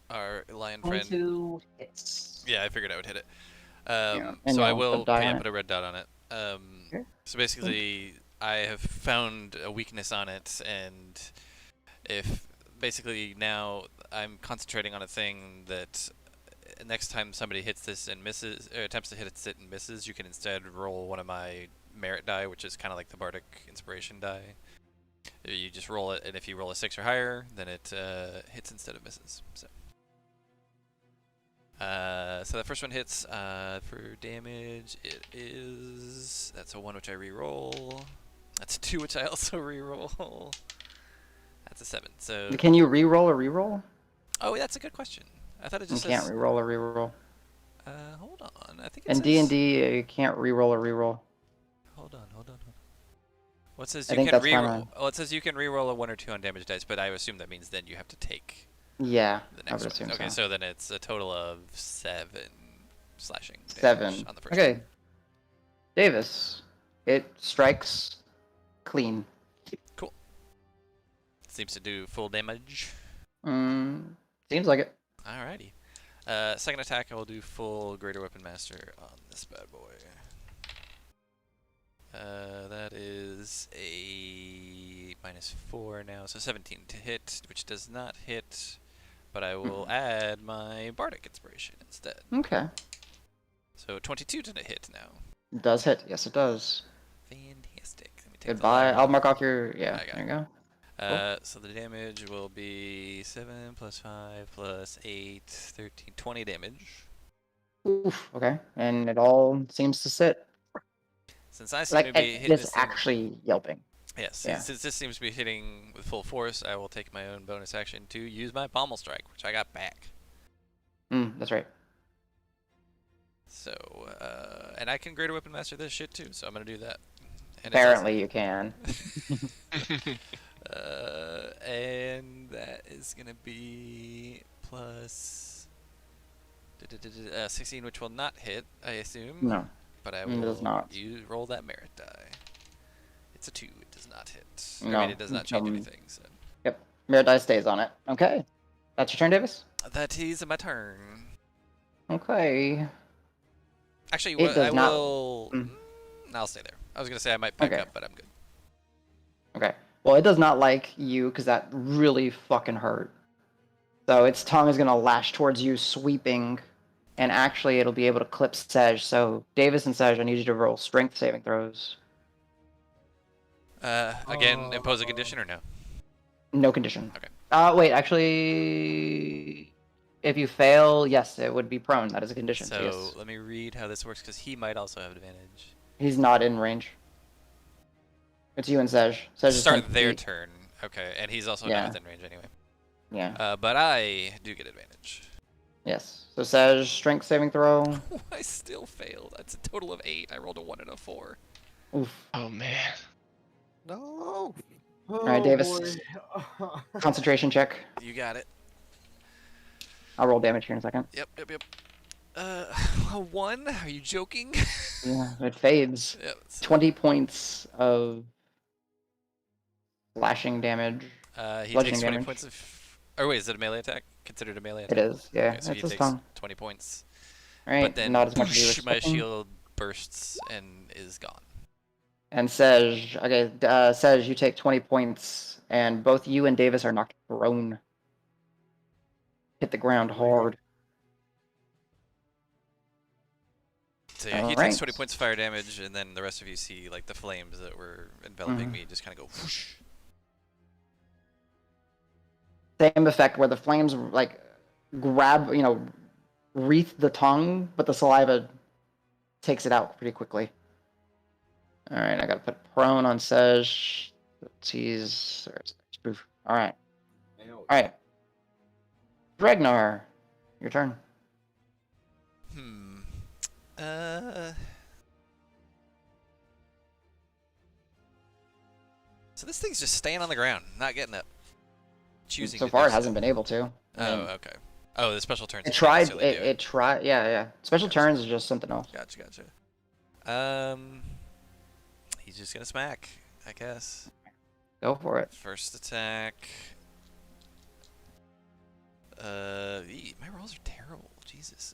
our lion friend, 22 hits. yeah, I figured I would hit it. Yeah, and So I you'll will put a die on put a red dot on it. Okay. So basically, I have found a weakness on it, and if basically now I'm concentrating on a thing that next time somebody hits this and misses, or attempts to hit it and misses, you can instead roll one of my merit die, which is kind of like the bardic inspiration die. You just roll it, and if you roll a 6 or higher, then it hits instead of misses. So that first one hits for damage. That's a 1, which I re-roll. That's a 2, which I also re-roll. That's a 7. So Can you re-roll a re-roll? oh, that's a good question. I thought it You just can't says. re-roll a re-roll. Hold on. I think it In says. D&D, you can't re-roll a re-roll. Hold on. What says I you think can that's re-roll? fine. Well, it says you can re-roll a 1 or 2 on damage dice, but I assume that means then you have to take Yeah, the I next would one. assume Okay, so. so then it's a total of 7 slashing damage 7. on the first Okay. one. Davis. It strikes clean. Cool. Seems to do full damage. Seems like it. Alrighty. Second attack, I will do full Greater Weapon Master on this bad boy. That is a -4 now, so 17 to hit, which does not hit, but I will add my Bardic Inspiration instead. Okay. So 22 to hit now. It does hit. Yes, it does. Fantastic. Let me take Goodbye. The I'll mark off your... Yeah, I got there it. you go. Cool. So the damage will be 7 plus 5 plus 8, 13, 20 damage. Oof, okay. And it all seems to sit. Since I seem Like, to be hitting it's this thing, actually yelping. yes, yeah. since this seems to be hitting with full force, I will take my own bonus action to use my Pommel Strike, which I got back. That's right. So, and I can Greater Weapon Master this shit too, so I'm gonna do that. And Apparently you can. and that is gonna be plus 16, which will not hit, I assume. No. But I It will does not. roll that merit die. It's a 2. It does not hit. No. I mean, it does not change anything. So Yep. Merit die stays on it. Okay. That's your turn, Davis? that is my turn. Okay. Actually, It does I not- will. I'll stay there. I was gonna say I might back Okay. up, but I'm good. Okay. Well, it does not like you because that really fucking hurt. So its tongue is going to lash towards you, sweeping, and actually it'll be able to clip Sej. So Davis and Sej, I need you to roll strength saving throws. Again, impose a condition or no? No condition. Okay. Wait, actually, if you fail, yes, it would be prone. That is a condition. So Yes. let me read how this works because he might also have advantage. He's not in range. It's you and Sej. Sej is 10 Start their feet. turn. Okay, and he's also Yeah. not within range anyway. Yeah. But I do get advantage. Yes. So Sej, strength saving throw. I still failed. That's a total of 8. I rolled a 1 and a 4. Oof. Oh man. No. All right, Davis. Boy. Concentration check. You got it. I'll roll damage here in a second. Yep. A 1? Are you joking? Yeah, it fades. Yep. 20 points of slashing damage. He bludgeoning takes 20 damage. points of. Or wait, is it a melee attack? Considered a melee It attack? is, yeah. Okay, so he It's a takes tongue. 20 points. Right? But then not as much as you were whoosh, my expecting. shield bursts and is gone. And Sej, okay, Sej, you take 20 points, and both you and Davis are knocked prone. Hit the ground hard. So yeah, he takes Alright. 20 points of fire damage, and then the rest of you see like the flames that were enveloping Mhm. me just kind of go whoosh. Same effect where the flames like grab, wreath the tongue, but the saliva takes it out pretty quickly. All right, I gotta put prone on Sej. He's all right. All right, Dregnar, your turn. Hmm. Uh. So this thing's just staying on the ground, not getting up. Choosing So to far, do it hasn't been able to. I Oh, mean, okay. Oh, the special turns. it You can't tried. necessarily do It tried. Yeah. Special Gotcha. turns is just something else. Gotcha. He's just gonna smack, I guess. Go for it. First attack. My rolls are terrible. Jesus.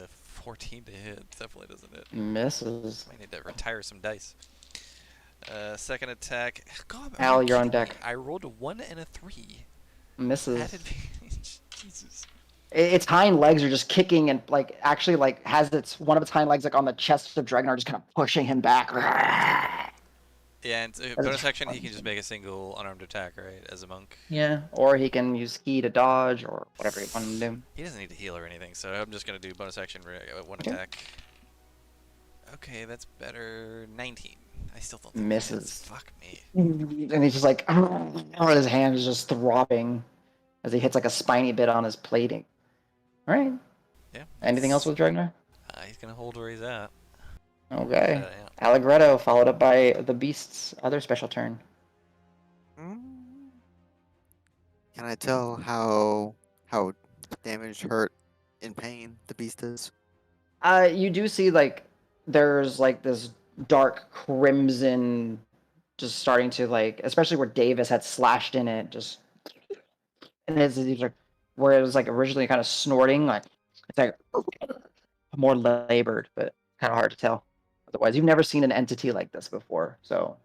14 to hit. Definitely doesn't hit. Misses. I need to retire some dice. Second attack. God, are Al, you you're on kidding me? deck. I rolled a 1 and a 3. Misses. At advantage. Jesus. Its hind legs are just kicking and like actually like has one of its hind legs like on the chest of Dregnar, just kind of pushing him back. Yeah, and bonus action, he can just make a single unarmed attack, right? As a monk. Yeah, or he can use ki to dodge or whatever you want him to do. He doesn't need to heal or anything, so I'm just gonna do bonus action one Okay. attack. Okay, that's better. 19. I still don't think Misses. that hits. Fuck me. And he's just like, his hand is just throbbing as he hits like a spiny bit on his plating. All right. Yeah. Anything else with Dregnar? He's gonna hold where he's at. Okay. Yeah. Allegretto, followed up by the Beast's other special turn. Mm. Can I tell how damaged, hurt, in pain the beast is? You do see like there's like this dark crimson just starting to like, especially where Davis had slashed in it, just and it's like where it was like originally kind of snorting, like it's like more labored, but kind of hard to tell. Otherwise, you've never seen an entity like this before, so.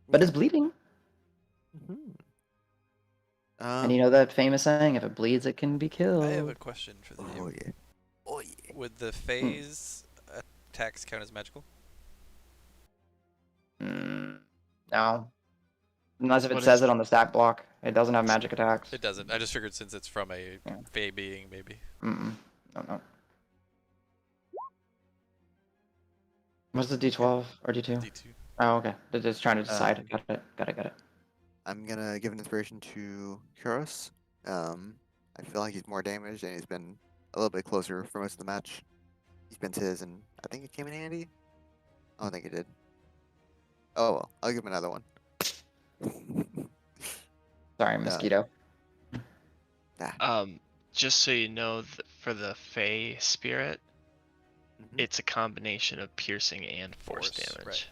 But it's bleeding, Mm-hmm. and you know that famous saying: "If it bleeds, it can be killed." I have a question for the Oh game. yeah. Oh yeah. Would the phase attacks count as magical? No, unless if it What says is- it on the stat block, it doesn't have magic attacks. It doesn't. I just figured since it's from a Yeah. Fey being, maybe. No. What's the D12 or D2? D2. Oh, okay. They're just trying to decide. Got it. I'm gonna give an inspiration to Kuros. I feel like he's more damaged and he's been a little bit closer for most of the match. He spent his and I think it came in handy. I don't think it did. Oh well, I'll give him another one. Sorry, mosquito. Just so you know, for the Fey spirit, Mhm. it's a combination of piercing and force Force, damage. right.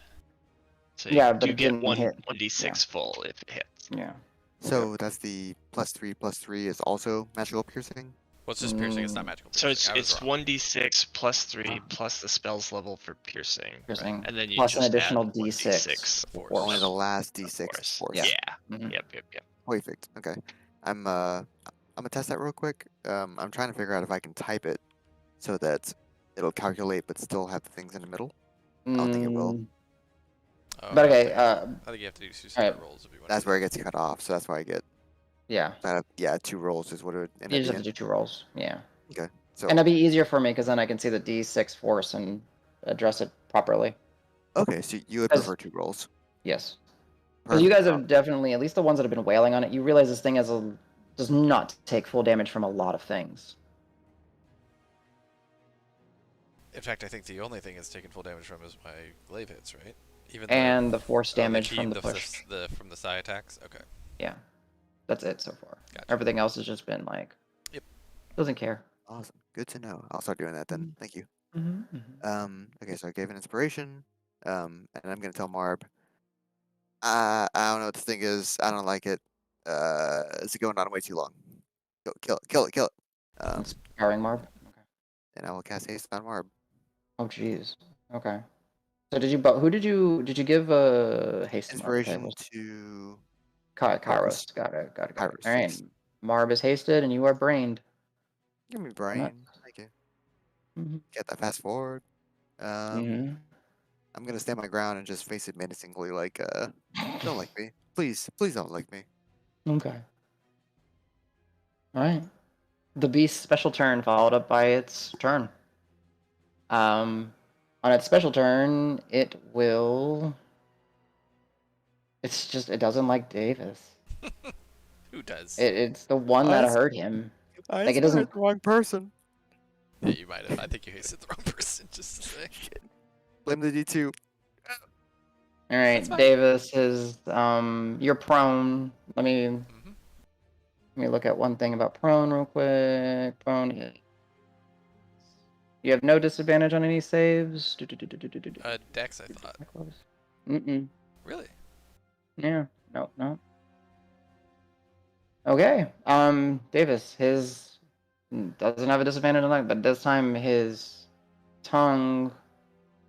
So Yeah, you but do it get didn't hit. 1d6 full if it hits. Yeah. So that's the +3/+3 is also magical piercing. Well, it's just piercing. It's not magical. So Piercing. it's I was wrong. 1d6 plus 3 plus the spell's level for piercing. Piercing. And then you Plus just an additional add D6 Force. for Only force. the last d6 Force. force. Yeah. Yeah. Yep. Perfect. Okay. I'm gonna test that real quick. I'm trying to figure out if I can type it so that it'll calculate but still have the things in the middle. I don't think it will. Oh, But I okay, think- I think you have to do 2 separate alright. rolls if you want. That's where it gets cut off, so that's why I get Yeah. yeah, 2 rolls is what it would end You up just have to being. do 2 rolls. Yeah. Okay. So And it'd be easier for me because then I can see the D6 force and address it properly. okay, so you would 'Cause- prefer 2 rolls. Yes. Because you Perfect. guys have definitely, at least the ones that have been wailing on it, you realize this thing does not take full damage from a lot of things. In fact, I think the only thing it's taken full damage from is my glaive hits, right? Even And the force damage key- from the push. from the psi attacks. Okay. Yeah. That's it so far. Gotcha. Everything else has just been like, Yep. doesn't care. Awesome. Good to know. I'll start doing that then. Thank you. Mm-hmm. Okay, so I gave an inspiration. And I'm gonna tell Marb. I don't know what this thing is. I don't like it. It's going on way too long. Go, kill it. It's powering Marb. Okay. And I will cast haste on Marb. Oh, jeez. Okay. So who did you give haste to Marb? Okay, Inspiration was to Kairos. Got it. Kairos, All right. yes. Marb is hasted, and you are brained. give me brain. Thank you. Get that fast forward. Mm-hmm. I'm gonna stand my ground and just face it menacingly, like, don't like me, please, please don't like me. Okay. All right. The beast's special turn followed up by its turn. On its special turn, it will. It's just it doesn't like Davis. Who does? It's the one that hurt him. I Like, it doesn't- the wrong person. Yeah, you might have. I think you hit the wrong person, just to say. Shit. Blame the D2. All right, That's fine. Davis is you're prone. Mhm. Let me look at one thing about prone real quick. Prone hit. You have no disadvantage on any saves. Dex, I thought. Mm-mm. Really? Yeah. No. Okay. Davis, his doesn't have a disadvantage on that, but this time his tongue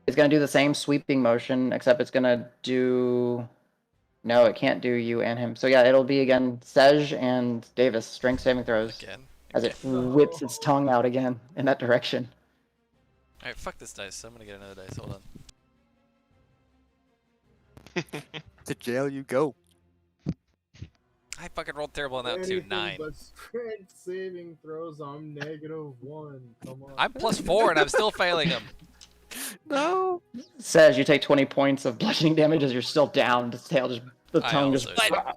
is gonna do the same sweeping motion, except it's gonna do. No, it can't do you and him. So yeah, it'll be again Sej and Davis strength saving throws Again? as it No. whips its tongue out again in that direction. Alright, fuck this dice, so I'm gonna get another dice. Hold on. To jail you go. I fucking rolled terrible on that too. Anything 9. but strength saving throws. I'm -1. Come on. I'm +4 and I'm still failing them. No. Sej, you take 20 points of bludgeoning damage as you're still down. The tail just the I tongue just. also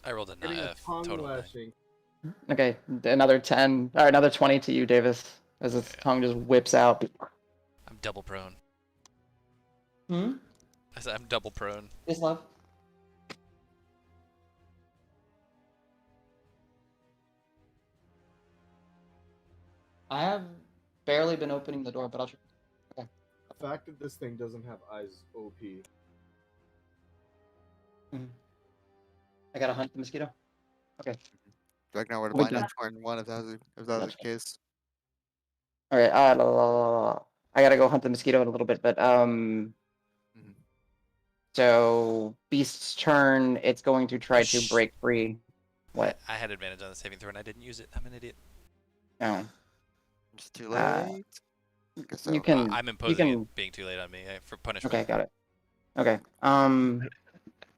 I rolled a Getting 9. a tongue Total 9. lashing. Okay, another 10. All right, another 20 to you, Davis, as its Yeah. tongue just whips out. I'm double prone. Hmm. I said I'm double prone. Yes, love. I have barely been opening the door, but I'll try. The fact that this thing doesn't have eyes is OP. I gotta hunt the mosquito. Do I know where to We'll find be it? 1, if that was the Gotcha. case. All right. I gotta go hunt the mosquito in a little bit, but Mhm. So Beast's turn. It's going to try to Shh. break free. What? I had advantage on the saving throw and I didn't use it. I'm an idiot. Oh, It's too Uh, late. Guess you so. can. I'm You imposing can. it being too late on me for punishment. Okay, got it. Okay.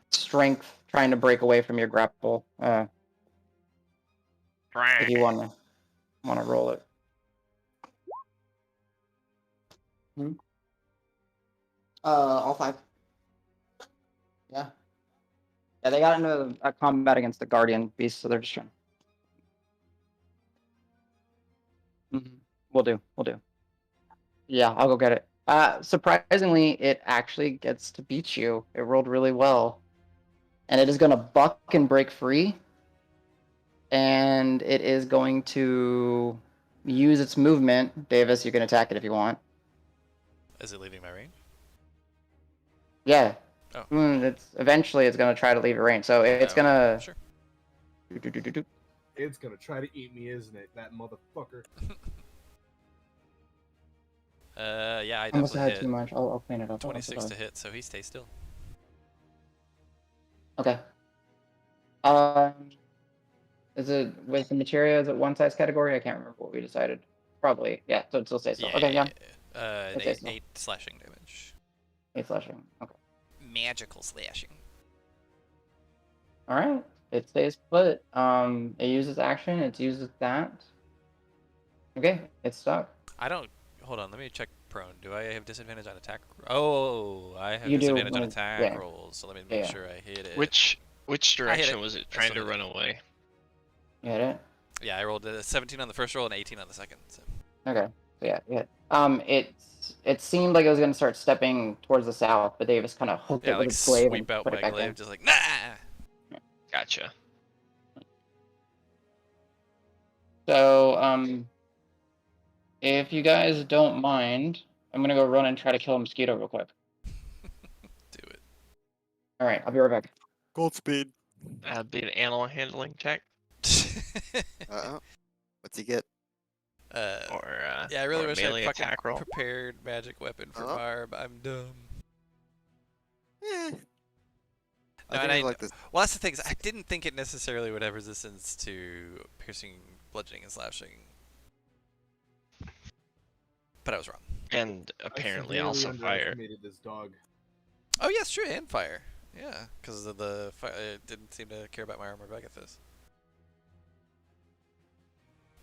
Strength trying to break away from your grapple. If you wanna roll it. All 5. Yeah. Yeah, they got into a combat against the Guardian Beast, so they're just trying. We'll do. Yeah, I'll go get it. Surprisingly, it actually gets to beat you. It rolled really well. And it is going to buck and break free. And it is going to use its movement. Davis, you can attack it if you want. Is it leaving my range? Yeah. Oh. Eventually it's going to try to leave your range. So it's going to... Sure. It's gonna try to eat me, isn't it? That motherfucker. Yeah, I Almost definitely had hit. too much. I'll clean it up. 26 to hit, so he stays still. Okay. Is it with the materia? Is it one size category? I can't remember what we decided. Probably, yeah. So it still stays still. Okay, yeah. An It stays 8 still. slashing damage. 8 slashing. Okay. Magical slashing. All right. It stays put. It uses action. It uses that. Okay, it's stuck. I don't. Hold on, let me check prone. Do I have disadvantage on attack? Oh, I have You do, disadvantage on when- attack yeah. rolls, so let me make Yeah. sure I hit it. Which direction it. was it I trying still to hit run away? You hit it. Yeah, I rolled a 17 on the first roll and 18 on the second. So. Okay. So yeah, you hit. It seemed like it was gonna start stepping towards the south, but Davis kind of hooked Yeah, it like with its glaive sweep and out put my it back glaive, in. just like, nah! Gotcha. So if you guys don't mind, I'm gonna go run and try to kill a mosquito real quick. Do it. All right, I'll be right back. Gold speed. That'd be an animal handling check, What's he get? or Yeah, I really or a wish I melee fucking attack roll. prepared magic weapon for Barb. I'm dumb. Eh. No, I and think I like this. Well, that's the thing. Is I didn't think it necessarily would have resistance to piercing, bludgeoning, and slashing. but I was wrong. And I apparently severely also fire. underestimated this dog. Oh yes, true, and fire. Yeah, because of the fire, it didn't seem to care about my armor Megathus.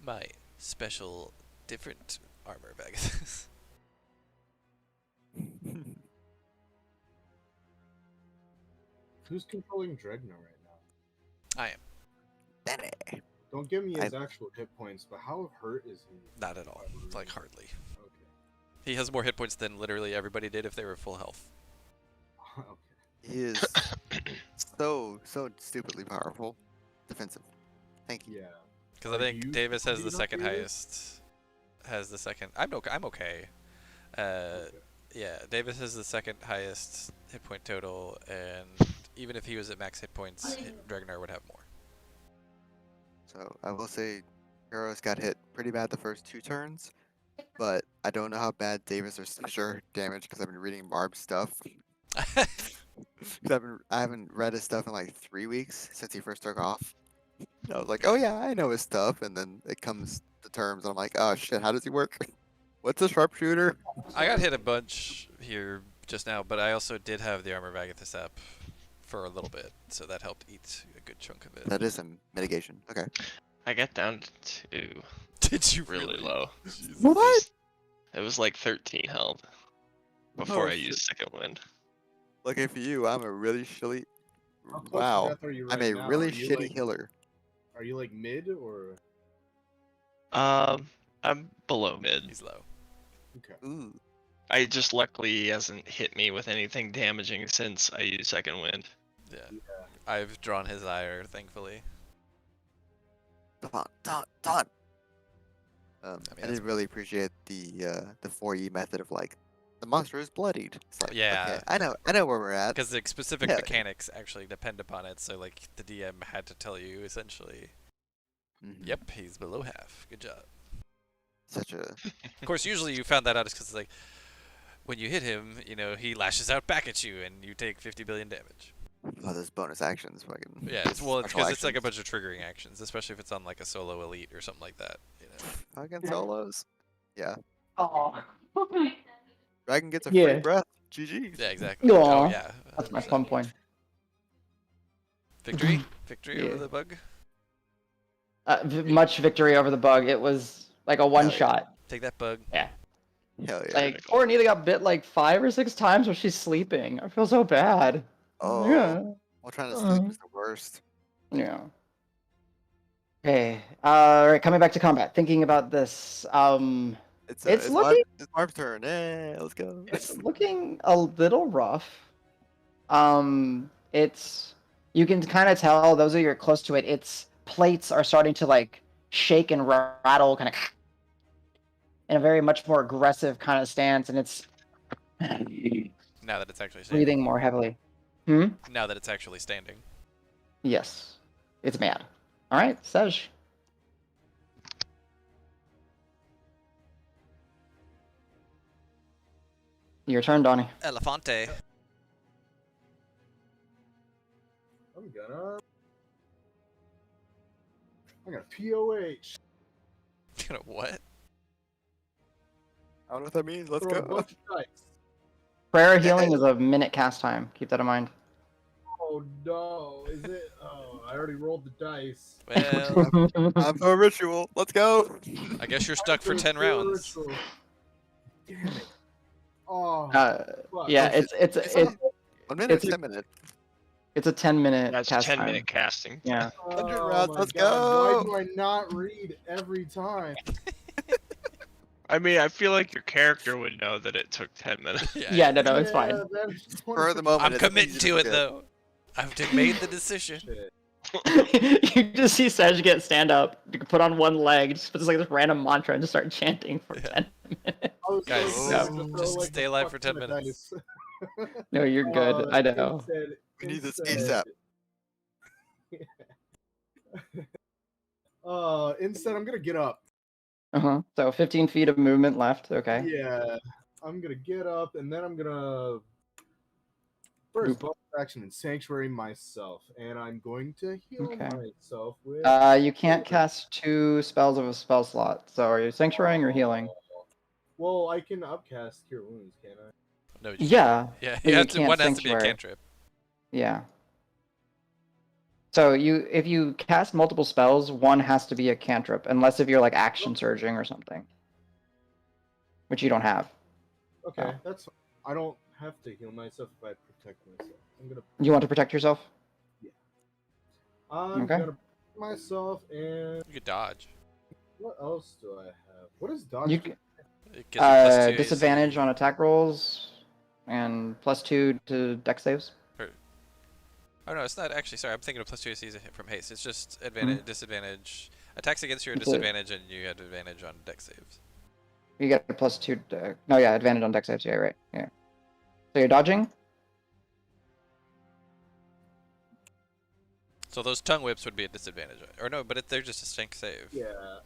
My special, different armor Megathus. Who's controlling Dregnar right now? I am. Benny. Don't give me his actual hit points, but how hurt is he? Not at all. Like, hardly. Okay. He has more hit points than literally everybody did if they were full health. Okay. He is so stupidly powerful. Defensive. Thank you. Yeah. Because I Are think you Davis has the speeding up second here? highest. Has the second. I'm okay. Okay. Yeah, Davis has the second highest hit point total, and even if he was at max hit points, Dregnar would have more. So I will say, Heroes got hit pretty bad the first 2 turns, but I don't know how bad Davis or Seizure damage because I've been reading Barb's stuff. 'Cause I haven't read his stuff in like 3 weeks since he first took off. I was like, oh yeah, I know his stuff, and then it comes to terms, and I'm like, oh shit, how does he work? What's a sharpshooter? I got hit a bunch here just now, but I also did have the Armor Vagathus app for a little bit, so that helped eat a good chunk of it. That is some mitigation. Okay. I got down to Did you really really? low. Jesus. What? It was like 13 health before Oh, I shit. used second wind. Lucky for you, I'm a really shitty. How close to Wow. death are you I'm right a now? really Are you, shitty like, healer. Are you like mid or? I'm below mid. He's low. Okay. Ooh. I just luckily hasn't hit me with anything damaging since I used second wind. Yeah. Yeah. I've drawn his ire, thankfully. Don. I mean, I that's- did really appreciate the 4E method of like, the monster is bloodied. It's like, Yeah. okay, I know where we're at. Because the specific Yeah. mechanics actually depend upon it, so like the DM had to tell you essentially, Mhm. yep, he's below half. Good job. Such a Of course, usually you found that out just because like when you hit him, you know, he lashes out back at you and you take 50 billion damage. lot those bonus actions. Fucking Yeah, it's well, special because it's like a actions. bunch of triggering actions, especially if it's on like a solo elite or something like that. You know. Fucking solos. Yeah. Oh. Dragon gets a Yeah. free breath. GG. Yeah, exactly. Oh Aw. yeah. That's my 100%. fun point. Victory, victory Yeah. over the bug. Much victory over the bug. It was like a one yeah. shot. Take that bug. Yeah. Hell yeah. Like poor Anita got bit like 5 or 6 times while she's sleeping. I feel so bad. Oh. Yeah. While trying to sleep is the worst. Yeah. Okay. All right. Coming back to combat. Thinking about this. It's looking- It's Barb's turn. Yeah, let's go. It's looking a little rough. It's you can kind of tell those of you who are close to it. Its plates are starting to like shake and rattle, kind of in a very much more aggressive kind of stance, and it's Now that it's actually standing. breathing more heavily. Hmm. Now that it's actually standing. Yes, it's mad. All right, Sej. Your turn, Donnie. Elefante. I'm gonna POH. You know what? I don't know what that means. Let's Throw a go. bunch of dice. Prayer healing is a minute cast time. Keep that in mind. Oh no, is it? Oh, I already rolled the dice. Well, I'm for a ritual. Let's go. I guess you're stuck for Gonna 10 do a rounds. ritual. Damn it. Oh, fuck. Yeah, Oh, it's 1 minute, it's a- 10 minutes. it's a 10-minute That's cast 10 time. minute casting. Yeah. 100 Oh rounds, my let's God, go. Why do I not read every time? I mean, I feel like your character would know that it took 10 minutes. Yeah, no, it's fine. that is For the moment, I'm it's committing easy to it forget. though. I've made the decision. Shit. You just see Sej get stand up, you can put on one leg, just put this like this random mantra and just start chanting for Yeah. 10 minutes. I was Guys, so just- excited to throw, just like, stay a alive fuck for 10 ton of minutes. dice. No, you're good. I know. We need this instead- ASAP. Instead, I'm gonna get up. So 15 feet of movement left. Okay. Yeah, I'm gonna get up, and then I'm gonna first bonus action and sanctuary myself, and I'm going to heal Okay. myself with. You can't cast 2 spells of a spell slot. So are you sanctuarying or healing? Well, I can upcast Cure Wounds, can't I? No, you Yeah, can't. Yeah, but you you have to. can't One has to be a sanctuary. cantrip. Yeah. So if you cast multiple spells, one has to be a cantrip, unless if you're like action surging or something, which you don't have. Okay, that's. I don't have to heal myself if I protect myself. I'm gonna. You want to protect yourself? Yeah. I'm Okay. gonna protect myself, and You could dodge. what else do I have? What does dodge You do? It gives you +2 disadvantage AC. on attack rolls and +2 to dex saves. Or, oh no, it's not actually. Sorry, I'm thinking of +2 AC from haste. It's just Mhm. disadvantage. Attacks against you are It's a, disadvantage, and you have advantage on dex saves. you get a +2. No, yeah, advantage on dex saves. Yeah, right. Yeah. So you're dodging. So those tongue whips would be a disadvantage, or no? But they're just a strength save. Yeah.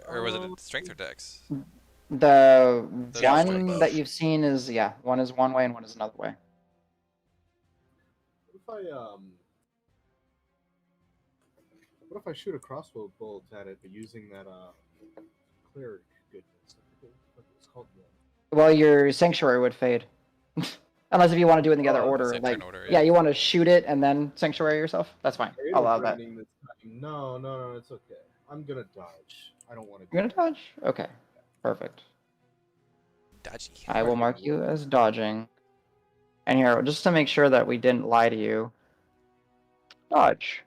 Or was it a strength or dex? The Those are one strength. that you've seen is one is one way and one is another way. What if I What if I shoot a crossbow bolt at it, but using that cleric goodness? I forget what it's called. Well, your sanctuary would fade, unless if you want to do it in the other Oh, order. Same Like, turn order, yeah, yeah. you want to shoot it and then sanctuary yourself. That's fine. I'll fatal allow that. branding this time. No, it's okay. I'm gonna dodge. I don't want to. You're gonna dodge. Okay, perfect. Dodgy. I will mark you as dodging. And here, just to make sure that we didn't lie to you, dodge.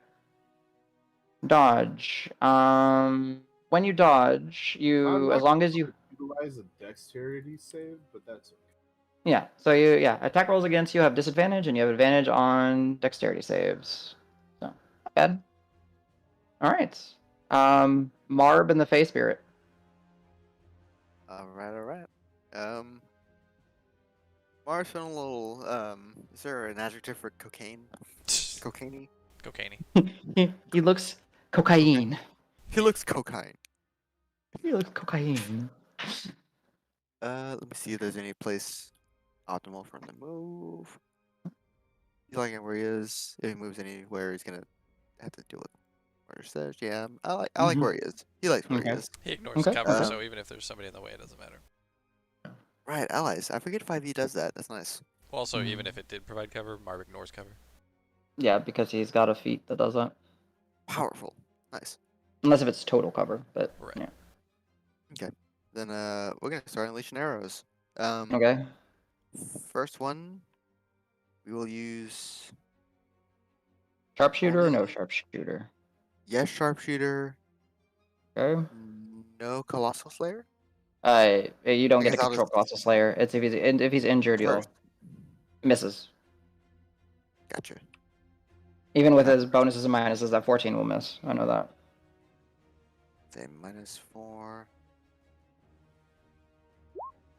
Dodge. When you dodge, I'm as not long as you, utilize a dexterity save, but that's okay. yeah. So attack rolls against you have disadvantage, and you have advantage on dexterity saves. So not bad. All right. Marb and the Fey Spirit. All right. Mars feeling a little. Is there an adjective for cocaine? Cocaine? Cocaine. He looks cocaine. He looks cocaine. He looks cocaine. Let me see if there's any place optimal for him to move. He's liking where he is. If he moves anywhere, he's gonna have to deal with where it says. Yeah, I like where he is. He likes where he Okay. is. He ignores Okay. cover, Um, so even if there's somebody in the way, it doesn't matter. Right, allies. I forget 5e does that. That's nice. Well, also, even if it did provide cover, Marv ignores cover. Yeah, because he's got a feat that does that. Powerful. Nice. Unless if it's total cover, but Right. yeah. Okay. Then we're gonna start unleashing arrows. Okay. First one, we will use Sharpshooter or no only sharpshooter? yes sharpshooter, Okay. no colossal slayer. You don't I get to guess I'll control just Colossal Slayer. It's if he's injured, you'll first. misses. Gotcha. Even with Yeah. his bonuses and minuses, that 14 will miss. I know that. Say -4.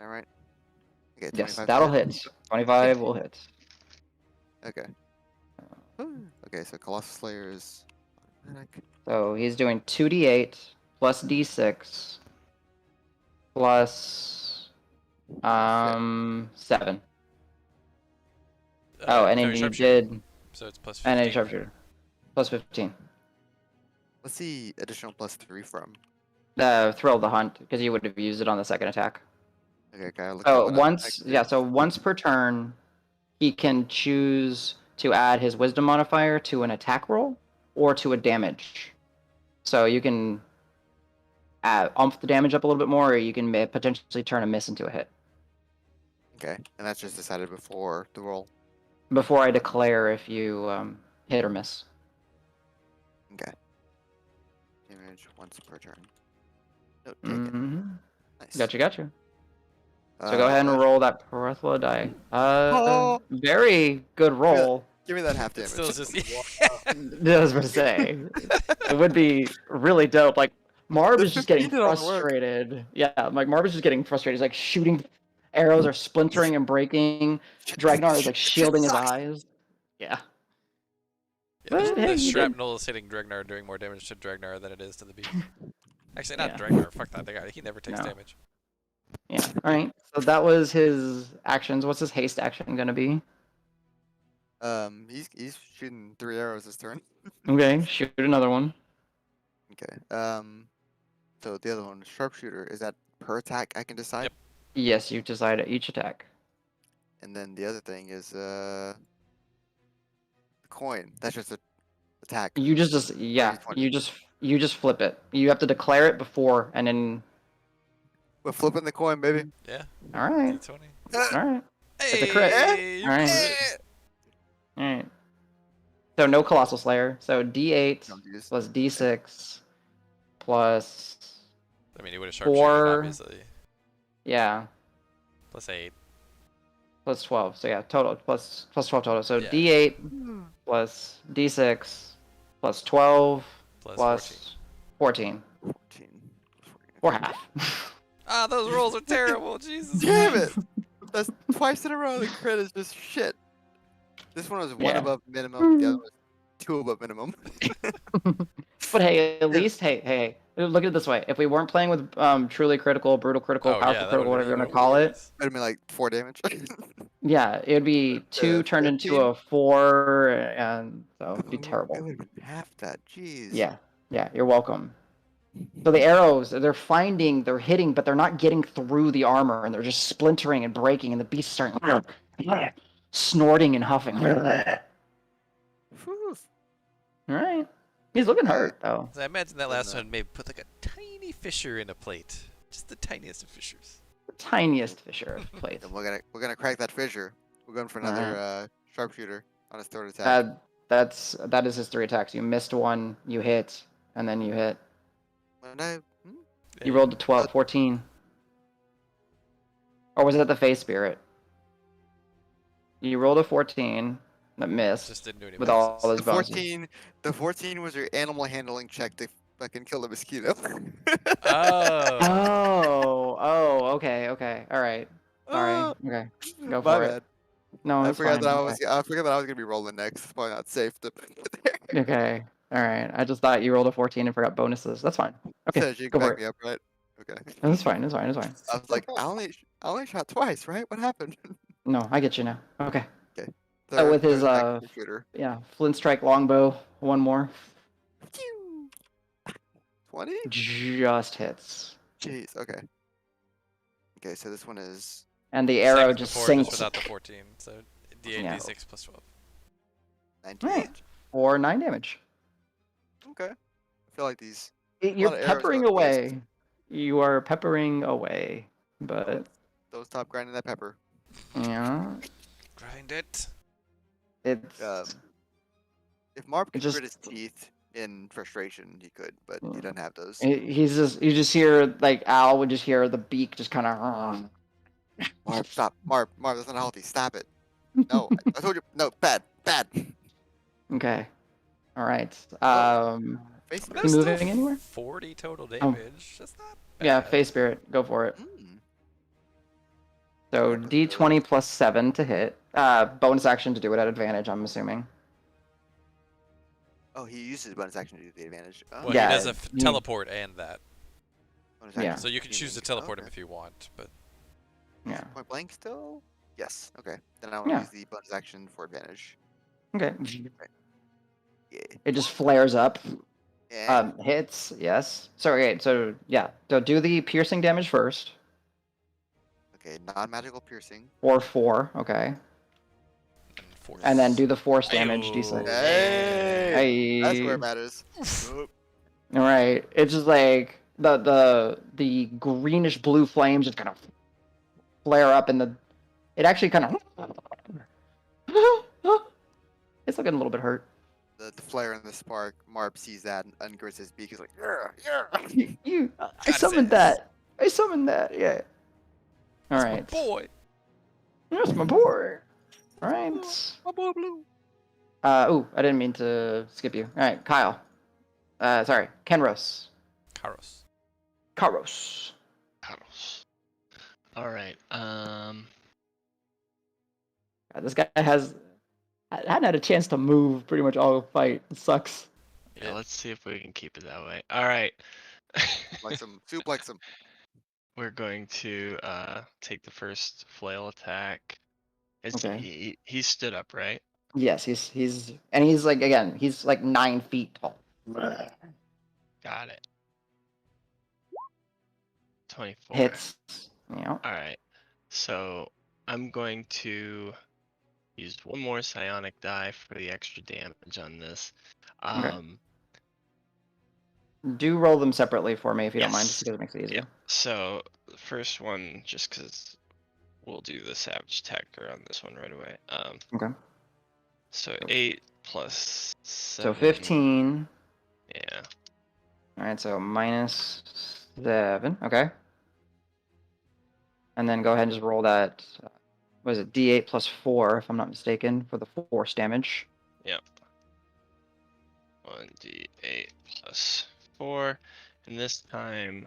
All right. Okay, Yes, 25 that'll hit. hit. 25 will hit. Okay. Okay, so colossal slayer is automatic. So he's doing 2d8 plus d6 plus 7. Oh, and no, then he sharpshooter. did So it's +15. and a sharpshooter plus 15. What's the additional +3 from? Thrill the hunt because you would have used it on the second attack. Okay, gotta look that So one up. once per turn, he can choose to add his wisdom modifier to an attack roll or to a damage. So you can ump the damage up a little bit more, or you can potentially turn a miss into a hit. Okay, and that's just decided before the roll. Before I declare if you hit or miss. Okay. Damage once per turn. Note taken. Mm-hmm. Nice. Gotcha. So go ahead and roll that Parathla die. Very good roll. Give me that half It damage. still is just. I was about to say, it would be really dope. Like Marb The is just getting 15 don't work. frustrated. Yeah, like Marb is just getting frustrated. He's like shooting arrows are splintering and breaking. Dragnar is like shielding his eyes. Yeah. Yeah, But, hey, the you did. shrapnel is hitting Dragnar, doing more damage to Dragnar than it is to the beast. Actually, not Yeah. Dragnar. Fuck that guy. He never takes No. damage. Yeah. All right. So that was his actions. What's his haste action gonna be? He's shooting 3 arrows this turn. Okay, shoot another one. Okay. So the other one, sharpshooter, is that per attack? I can decide. Yep. Yes, you decide each attack. And then the other thing is the coin. That's just an attack. Yeah, D20. you just flip it. You have to declare it before, and then. We're flipping the coin, baby. Yeah. All right, D20. all right. It's a crit. Hey, you All right. crit. All right. So no Colossal Slayer. So D8 No, geez. plus D6 plus I mean, he would have sharpshooted, 4. obviously. Yeah, Plus 8. plus 12. So yeah, total plus 12 total. So Yeah. D8 plus D6 plus 12 Plus plus 14. 14. Or half. Ah, those rolls are terrible. Jesus. Damn it! That's twice in a row. The crit is just shit. This one was 1 Yeah. above minimum. The other was 2 above minimum. But hey, at least hey, look at it this way. If we weren't playing with truly critical, brutal critical, Oh, powerful yeah, that critical, would've whatever you been want to even call it, worse. That'd be like 4 damage. yeah, it'd be 2 turned into 15? a 4, and so it'd be terrible. It would have been half that. Jeez. Yeah, you're welcome. So the arrows, they're hitting, but they're not getting through the armor, and they're just splintering and breaking, and the beast's starting snorting and huffing. All Whew. right, he's looking hurt though. So I imagine that Then, last one maybe put like a tiny fissure in a plate. Just the tiniest of fissures. The tiniest fissure of plate. And we're gonna crack that fissure. We're going for another sharpshooter on his third attack. That is his 3 attacks. You missed one, you hit, and then you hit. And I, You rolled a 12, 14. Or was it the Face Spirit? You rolled a 14 that missed Just didn't do any with all bonuses. those bonuses. the 14 was your animal handling check to fucking kill the mosquito. Oh. Okay, all right. Sorry. Okay, go My for bad. it. No, I it's forgot fine. that Okay. I forgot that I was gonna be rolling next. It's probably not safe to put there. Okay, all right. I just thought you rolled a 14 and forgot bonuses. That's fine. Okay, Says you go can for back me it. up, right? Okay. No, that's fine. It's fine. I was like, I only shot twice, right? What happened? No, I get you now. Okay. Third, with his, third attack, shooter. Yeah, Flint Strike Longbow. One more. 20? Just hits. Jeez. Okay. Okay, so this one is And the Same arrow as just before, sinks just without the 14. So D8, Yeah. D6 plus 12. 19. Right. for 9 damage. Okay. I feel like these. You're lot of arrows peppering going to waste. away. You are peppering away. But, Don't stop grinding that pepper. yeah, Grind it. it's... If Marv could just- grit his teeth in frustration, he could, but he doesn't have those. He's just... You just hear, like, Al would just hear the beak just kind of... Marv, stop. Marv, that's not healthy. Stop it. No, I told you. No, bad. Okay. Alright. Face But me. that's moving still anywhere? 40 total damage. That's not bad. Yeah, Face Spirit. Go for it. Mm. So, That was D20 plus 7 to hit. Bonus action to do it at advantage, I'm assuming. Oh, he uses bonus action to do the advantage. Oh, Well, Yeah, he does a you- teleport and that. bonus Yeah. action So you can choose to teleport him okay. if you want, but Yeah. Point blank still? Yes. Okay. Then I want to Yeah. use the bonus action for advantage. Okay. Yeah. It just flares up. And Hits, yes. So, okay, so, yeah. So do the piercing damage first. okay, non-magical piercing. Or 4, okay. force. And then do the force damage, D6. Hey, that's where Hey. it matters. Oop. Alright. It's just like the greenish blue flames just kind of flare up, and it actually kind of it's looking a little bit hurt. The flare and the spark. Marv sees that and ungrits his beak. He's like, yeah. I his summoned ass. that. I summoned that. Yeah. All That's right. my boy. That's my boy. All right. My boy blue. Oh, I didn't mean to skip you. All right, Kyle. Sorry, Kenros. Karos. Karos. Cuddles. All right. God, this guy hadn't had a chance to move pretty much all fight. It sucks. Yeah, Yeah. let's see if we can keep it that way. All right. Suplex him. We're going to take the first flail attack. Okay. He stood up, right? Yes, he's like 9 feet tall. Got it. 24. Hits. Yeah. All right. So I'm going to use one more psionic die for the extra damage on this. Do roll them separately for me if you don't mind, Yes. just because it makes it easier. Yeah. So the first one, just because we'll do the Savage Tactor on this one right away. Okay. So 8 plus 7. So 15. Yeah. All right, so minus 7. Okay. And then go ahead and just roll that. What is it? D8 plus 4, if I'm not mistaken, for the force damage. Yep. 1d8 plus 4. And this time.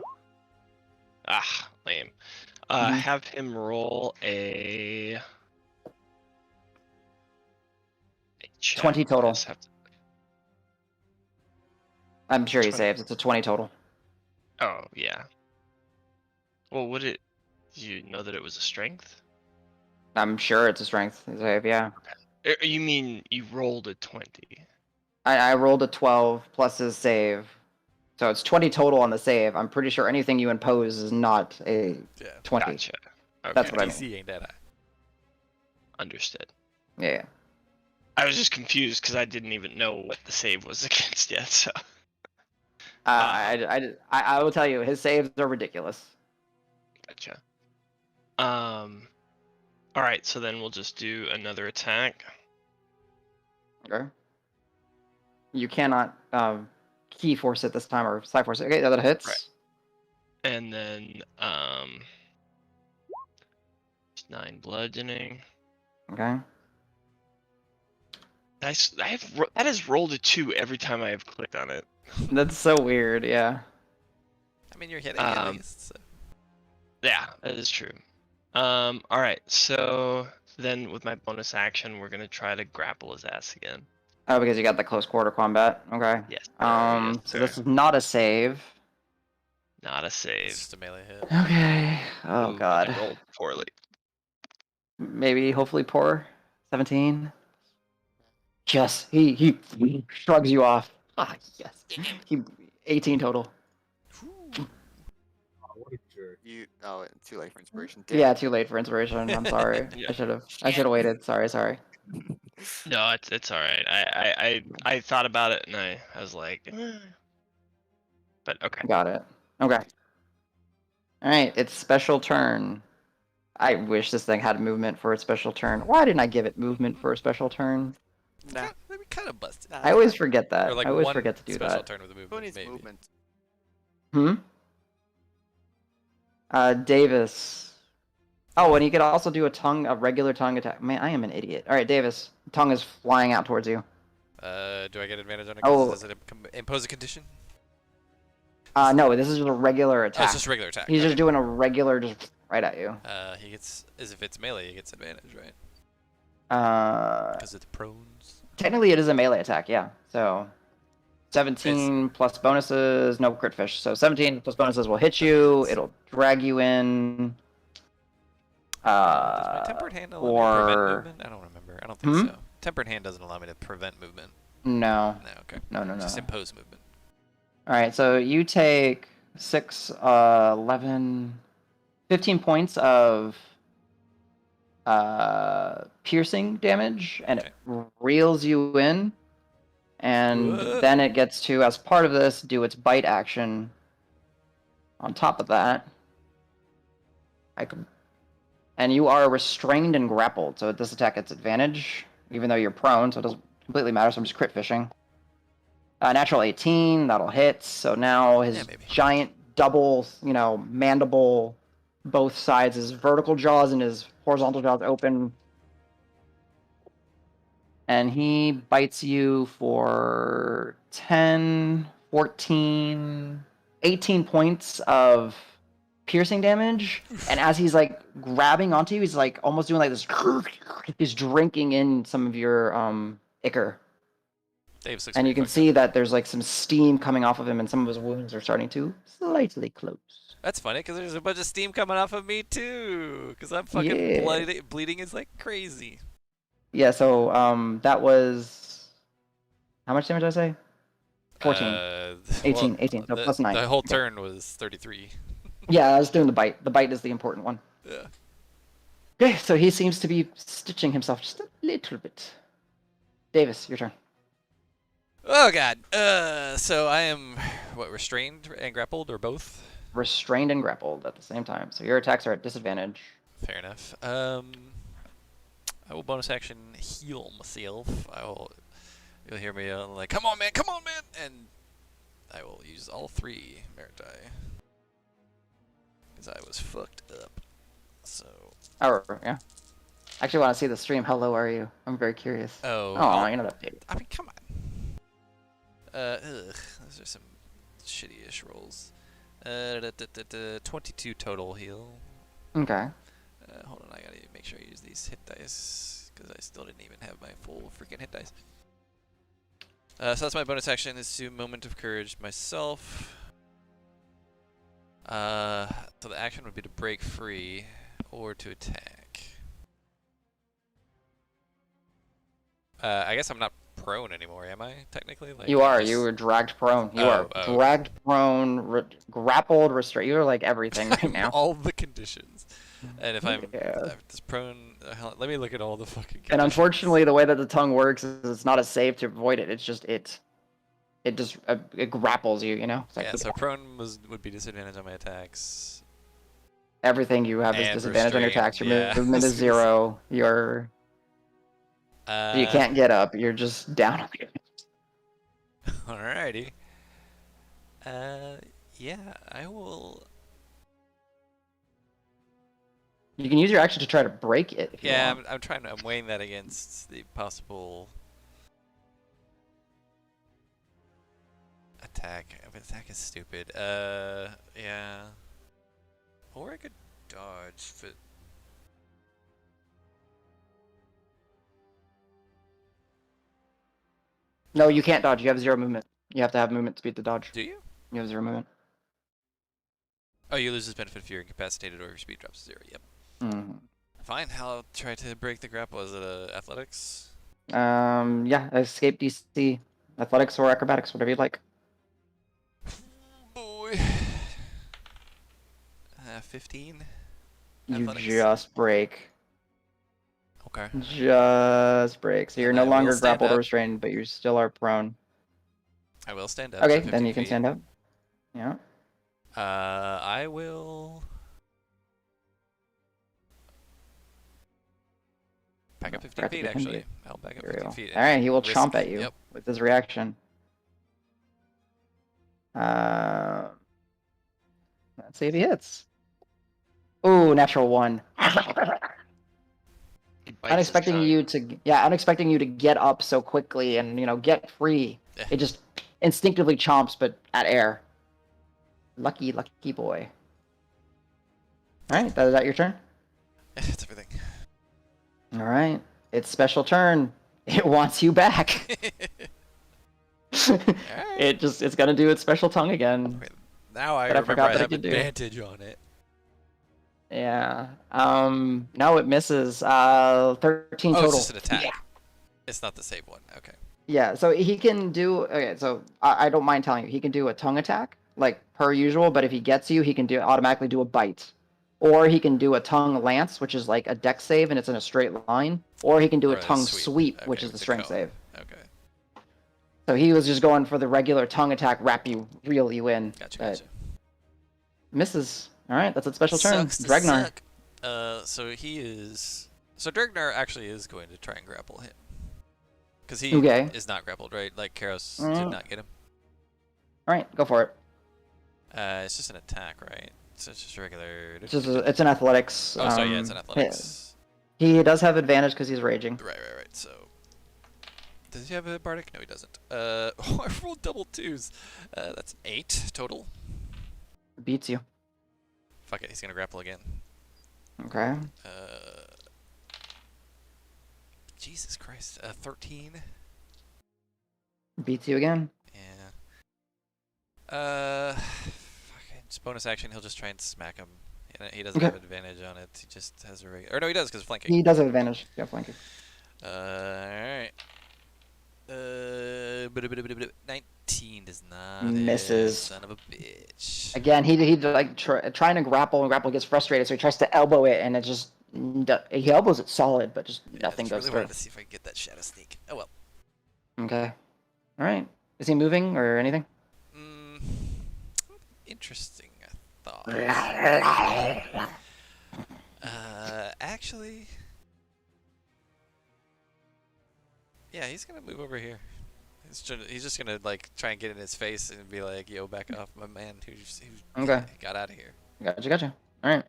Lame. Have him roll a. Check. 20 total. I'm sure he 20. saves. It's a 20 total. Oh, yeah. Well, would it. Did you know that it was a strength? I'm sure it's a strength save, yeah. You mean you rolled a 20? I rolled a 12 plus his save. So it's 20 total on the save. I'm pretty sure anything you impose is not a 20. Gotcha. Okay. That's what I mean. DC ain't that high. Understood. Yeah. I was just confused because I didn't even know what the save was against yet. So. I will tell you, his saves are ridiculous. Gotcha. All right, so then we'll just do another attack. Okay. You cannot key force it this time or psi force it. Okay, that hits. Right. And then 9 bludgeoning. Okay. That has rolled a 2 every time I have clicked on it. That's so weird, yeah. I mean, you're hitting at least. So. Yeah, that is true. Alright, so then with my bonus action, we're gonna try to grapple his ass again. Oh, because you got the close quarter combat. Okay. Yes. So this is not a save. Not a save. It's just a melee hit. Okay. Oh Ooh, god. I rolled poorly. Maybe, hopefully poor. 17. Yes. He shrugs you off. Ah, yes. He 18 total. Oh, what a jerk. Too late for inspiration. Damn. Yeah, too late for inspiration. I'm sorry. Yeah. I should have waited. Sorry. No, it's all right. I thought about it and I was like, but okay. Got it. Okay. All right, it's special turn. I wish this thing had movement for a special turn. Why didn't I give it movement for a special turn? Nah. We kind of busted. I always forget that. Or like I always one forget to do special that. turn with a Who movement. needs Maybe. movement? Davis. Oh, and he could also do a regular tongue attack. Man, I am an idiot. All right, Davis. Tongue is flying out towards you. Do I get advantage on it? Oh. Does it impose a condition? No, this is just a regular Oh, attack. it's just a regular attack. He's okay. just doing a regular, just right at you. He gets, as if it's melee, he gets advantage, right? Because it's prones. Technically, it is a melee attack, yeah. So, 17 plus bonuses, no crit fish. So 17 plus bonuses will hit you. It'll drag you in. Does my tempered hand allow me to prevent movement? I don't remember. I don't think so. Tempered hand doesn't allow me to prevent movement. No. No, okay. No. Just impose movement. All right, so you take 6, 11, 15 points of piercing damage, and it reels you in. And then it gets to, as part of this, do its bite action. On top of that, and you are restrained and grappled, so this attack gets advantage, even though you're prone, so it doesn't completely matter, so I'm just crit fishing. Natural 18, that'll hit, so now his giant double, mandible, both sides, his vertical jaws and his horizontal jaws open. And he bites you for 10, 14, 18 points of piercing damage. And as he's like grabbing onto you, he's like almost doing like this. He's drinking in some of your ichor. And you can see that there's like some steam coming off of him, and some of his wounds are starting to slightly close. That's funny because there's a bunch of steam coming off of me too. Because I'm fucking bleeding is like crazy. Yeah, so that was how much damage did I say? 14. 18. So plus 9. The whole turn was 33. Yeah, I was doing the bite. The bite is the important one. Yeah. Okay, so he seems to be stitching himself just a little bit. Davis, your turn. Oh god. So I am what, restrained and grappled or both? Restrained and grappled at the same time, so your attacks are at disadvantage. Fair enough. I will bonus action heal myself. You'll hear me like, come on, man, and I will use all 3 merit die because I was fucked up. So. Oh, yeah. I actually want to see the stream. How low are you? I'm very curious. Oh. Oh, you're not updated. I mean, come on. Those are some shitty-ish rolls. 22 total heal. Okay. Hold on, I gotta make sure I use these hit dice because I still didn't even have my full freaking hit dice. So that's my bonus action, is to Moment of Courage myself. So the action would be to break free or to attack. I guess I'm not prone anymore, am I? Technically, like You I'm are. just- You were dragged prone. You Oh, are okay. dragged prone, grappled, restrained. You're like everything right now. all the conditions. And if I'm Yeah. just prone, let me look at all the fucking conditions. And unfortunately, the way that the tongue works is it's not a save to avoid it. It's just it just it grapples you. You know. It's like Yeah, so prone would be disadvantage on my attacks. everything you have is And disadvantage on your attacks. Your restrained, yeah. movement is 0. Your you can't get up. You're just down. Alrighty. Yeah, I will. You can use your action to try to break it. If you Yeah, want. I'm weighing that against the possible attack. Attack is stupid. Yeah. Or I could dodge, but No, you can't dodge. You have 0 movement. You have to have movement to beat the dodge. do you? You have 0 movement. Oh, you lose this benefit if you're incapacitated or your speed drops to 0. Yep. Mm-hmm. Fine, I'll try to break the grapple. Is it athletics? Yeah, escape DC, athletics or acrobatics, whatever you'd like. Boy. 15? You Athletics? just break. Okay. Just break. So you're And no I will longer stand grappled or up. restrained, but you still are prone. I will stand up. Okay, so then 15 you can feet. stand up. Yeah. I will back up 15 Back up feet, 15 actually. feet. I'll back up There we 15 go. feet. All right, he will risk- chomp at you Yep. with his reaction. Let's see if he hits. Ooh, natural 1. He bites his Unexpecting tongue. you to unexpecting you to get up so quickly and get free. Yeah. It just instinctively chomps, but at air. Lucky boy. All right, is that your turn? It's everything. All right, it's special turn. It wants you back. It's gonna do its special tongue again. Okay, now I But I remember forgot I that it have could do. advantage on it. Yeah. No, it misses. 13 Oh, total. it's just an attack. Yeah. It's not the save one. Okay. Yeah, so he can do. Okay, so I don't mind telling you, he can do a tongue attack like per usual. But if he gets you, he can automatically do a bite, or he can do a tongue lance, which is like a dex save and it's in a straight line, or he can do Or a a tongue sweep. sweep, Okay, which is with the the strength cone. save. Okay. So he was just going for the regular tongue attack, wrap you, reel you in. Gotcha. But misses. All right, that's a special turn. Sucks to Dregnar. suck. So he is. So Dregnar actually is going to try and grapple him. Because he Okay. is not grappled, right? Like Karos Mm. did not get him. All right, go for it. It's just an attack, right? So it's just regular. It's an athletics. Oh, sorry, yeah, it's an athletics. He does have advantage because he's raging. Right. So, does he have a bardic? No, he doesn't. Oh, I rolled double 2s. That's 8 total. Beats you. Fuck it, he's gonna grapple again. Okay. Jesus Christ. 13. Beats you again. Yeah. Fucking just bonus action. He'll just try and smack him. He doesn't Okay. have advantage on it. He just has a regular. Or no, he does because flanking. He does have advantage. Yeah, flanking. Alright. 19 does not Misses. hit, son of a bitch. Again, he like trying to grapple, and grapple gets frustrated, so he tries to elbow it, and it just He elbows it solid, but just Yeah, I nothing just goes really through. wanted to see if I can get that shadow sneak. Oh well. Okay. All right. Is he moving or anything? Mm, interesting thought. Actually, yeah, he's gonna move over here. He's just gonna like try and get in his face and be like, "Yo, back off, my man, who Okay. got out of here." Gotcha. All right.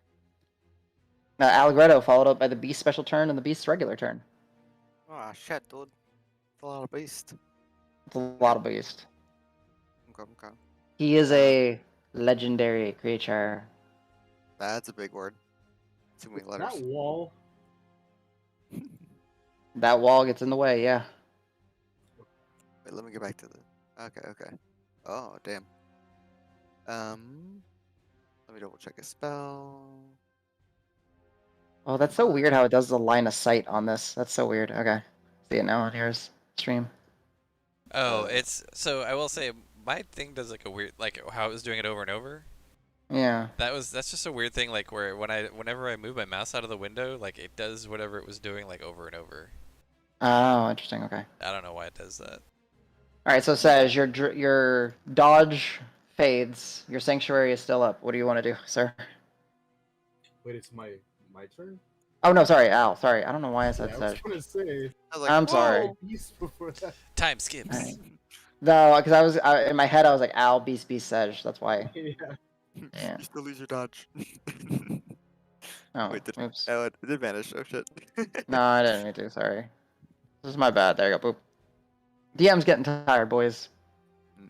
Allegretto followed up by the beast special turn and the beast's regular turn. Oh shit, dude. It's a lot of beast. It's a lot of beast. Okay. He is a legendary creature. That's a big word. Too many letters. That wall. That wall gets in the way, yeah. Wait, let me get back to the. Okay. Oh damn. Let me double check a spell. Oh, that's so weird how it does the line of sight on this. That's so weird. Okay. See it now on here's stream. Oh, Uh, it's so I will say my thing does like a weird like how it was doing it over and over. Yeah. That's just a weird thing like where whenever I move my mouse out of the window, like it does whatever it was doing like over and over. Oh, interesting. Okay. I don't know why it does that. All right. So it says your dodge fades. Your sanctuary is still up. What do you want to do, sir? Wait, it's my turn. Oh no, sorry, Al. Sorry, I don't know why I said Yeah, I was Sedge. gonna say. I was like, I'm whoa! sorry. Beast before that. Time skips. Alright. No, because in my head I was like Al, Beast, Sedge. That's why. Yeah. Yeah. You still lose your dodge. Oh, Wait, oops. it did vanish. Oh shit. No, I didn't mean to. Sorry. This is my bad. There you go. Boop. DM's getting tired, boys.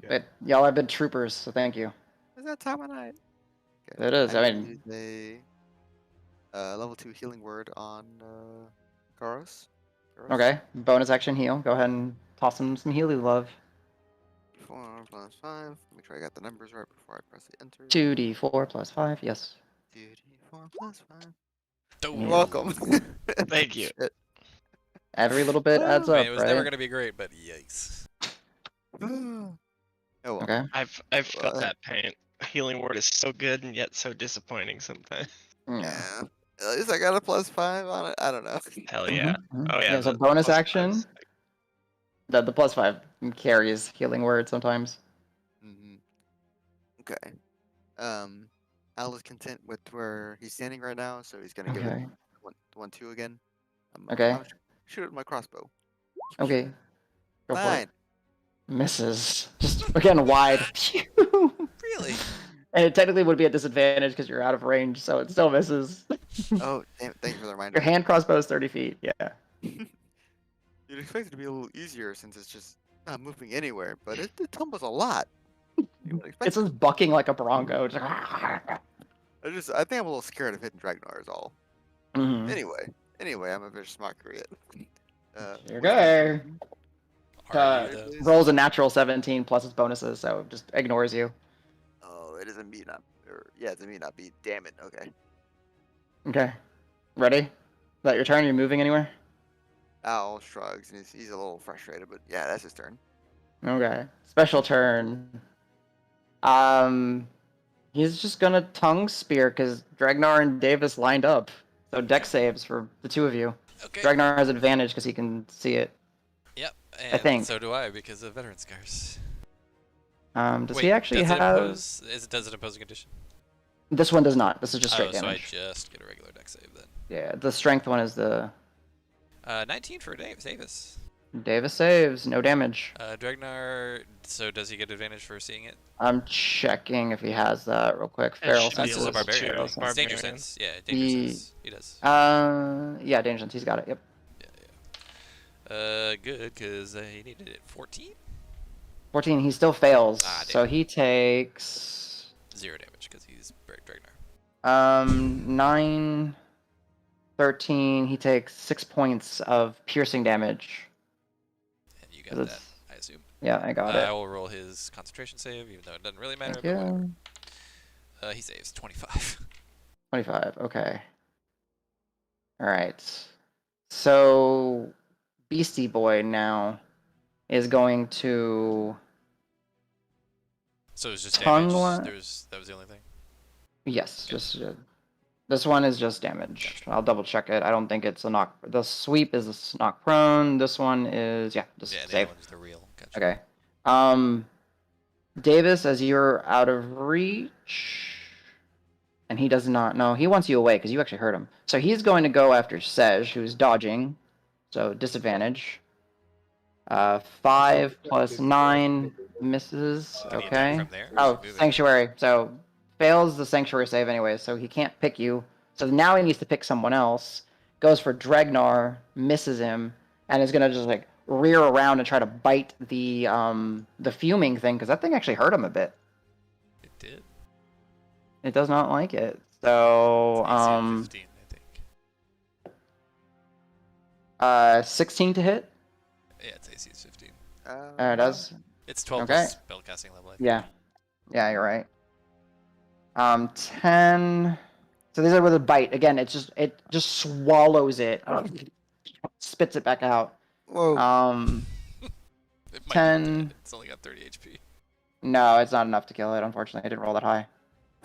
Yeah. But y'all have been troopers, so thank you. Is that time of night? Okay. It is. I'm I gonna mean, use a level 2 healing word on Karos. okay. Bonus action heal. Go ahead and toss him some Healy love. 4 plus 5. Make sure I got the numbers right before I press the enter. 2d4 plus 5. Yes. 2d4 plus 5. Oh, You're welcome. Thank you. Shit. Every little bit adds I mean, up, it was right? never gonna be great, but yikes. Oh well. Okay. I've felt that pain. Healing word is so good and yet so disappointing sometimes. Yeah. Yeah. At least I got a plus 5 on it. I don't know. Hell yeah. Mhm. Oh yeah. Yeah. So the bonus plus action. fives. The plus 5 carries healing word sometimes. Okay. Al is content with where he's standing right now, so he's gonna give it Okay. 1-2 again. Okay. I'm shoot it with my crossbow. Okay. Go for it. 9. Misses. Just again wide. Really? And it technically would be a disadvantage because you're out of range, so it still misses. Oh, damn! Thank you for the Your reminder. hand crossbow is 30 feet. Yeah. You'd expect it to be a little easier since it's just not moving anywhere, but it tumbles a lot. You would expect It's just bucking like a bronco. Just I think I'm a little scared of hitting Dragnar is all. Mhm. Anyway, I'm a very smart create. Okay. Are you though? please? Rolls a natural 17 plus its bonuses, so it just ignores you. Oh, it is a meet not, or yeah, it's a meet not beat. Damn it. Okay. Okay. Ready? Is that your turn? You're moving anywhere? Al shrugs and he's a little frustrated, but yeah, that's his turn. Okay. Special turn. He's just gonna tongue spear because Dragnar and Davis lined up. So deck saves for the two of you. Okay. Dragnar has advantage because he can see it. Yep. I think. And so do I because of veteran scars. Does Wait, he actually does have? does it impose a condition? This one does not. This is just straight Oh, so I damage. just get a regular deck save then. Yeah, the strength one is the 19 for Davis. Davis saves, no damage. Dragnar, so does he get advantage for seeing it? I'm checking if he has that real quick. Feral should be This is a level senses. barbarian. two. Right? Feral It's danger Barbarian. sense. Yeah, danger sense. He does. Yeah, danger sense. He's got it. Yep. Yeah. Good, because he needed it. 14? 14. He still fails, Ah, damn. so he takes 0 damage because he's Dragnar. 9, 13. He takes 6 points of piercing damage. And you 'Cause got that, it's- I assume. Yeah, I got I it. will roll his concentration save, even though it doesn't really matter. Thank But whatever. you. He saves 25. 25. Okay. All right. So Beastie Boy now is going to So it was just Tongue damage. one- That was the only thing. yes, just This one is just damage. I'll double check it. I don't think it's a knock. The sweep is a knock prone. This one is just Yeah, the save. other one's the real. Gotcha. Okay. Davis, as you're out of reach, and he does not know. He wants you away because you actually hurt him. So he's going to go after Sej, who's dodging. So disadvantage. 5 plus 9 misses. Can he attack Okay. from there? Oh, Moving. sanctuary. So fails the sanctuary save anyway, so he can't pick you. So now he needs to pick someone else. Goes for Dragnar, misses him, and is gonna just like rear around and try to bite the fuming thing because that thing actually hurt him a bit. It did. It does not like it. So It's AC 15, I think. 16 to hit. Yeah, it's AC 15. It does. It's 12 Okay. plus spellcasting level. I think. Yeah, you're right. 10. So these are with a bite. Again, it just swallows it, spits it back out. Whoa. It might be 10. dead. It's only got 30 HP. No, it's not enough to kill it. Unfortunately, I didn't roll that high.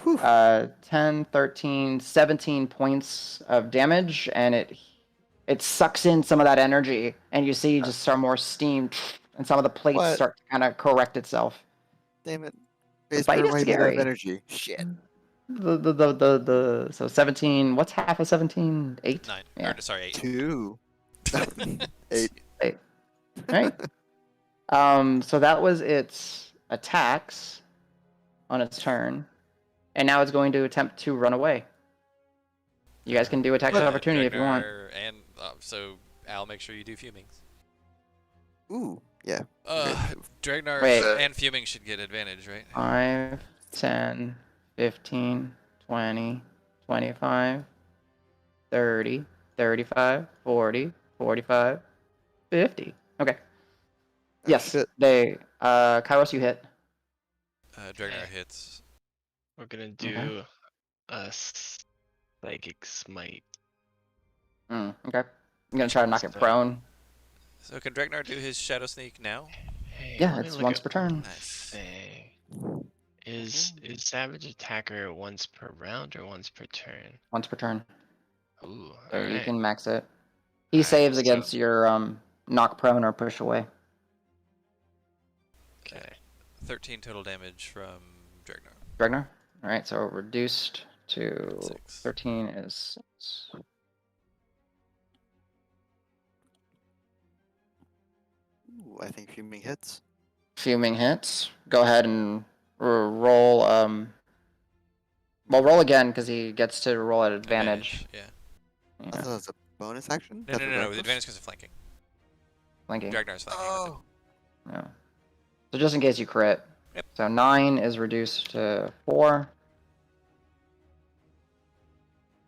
Whew. 10, 13, 17 points of damage, and it sucks in some of that energy, and you see just some more steam, and some of the plates What? start to kind of correct itself. Damn it. The Base bite is why you made out of scary. energy. Shit. So 17. What's half of 17? 8. 9. Yeah. Or, sorry, 8. 2. 8. Right. So that was its attacks on its turn, and now it's going to attempt to run away. You guys can do attacks of opportunity if you want. And so, Al, make sure you do fumings. Ooh. Yeah. Dragnar Wait. and fuming should get advantage, right? 5, 10, 15, 20, 25, 30, 35, 40, 45, 50. Okay. Yes, shit. they. Kairos, you hit. Dragnar hits. We're gonna do a psychic smite. Okay. I'm gonna try to knock it prone. So can Dragnar do his Shadow Sneak now? Hey, Yeah, let me it's look once at per turn. Nice. thing. Is Savage Attacker once per round or once per turn? Once per turn. Ooh, So you alright. can max it. He Alright, saves so- against your knock prone or push away. Okay. 13 total damage from Dragnar. Dragnar? Alright, so reduced to 6. 13 is 6. Ooh, I think fuming hits. Fuming hits. Go ahead and roll. Well, roll again because he gets to roll at advantage. Yeah. I Yeah. thought that was a bonus action. No, That's no, a no, no. reckless? The advantage because of flanking. Flanking. Dragnar's flanking. With him. Oh. Yeah. So just in case you crit. Yep. So 9 is reduced to 4.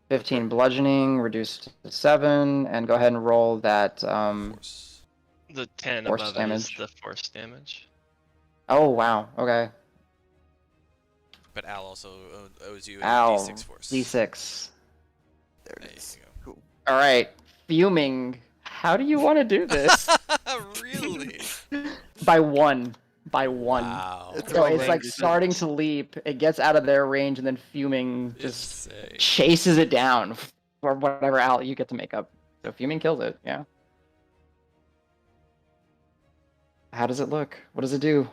15 bludgeoning reduced to 7, and go ahead and roll that. Force. The 10 Force above damage. it is the force damage. Oh wow. Okay. But Al also owes you a Ow. D6 force. D6. There There it is. you Cool. All right. Fuming. How do you want to do this? go. Really? By 1. By 1. Wow. It's So all it's like range. starting to leap. It gets out of their range, and then Fuming just Insane. chases it down, or whatever Al you get to make up. So Fuming kills it. Yeah. How does it look? What does it do?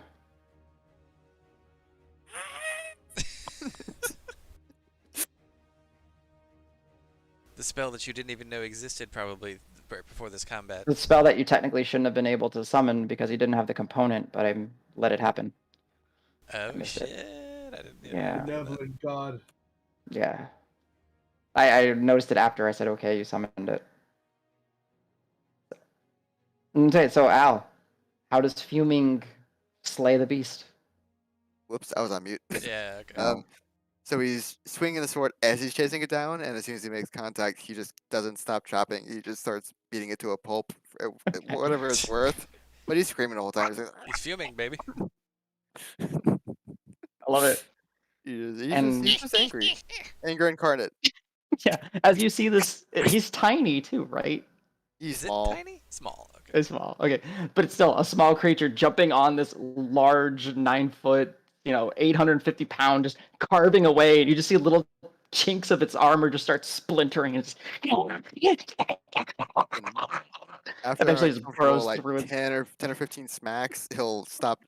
The spell that you didn't even know existed probably right before this combat. The spell that you technically shouldn't have been able to summon because you didn't have the component, but I let it happen. Oh missed shit! it. I didn't. Yeah. Benevolent God. Yeah. I noticed it after I said, okay, you summoned it. Okay, so Al, how does Fuming slay the beast? Whoops, I was on mute. Yeah. Okay. Oh. So he's swinging the sword as he's chasing it down, and as soon as he makes contact, he just doesn't stop chopping. He just starts beating it to a pulp, whatever it's worth. But he's screaming the whole time. He's like, He's fuming, baby. I love it. he's just angry. Anger incarnate. Yeah, as you see this, he's tiny too, right? He's Is small. it tiny? Small. Okay. It's small, okay, but it's still a small creature jumping on this large 9-foot, 850-pound, just carving away, and you just see little chinks of its armor just start splintering and After eventually I'm just comfortable, burrows like through it. 10 or 15 smacks, he'll stop.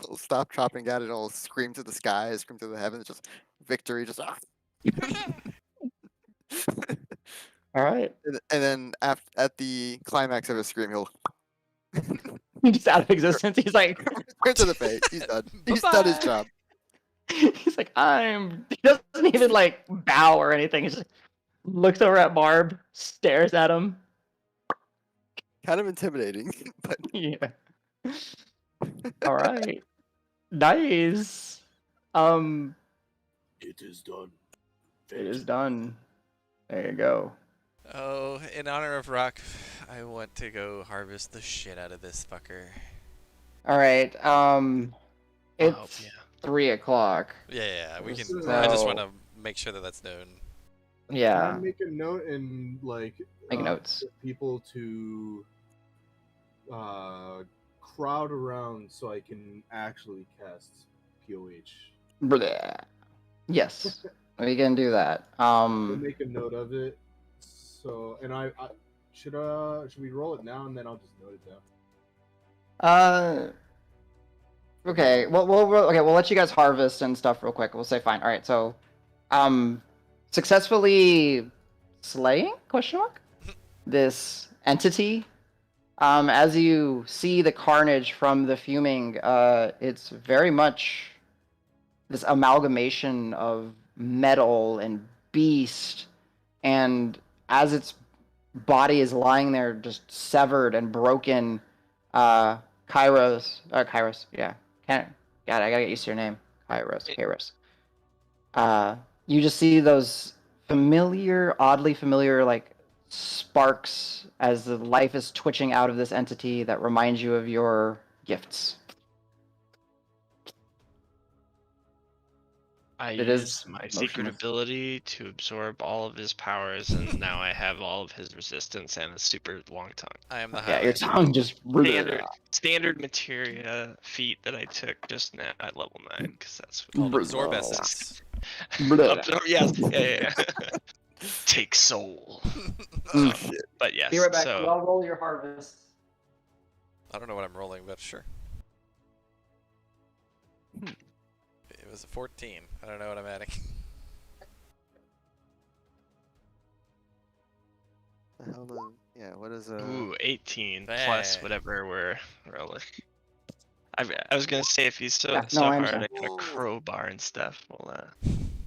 He'll stop chopping at it. And he'll scream to the sky, scream to the heavens, just victory, just. All right. And then at the climax of his scream, he'll He's just out of existence. He's like, return to the fate. He's done. He's done his Bye-bye. job. he's like, he doesn't even like bow or anything. He just looks over at Barb, stares at him. Kind of intimidating, but Yeah. All right. Nice. It is done. It is done. There you go. Oh, in honor of Rock, I want to go harvest the shit out of this fucker. All right. help It's you. 3:00. Yeah, we can. So- I just want to make sure that that's known. Can I Yeah. make a note and like Make notes. get people to crowd around so I can actually cast POH. Bleh. Yes, we can do that. I'll make a note of it. So, and I should we roll it now and then I'll just note it down. Okay. Well, we'll let you guys harvest and stuff real quick. We'll say fine. All right. So, successfully slaying question mark this entity. As you see the carnage from the fuming, it's very much this amalgamation of metal and beast, and as its body is lying there just severed and broken, Kairos, yeah. God, I gotta get used to your name. Kairos. You just see those oddly familiar, like, sparks as the life is twitching out of this entity that reminds you of your gifts. I It used is my secret motionless. ability to absorb all of his powers, and now I have all of his resistance and a super long tongue. I am the Yeah, your Highlander. tongue just Standard materia feat that I took just now at level 9, because that's what Called Blah. Absorb Essence. Absorb, yes, yeah. Take soul. oh shit. But yes, Be right back. so Y'all roll your harvest. I don't know what I'm rolling, but sure. It was a 14. I don't know what I'm adding. The hell is, yeah, what is ooh, 18 plus Dang. whatever we're rolling. I was gonna say if he's so Yeah, no, I hard, understand. I got a crowbar and stuff. We'll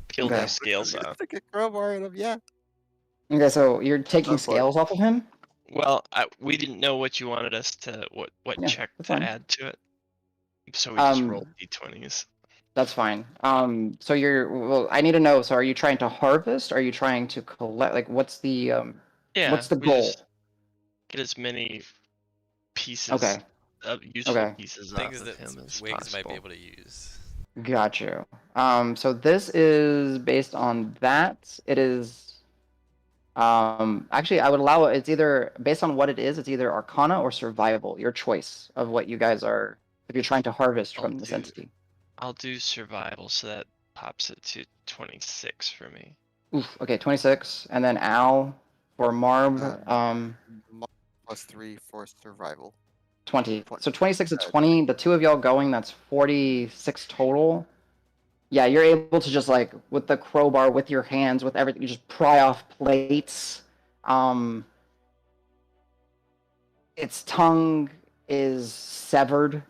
peel Okay. those scales off. Stick a crowbar in him, yeah. Okay, so you're taking Go for it. scales off of him? Well, we didn't know what you wanted us to what Yeah, check that's to fine. add to it, so we just rolled d20s. That's fine. So well, I need to know, so are you trying to harvest? Are you trying to collect? Like, what's the Yeah, what's the we goal? just get as many pieces Okay. of useful Okay. pieces Things off that of him as Wigs possible. might be able to use. Got you. So this is based on that. It is actually I would allow it. It's either based on what it is, it's either Arcana or Survival. Your choice of what you guys are if you're trying to harvest from this entity. I'll do survival, so that pops it to 26 for me. Oof, okay, 26. And then Al for Marb, +3 for survival. 20. 20. So 26 to 20, the two of y'all going, that's 46 total. Yeah, you're able to just, like, with the crowbar, with your hands, with everything, you just pry off plates. Its tongue is severed.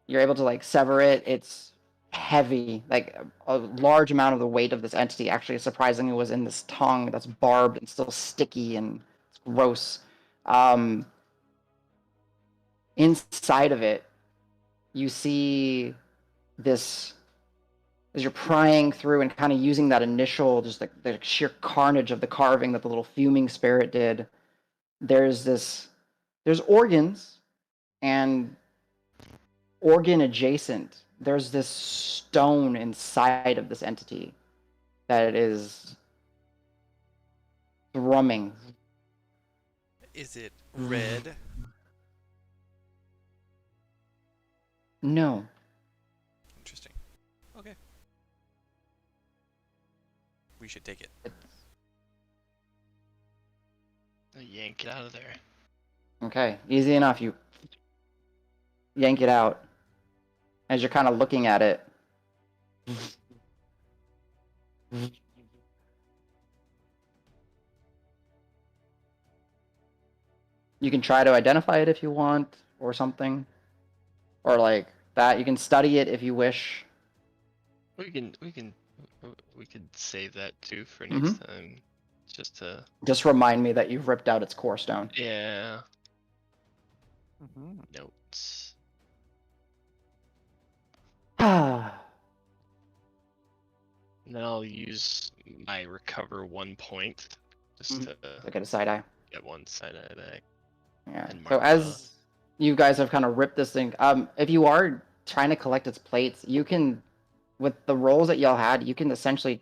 You're able to, like, sever it. It's heavy. Like, a large amount of the weight of this entity actually surprisingly was in this tongue that's barbed and still sticky and it's gross. Inside of it, you see this, as you're prying through and kind of using that initial, just like the sheer carnage of the carving that the little fuming spirit did, there's organs, and organ adjacent, there's this stone inside of this entity that is thrumming. Is it red? No. Interesting. Okay. we should take it. Yank it out of there. Okay, easy enough. You yank it out as you're kind of looking at it. You can try to identify it if you want, or something, or like that. You can study it if you wish. We could save that too for next time. Just to Just remind me that you've ripped out its core stone. yeah. Mm-hmm. Notes. Ah, And then I'll use my recover 1 point just to look at a side eye. get one side eye back. Yeah. And So mark as you guys have kind of ripped this thing, if you are trying to collect its plates, you can, with the rolls that y'all had, you can essentially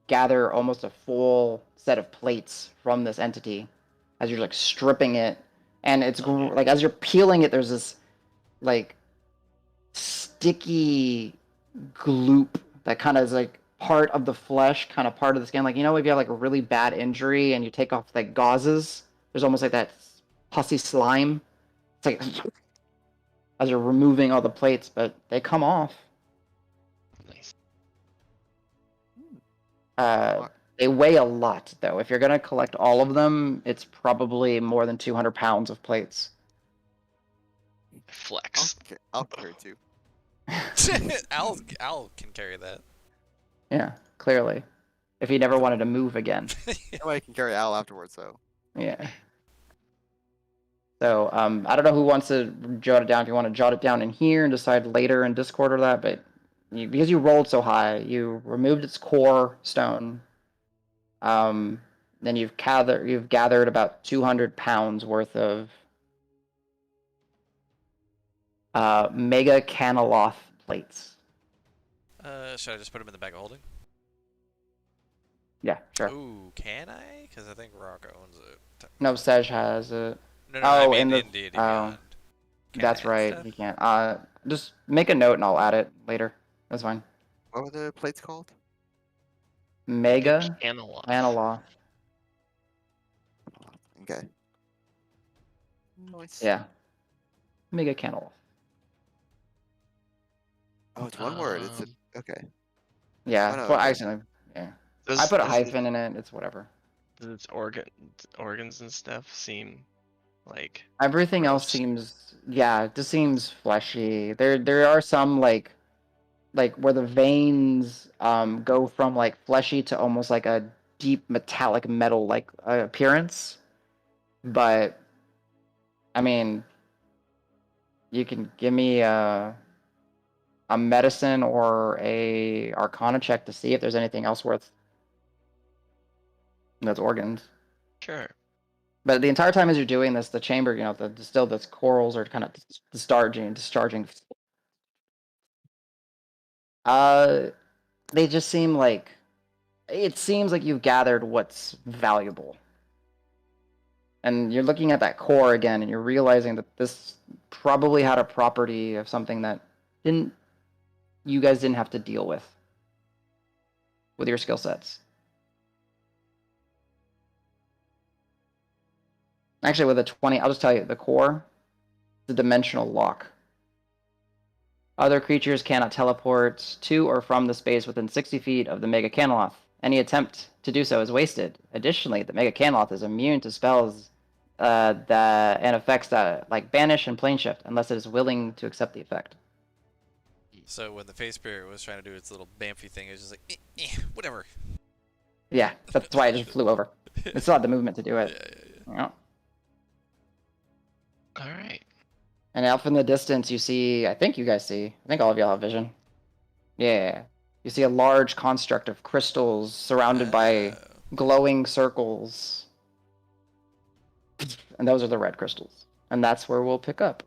gather almost a full set of plates from this entity as you're like stripping it, and it's Okay. like as you're peeling it, there's this like sticky gloop that kind of is like part of the flesh, kind of part of the skin. Like, you know, if you have like a really bad injury and you take off like gauzes, there's almost like that pussy slime. It's like as you're removing all the plates, but they come off. Nice. They weigh a lot, though. If you're gonna collect all of them, it's probably more than 200 pounds of plates. Flex. I'll carry 2. Al can carry that. Yeah, clearly. If he never wanted to move again. I can carry Al afterwards, so. Yeah. So, I don't know who wants to jot it down. If you want to jot it down in here and decide later in Discord or that, but because you rolled so high, you removed its core stone. Then you've gathered about 200 pounds worth of mega Caneloth plates. Should I just put them in the bag of holding? Yeah, sure. Ooh, can I? Because I think Rock owns it. No, Sej has it. No, I mean in the in D&D Beyond. Can I that's add right. stuff? You can't. Just make a note and I'll add it later. That's fine. What were the plates called? Mega Caneloth. Caneloth. Okay. Nice. Yeah. Mega Caneloth. Oh, it's one word. It's a okay. Yeah. Oh, no, Well, okay. actually, yeah. I put a hyphen in it. It's whatever. Does its organs and stuff seem like Everything else gross? seems, yeah, it just seems fleshy. There are some like where the veins go from like fleshy to almost like a deep metallic metal like appearance. But I mean, you can give me a medicine or a Arcana check to see if there's anything else worth that's organs. Sure. But the entire time as you're doing this, the chamber, you know, the corals are kind of discharging. They just seem like it seems like you've gathered what's valuable. And you're looking at that core again, and you're realizing that this probably had a property of something that you guys didn't have to deal with your skill sets. Actually, with a 20, I'll just tell you, the core, the dimensional lock. Other creatures cannot teleport to or from the space within 60 feet of the Mega Caneloth. Any attempt to do so is wasted. Additionally, the Mega Caneloth is immune to spells and effects that like banish and plane shift, unless it is willing to accept the effect. So when the face spirit was trying to do its little Bamfy thing, it was just like, whatever. Yeah, that's why it just flew over. It still had the movement to do it. Yeah. All right. And out from the distance, you see, I think all of y'all have vision. Yeah. You see a large construct of crystals surrounded by glowing circles. And those are the red crystals. And that's where we'll pick up.